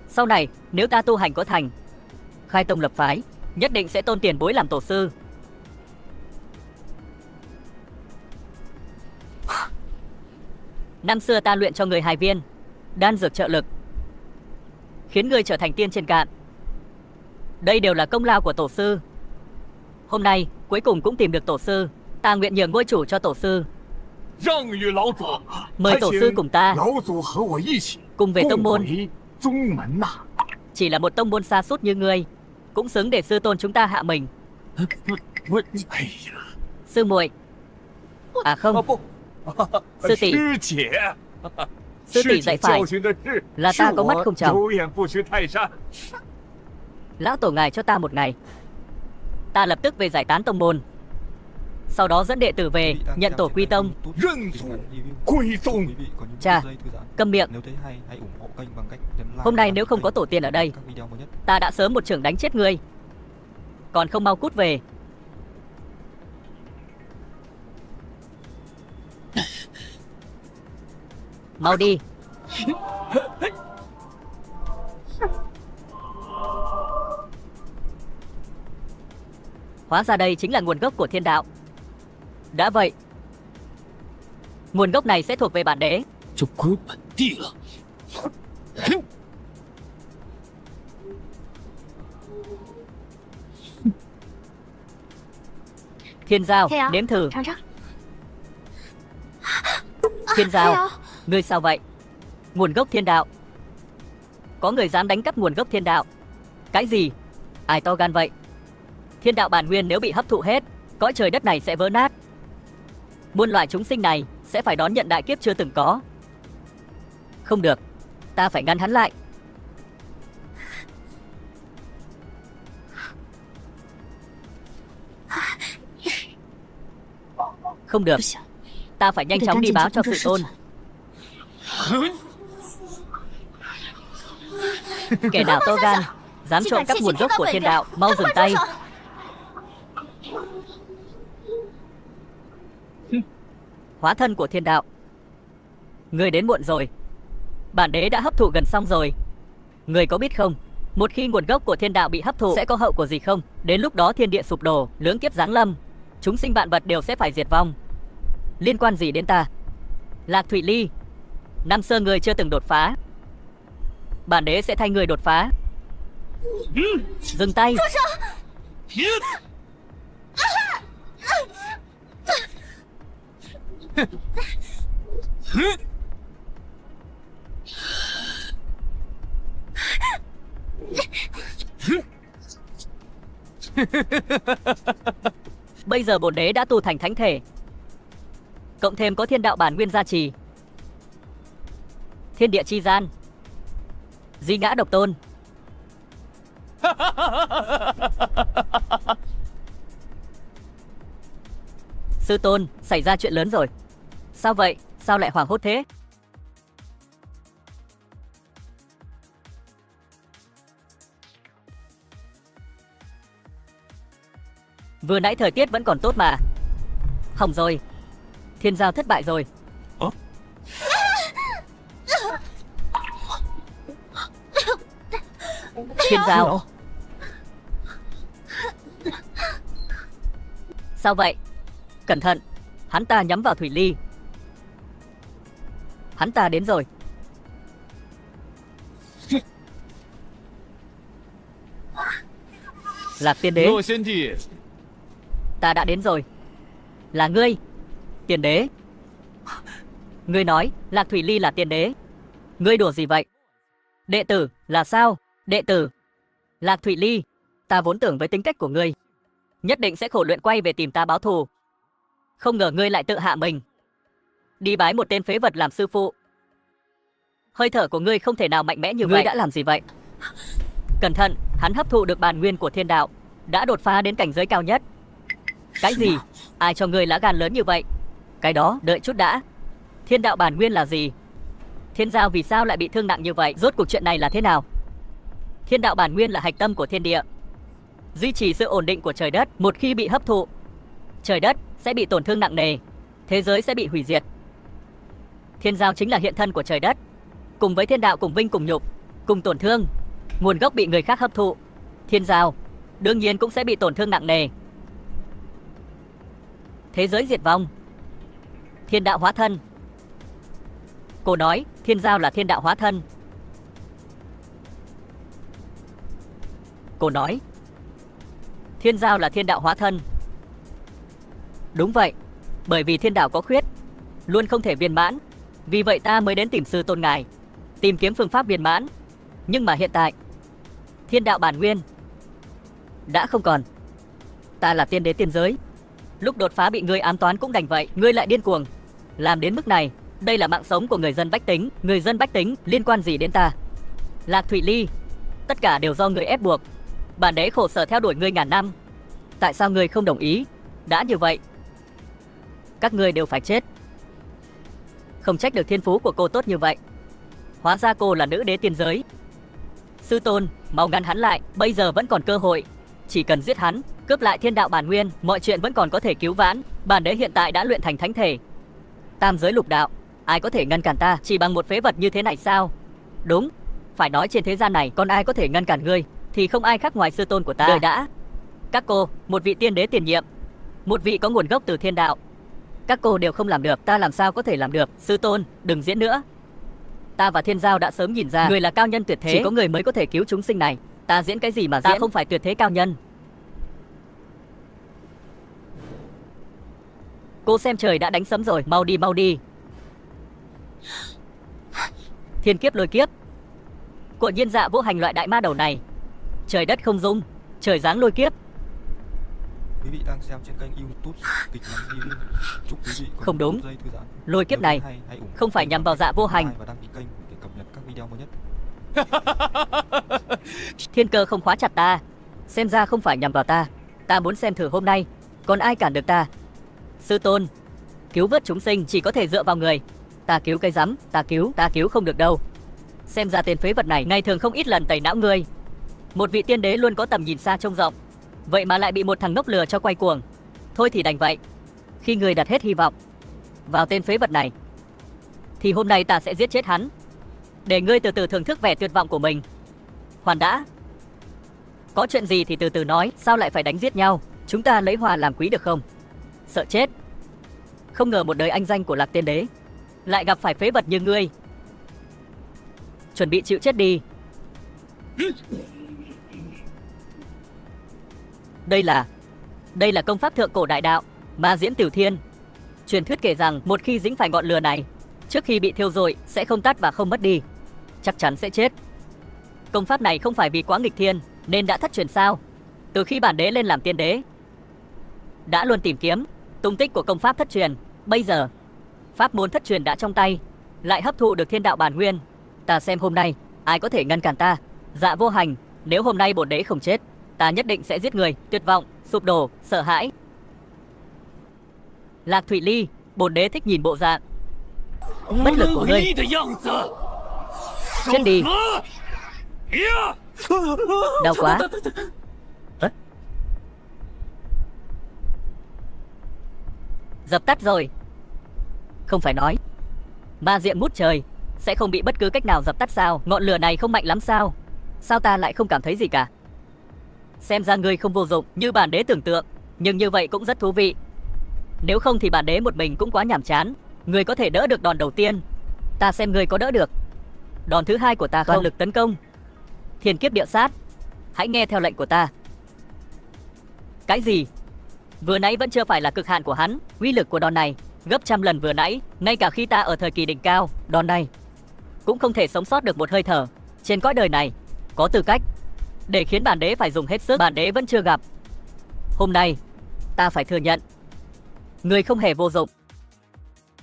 Sau này nếu ta tu hành có thành, khai tông lập phái, nhất định sẽ tôn tiền bối làm tổ sư. Năm xưa ta luyện cho người 2 viên đan dược trợ lực, khiến ngươi trở thành tiên trên cạn. Đây đều là công lao của tổ sư. Hôm nay cuối cùng cũng tìm được tổ sư, ta nguyện nhường ngôi chủ cho tổ sư. Mời tổ sư cùng ta cùng về tông môn. Chỉ là một tông môn xa sút như ngươi, cũng xứng để sư tôn chúng ta hạ mình. Sư muội. À không, sư tỷ. Sư tỷ dạy phải, là ta có mắt không tròng. Lão tổ ngài cho ta 1 ngày, ta lập tức về giải tán tông môn, sau đó dẫn đệ tử về nhận tổ quy tông. Chà, câm miệng. Hôm nay nếu không có tổ tiên ở đây, ta đã sớm một chưởng đánh chết ngươi. Còn không mau cút về. Mau đi. Hóa ra đây chính là nguồn gốc của thiên đạo. Đã vậy, nguồn gốc này sẽ thuộc về bản đế. Thiên Giao, nếm thử. Thiên Giao, ngươi sao vậy? Nguồn gốc thiên đạo. Có người dám đánh cắp nguồn gốc thiên đạo. Cái gì? Ai to gan vậy? Thiên đạo bản nguyên nếu bị hấp thụ hết, cõi trời đất này sẽ vỡ nát. Muôn loài chúng sinh này sẽ phải đón nhận đại kiếp chưa từng có. Không được, ta phải ngăn hắn lại. Không được, ta phải nhanh chóng đi báo cho sự tôn. Kẻ nào to gan dám trộm cắp nguồn gốc của thiên đạo, mau dừng tay. Hóa thân của thiên đạo, người đến muộn rồi. Bản đế đã hấp thụ gần xong rồi. Người có biết không, một khi nguồn gốc của thiên đạo bị hấp thụ sẽ có hậu quả gì không? Đến lúc đó thiên địa sụp đổ, lưỡng kiếp giáng lâm, chúng sinh vạn vật đều sẽ phải diệt vong. Liên quan gì đến ta? Lạc Thụy Ly, năm xưa người chưa từng đột phá, bản đế sẽ thay người đột phá. Dừng tay. Bây giờ bổn đế đã tu thành thánh thể, cộng thêm có thiên đạo bản nguyên gia trì, thiên địa chi gian, duy ngã độc tôn. Sư tôn, xảy ra chuyện lớn rồi. Sao vậy? Sao lại hoảng hốt thế? Vừa nãy thời tiết vẫn còn tốt mà. Hỏng rồi. Thiên giao thất bại rồi. Thiên giao. Sao vậy? Cẩn thận. Hắn ta nhắm vào Thủy Ly. Hắn ta đến rồi. Lạc tiên đế. Ta đã đến rồi. Là ngươi, tiền đế. Ngươi nói Lạc Thủy Ly là tiền đế. Ngươi đùa gì vậy? Đệ tử là sao? Đệ tử Lạc Thủy Ly. Ta vốn tưởng với tính cách của ngươi nhất định sẽ khổ luyện quay về tìm ta báo thù. Không ngờ ngươi lại tự hạ mình, đi bái một tên phế vật làm sư phụ. Hơi thở của ngươi không thể nào mạnh mẽ như vậy. Ngươi đã làm gì vậy? Cẩn thận, hắn hấp thụ được bản nguyên của thiên đạo, đã đột phá đến cảnh giới cao nhất. Cái gì? Ai cho ngươi lá gan lớn như vậy? Cái đó, đợi chút đã. Thiên đạo bản nguyên là gì? Thiên giao vì sao lại bị thương nặng như vậy? Rốt cuộc chuyện này là thế nào? Thiên đạo bản nguyên là hạch tâm của thiên địa, duy trì sự ổn định của trời đất. Một khi bị hấp thụ, trời đất sẽ bị tổn thương nặng nề, thế giới sẽ bị hủy diệt. Thiên giao chính là hiện thân của trời đất, cùng với thiên đạo cùng vinh cùng nhục, cùng tổn thương. Nguồn gốc bị người khác hấp thụ, thiên giao đương nhiên cũng sẽ bị tổn thương nặng nề. Thế giới diệt vong, thiên đạo hóa thân. Cô nói thiên giao là thiên đạo hóa thân. Cô nói thiên giao là thiên đạo hóa thân. Đúng vậy, bởi vì thiên đạo có khuyết, luôn không thể viên mãn. Vì vậy ta mới đến tìm sư tôn ngài, tìm kiếm phương pháp viên mãn. Nhưng mà hiện tại thiên đạo bản nguyên đã không còn. Ta là tiên đế tiên giới, lúc đột phá bị ngươi ám toán cũng đành vậy. Ngươi lại điên cuồng làm đến mức này. Đây là mạng sống của người dân bách tính. Người dân bách tính liên quan gì đến ta? Lạc Thủy Ly, tất cả đều do ngươi ép buộc. Bản đế khổ sở theo đuổi ngươi ngàn năm, tại sao ngươi không đồng ý? Đã như vậy, các ngươi đều phải chết. Không trách được thiên phú của cô tốt như vậy. Hóa ra cô là nữ đế tiên giới. Sư tôn, mau ngăn hắn lại, bây giờ vẫn còn cơ hội. Chỉ cần giết hắn, cướp lại thiên đạo bản nguyên, mọi chuyện vẫn còn có thể cứu vãn. Bản đế hiện tại đã luyện thành thánh thể, tam giới lục đạo, ai có thể ngăn cản ta chỉ bằng một phế vật như thế này sao? Đúng, phải nói trên thế gian này còn ai có thể ngăn cản ngươi thì không ai khác ngoài sư tôn của ta. Đợi đã. Các cô, một vị tiên đế tiền nhiệm, một vị có nguồn gốc từ thiên đạo, các cô đều không làm được, ta làm sao có thể làm được? Sư tôn, đừng diễn nữa. Ta và thiên giao đã sớm nhìn ra người là cao nhân tuyệt thế, chỉ có người mới có thể cứu chúng sinh này. Ta diễn cái gì mà diễn? Ta không phải tuyệt thế cao nhân. Cô xem trời đã đánh sấm rồi, mau đi mau đi. Thiên kiếp lôi kiếp, của Nhiên Dạ Vô Hành loại đại ma đầu này, trời đất không dung, trời giáng lôi kiếp. Quý vị đang xem trên kênh YouTube Kịch Ngắn Review. Chúc quý vị có Không đúng, giây thư giãn. lôi kiếp này không phải nhằm vào Dạ Vô Hành. Và đăng ký kênh để cập nhật các video mới nhất. Thiên cơ không khóa chặt ta, xem ra không phải nhằm vào ta. Ta muốn xem thử hôm nay còn ai cản được ta. Sư tôn, cứu vớt chúng sinh chỉ có thể dựa vào người. Ta cứu cái rắm, ta cứu không được đâu. Xem ra tên phế vật này ngày thường không ít lần tẩy não ngươi. Một vị tiên đế luôn có tầm nhìn xa trông rộng, vậy mà lại bị một thằng ngốc lừa cho quay cuồng. Thôi thì đành vậy. Khi ngươi đặt hết hy vọng vào tên phế vật này thì hôm nay ta sẽ giết chết hắn, để ngươi từ từ thưởng thức vẻ tuyệt vọng của mình. Khoan đã, có chuyện gì thì từ từ nói, sao lại phải đánh giết nhau? Chúng ta lấy hòa làm quý được không? Sợ chết. Không ngờ một đời anh danh của Lạc Tiên Đế lại gặp phải phế vật như ngươi. Chuẩn bị chịu chết đi. Đây là công pháp thượng cổ đại đạo, Ma Diễm Tiểu Thiên. Truyền thuyết kể rằng một khi dính phải ngọn lửa này, trước khi bị thiêu rụi sẽ không tắt và không mất đi, chắc chắn sẽ chết. Công pháp này không phải vì quá nghịch thiên nên đã thất truyền sao? Từ khi bản đế lên làm tiên đế, đã luôn tìm kiếm tung tích của công pháp thất truyền. Bây giờ pháp môn thất truyền đã trong tay, lại hấp thụ được thiên đạo bản nguyên. Ta xem hôm nay ai có thể ngăn cản ta. Dạ Vô Hành, nếu hôm nay bổn đế không chết, ta nhất định sẽ giết người. Tuyệt vọng, sụp đổ, sợ hãi. Lạc Thụy Ly, bổn đế thích nhìn bộ dạng bất lực của ngươi. Chết đi. Đau quá. Dập tắt rồi. Không phải nói ma diệm mút trời sẽ không bị bất cứ cách nào dập tắt sao? Ngọn lửa này không mạnh lắm sao? Sao ta lại không cảm thấy gì cả? Xem ra ngươi không vô dụng như bản đế tưởng tượng, nhưng như vậy cũng rất thú vị. Nếu không thì bản đế một mình cũng quá nhàm chán. Ngươi có thể đỡ được đòn đầu tiên, ta xem ngươi có đỡ được đòn thứ hai của ta không? Toàn lực tấn công, thiên kiếp địa sát. Hãy nghe theo lệnh của ta. Cái gì? Vừa nãy vẫn chưa phải là cực hạn của hắn. Uy lực của đòn này gấp trăm lần vừa nãy. Ngay cả khi ta ở thời kỳ đỉnh cao, đòn này cũng không thể sống sót được một hơi thở. Trên cõi đời này có tư cách để khiến bản đế phải dùng hết sức, bản đế vẫn chưa gặp. Hôm nay ta phải thừa nhận, ngươi không hề vô dụng.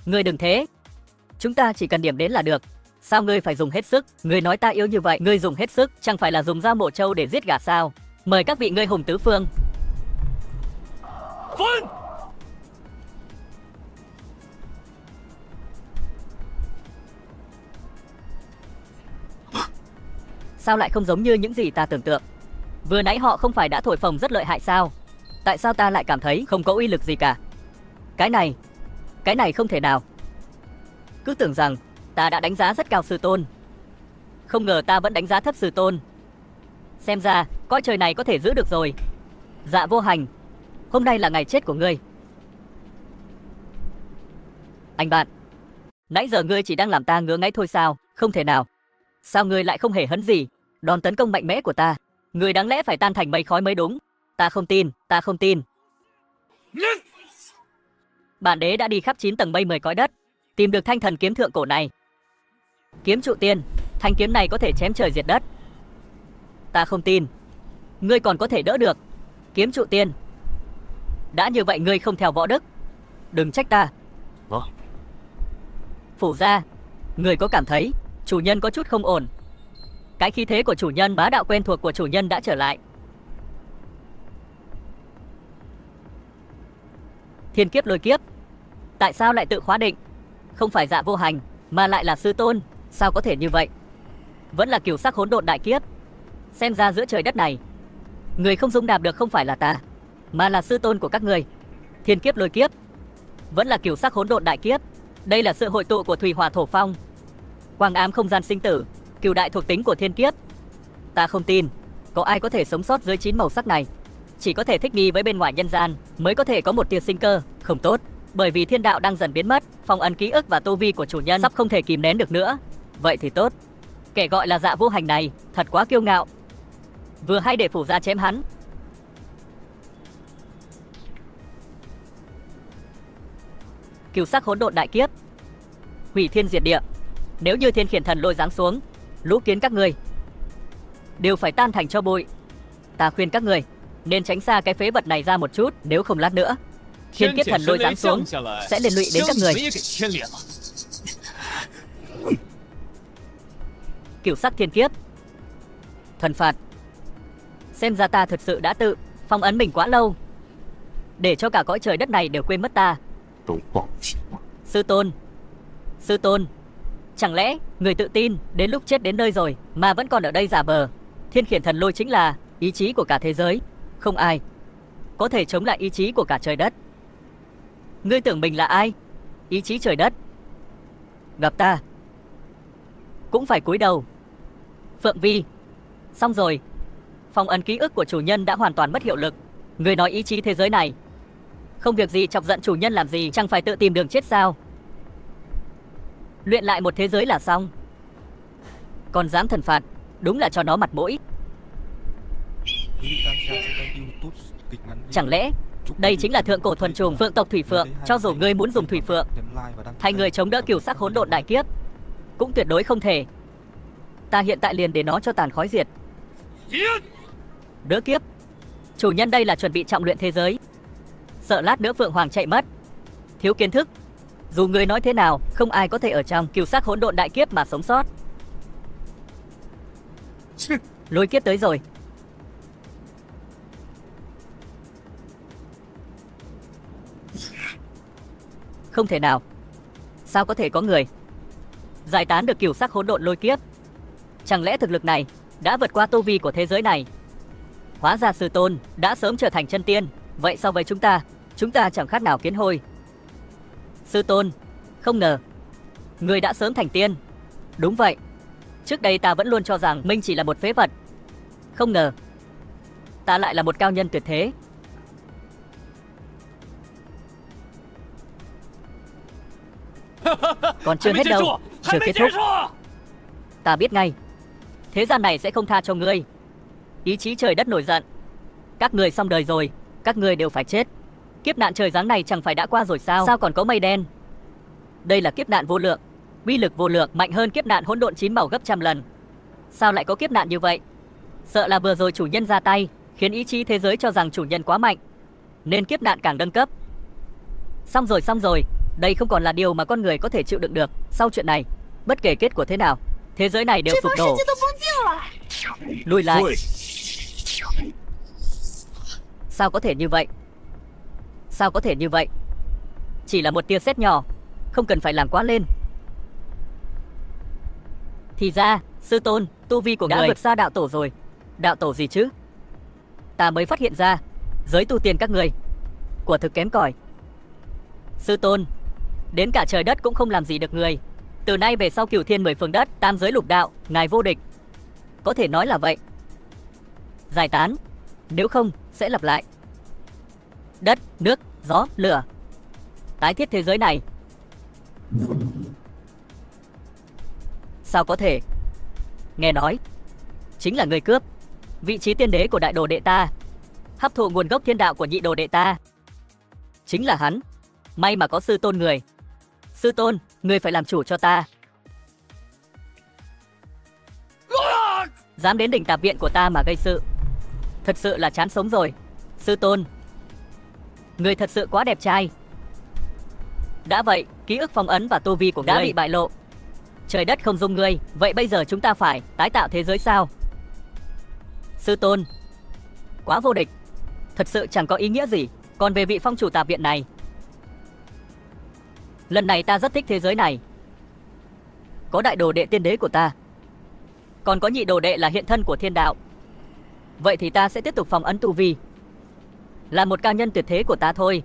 Ngươi đừng thế, chúng ta chỉ cần điểm đến là được. Sao ngươi phải dùng hết sức? Ngươi nói ta yếu như vậy, ngươi dùng hết sức chẳng phải là dùng dao mổ trâu để giết gà sao? Mời các vị ngươi hùng tứ phương. Sao lại không giống như những gì ta tưởng tượng? Vừa nãy họ không phải đã thổi phồng rất lợi hại sao? Tại sao ta lại cảm thấy không có uy lực gì cả? Cái này không thể nào. Cứ tưởng rằng ta đã đánh giá rất cao sư tôn, không ngờ ta vẫn đánh giá thấp sư tôn. Xem ra cõi trời này có thể giữ được rồi. Dạ Vô Hành, hôm nay là ngày chết của ngươi. Anh bạn, nãy giờ ngươi chỉ đang làm ta ngứa ngáy thôi sao? Không thể nào. Sao ngươi lại không hề hấn gì đòn tấn công mạnh mẽ của ta? Ngươi đáng lẽ phải tan thành mây khói mới đúng. Ta không tin, ta không tin. Bản đế đã đi khắp 9 tầng mây 10 cõi đất, tìm được thanh thần kiếm thượng cổ này. Kiếm trụ tiên, thanh kiếm này có thể chém trời diệt đất. Ta không tin ngươi còn có thể đỡ được kiếm trụ tiên. Đã như vậy ngươi không theo võ đức, đừng trách ta. Phủ gia, ngươi có cảm thấy chủ nhân có chút không ổn? Cái khí thế của chủ nhân, bá đạo quen thuộc của chủ nhân đã trở lại. Thiên kiếp lôi kiếp, tại sao lại tự khóa định? Không phải Dạ Vô Hành mà lại là sư tôn. Sao có thể như vậy? Vẫn là cửu sắc hỗn độn đại kiếp. Xem ra giữa trời đất này, người không dung đạp được không phải là ta, mà là sư tôn của các người. Thiên kiếp lôi kiếp, vẫn là cửu sắc hỗn độn đại kiếp. Đây là sự hội tụ của thủy hỏa thổ phong, quang ám không gian sinh tử, cửu đại thuộc tính của thiên kiếp. Ta không tin có ai có thể sống sót dưới 9 màu sắc này. Chỉ có thể thích nghi với bên ngoài nhân gian mới có thể có một tia sinh cơ. Không tốt, bởi vì thiên đạo đang dần biến mất, phong ấn ký ức và tu vi của chủ nhân sắp không thể kìm nén được nữa. Vậy thì tốt. Kẻ gọi là Dạ Vô Hành này thật quá kiêu ngạo. Vừa hay để phủ gia chém hắn. Cửu sắc hỗn độn đại kiếp, hủy thiên diệt địa. Nếu như thiên khiển thần lôi giáng xuống, lũ kiến các ngươi đều phải tan thành tro bụi. Ta khuyên các ngươi nên tránh xa cái phế vật này ra một chút, nếu không lát nữa thiên kiếp thần lôi giáng xuống sẽ liên lụy đến các người. Cửu sắc thiên kiếp, thần phạt. Xem ra ta thật sự đã tự phong ấn mình quá lâu, để cho cả cõi trời đất này đều quên mất ta. Sư tôn, sư tôn, chẳng lẽ người tự tin đến lúc chết đến nơi rồi mà vẫn còn ở đây giả vờ? Thiên khiển thần lôi chính là ý chí của cả thế giới, không ai có thể chống lại ý chí của cả trời đất. Ngươi tưởng mình là ai? Ý chí trời đất. Gặp ta cũng phải cúi đầu. Phượng Vi, xong rồi. Phong ấn ký ức của chủ nhân đã hoàn toàn mất hiệu lực. Ngươi nói ý chí thế giới này không việc gì chọc giận chủ nhân làm gì? Chẳng phải tự tìm đường chết sao? Luyện lại một thế giới là xong, còn dám thần phạt, đúng là cho nó mặt mũi. Quý vị đang xem trên kênh YouTube kịch ngắn video. Chẳng lẽ Chúc đây quý vị chính là có thượng những cổ phút thuần giây trùng thư phượng tộc giãn. thủy Nếu phượng, thấy hay cho dù hãy ngươi muốn dùng nhấn thủy like phượng, và đăng ký hay kênh người chống đỡ cửu sắc hỗn độn đại kiếp, cũng tuyệt đối không thể. Ta hiện tại liền để nó cho tàn khói diệt. Đỡ kiếp, chủ nhân đây là chuẩn bị trọng luyện thế giới, sợ lát nữa Phượng Hoàng chạy mất. Thiếu kiến thức, dù người nói thế nào, không ai có thể ở trong cửu sắc hỗn độn đại kiếp mà sống sót. Lôi kiếp tới rồi. Không thể nào. Sao có thể có người giải tán được cửu sắc hỗn độn lôi kiếp? Chẳng lẽ thực lực này đã vượt qua tu vi của thế giới này? Hóa ra sư tôn đã sớm trở thành chân tiên. Vậy so với chúng ta chẳng khác nào kiến hôi. Sư tôn, không ngờ người đã sớm thành tiên. Đúng vậy, trước đây ta vẫn luôn cho rằng mình chỉ là một phế vật. Không ngờ ta lại là một cao nhân tuyệt thế. Còn chưa hết đâu, chưa kết thúc. Ta biết ngay, thế gian này sẽ không tha cho ngươi. Ý chí trời đất nổi giận. Các ngươi xong đời rồi, các ngươi đều phải chết. Kiếp nạn trời giáng này chẳng phải đã qua rồi sao? Sao còn có mây đen? Đây là kiếp nạn vô lượng, uy lực vô lượng, mạnh hơn kiếp nạn hỗn độn 9 màu gấp trăm lần. Sao lại có kiếp nạn như vậy? Sợ là vừa rồi chủ nhân ra tay, khiến ý chí thế giới cho rằng chủ nhân quá mạnh, nên kiếp nạn càng nâng cấp. Xong rồi, đây không còn là điều mà con người có thể chịu đựng được. Sau chuyện này, bất kể kết quả thế nào, thế giới này đều sụp đổ. Lùi lại. Sao có thể như vậy? Sao có thể như vậy? Chỉ là một tia sét nhỏ, không cần phải làm quá lên. Thì ra, sư tôn, tu vi của người đã vượt xa đạo tổ rồi. Đạo tổ gì chứ? Ta mới phát hiện ra, giới tu tiên các người quả thực kém cỏi. Sư tôn, đến cả trời đất cũng không làm gì được người. Từ nay về sau cửu thiên 10 phương đất, tam giới lục đạo, ngài vô địch. Có thể nói là vậy. Giải tán, nếu không sẽ lặp lại. Đất, nước, gió, lửa, tái thiết thế giới này. Sao có thể? Nghe nói chính là người cướp vị trí tiên đế của đại đồ đệ ta, hấp thụ nguồn gốc thiên đạo của nhị đồ đệ ta. Chính là hắn. May mà có sư tôn người. Sư tôn, người phải làm chủ cho ta. Dám đến đỉnh tạp viện của ta mà gây sự, thật sự là chán sống rồi. Sư tôn, người thật sự quá đẹp trai. Đã vậy, ký ức phong ấn và tu vi của ngươi đã bị bại lộ. Trời đất không dung ngươi, vậy bây giờ chúng ta phải tái tạo thế giới sao? Sư tôn, quá vô địch, thật sự chẳng có ý nghĩa gì. Còn về vị phong chủ tạp viện này, lần này ta rất thích thế giới này. Có đại đồ đệ tiên đế của ta, còn có nhị đồ đệ là hiện thân của thiên đạo. Vậy thì ta sẽ tiếp tục phong ấn tu vi, là một cao nhân tuyệt thế của ta thôi.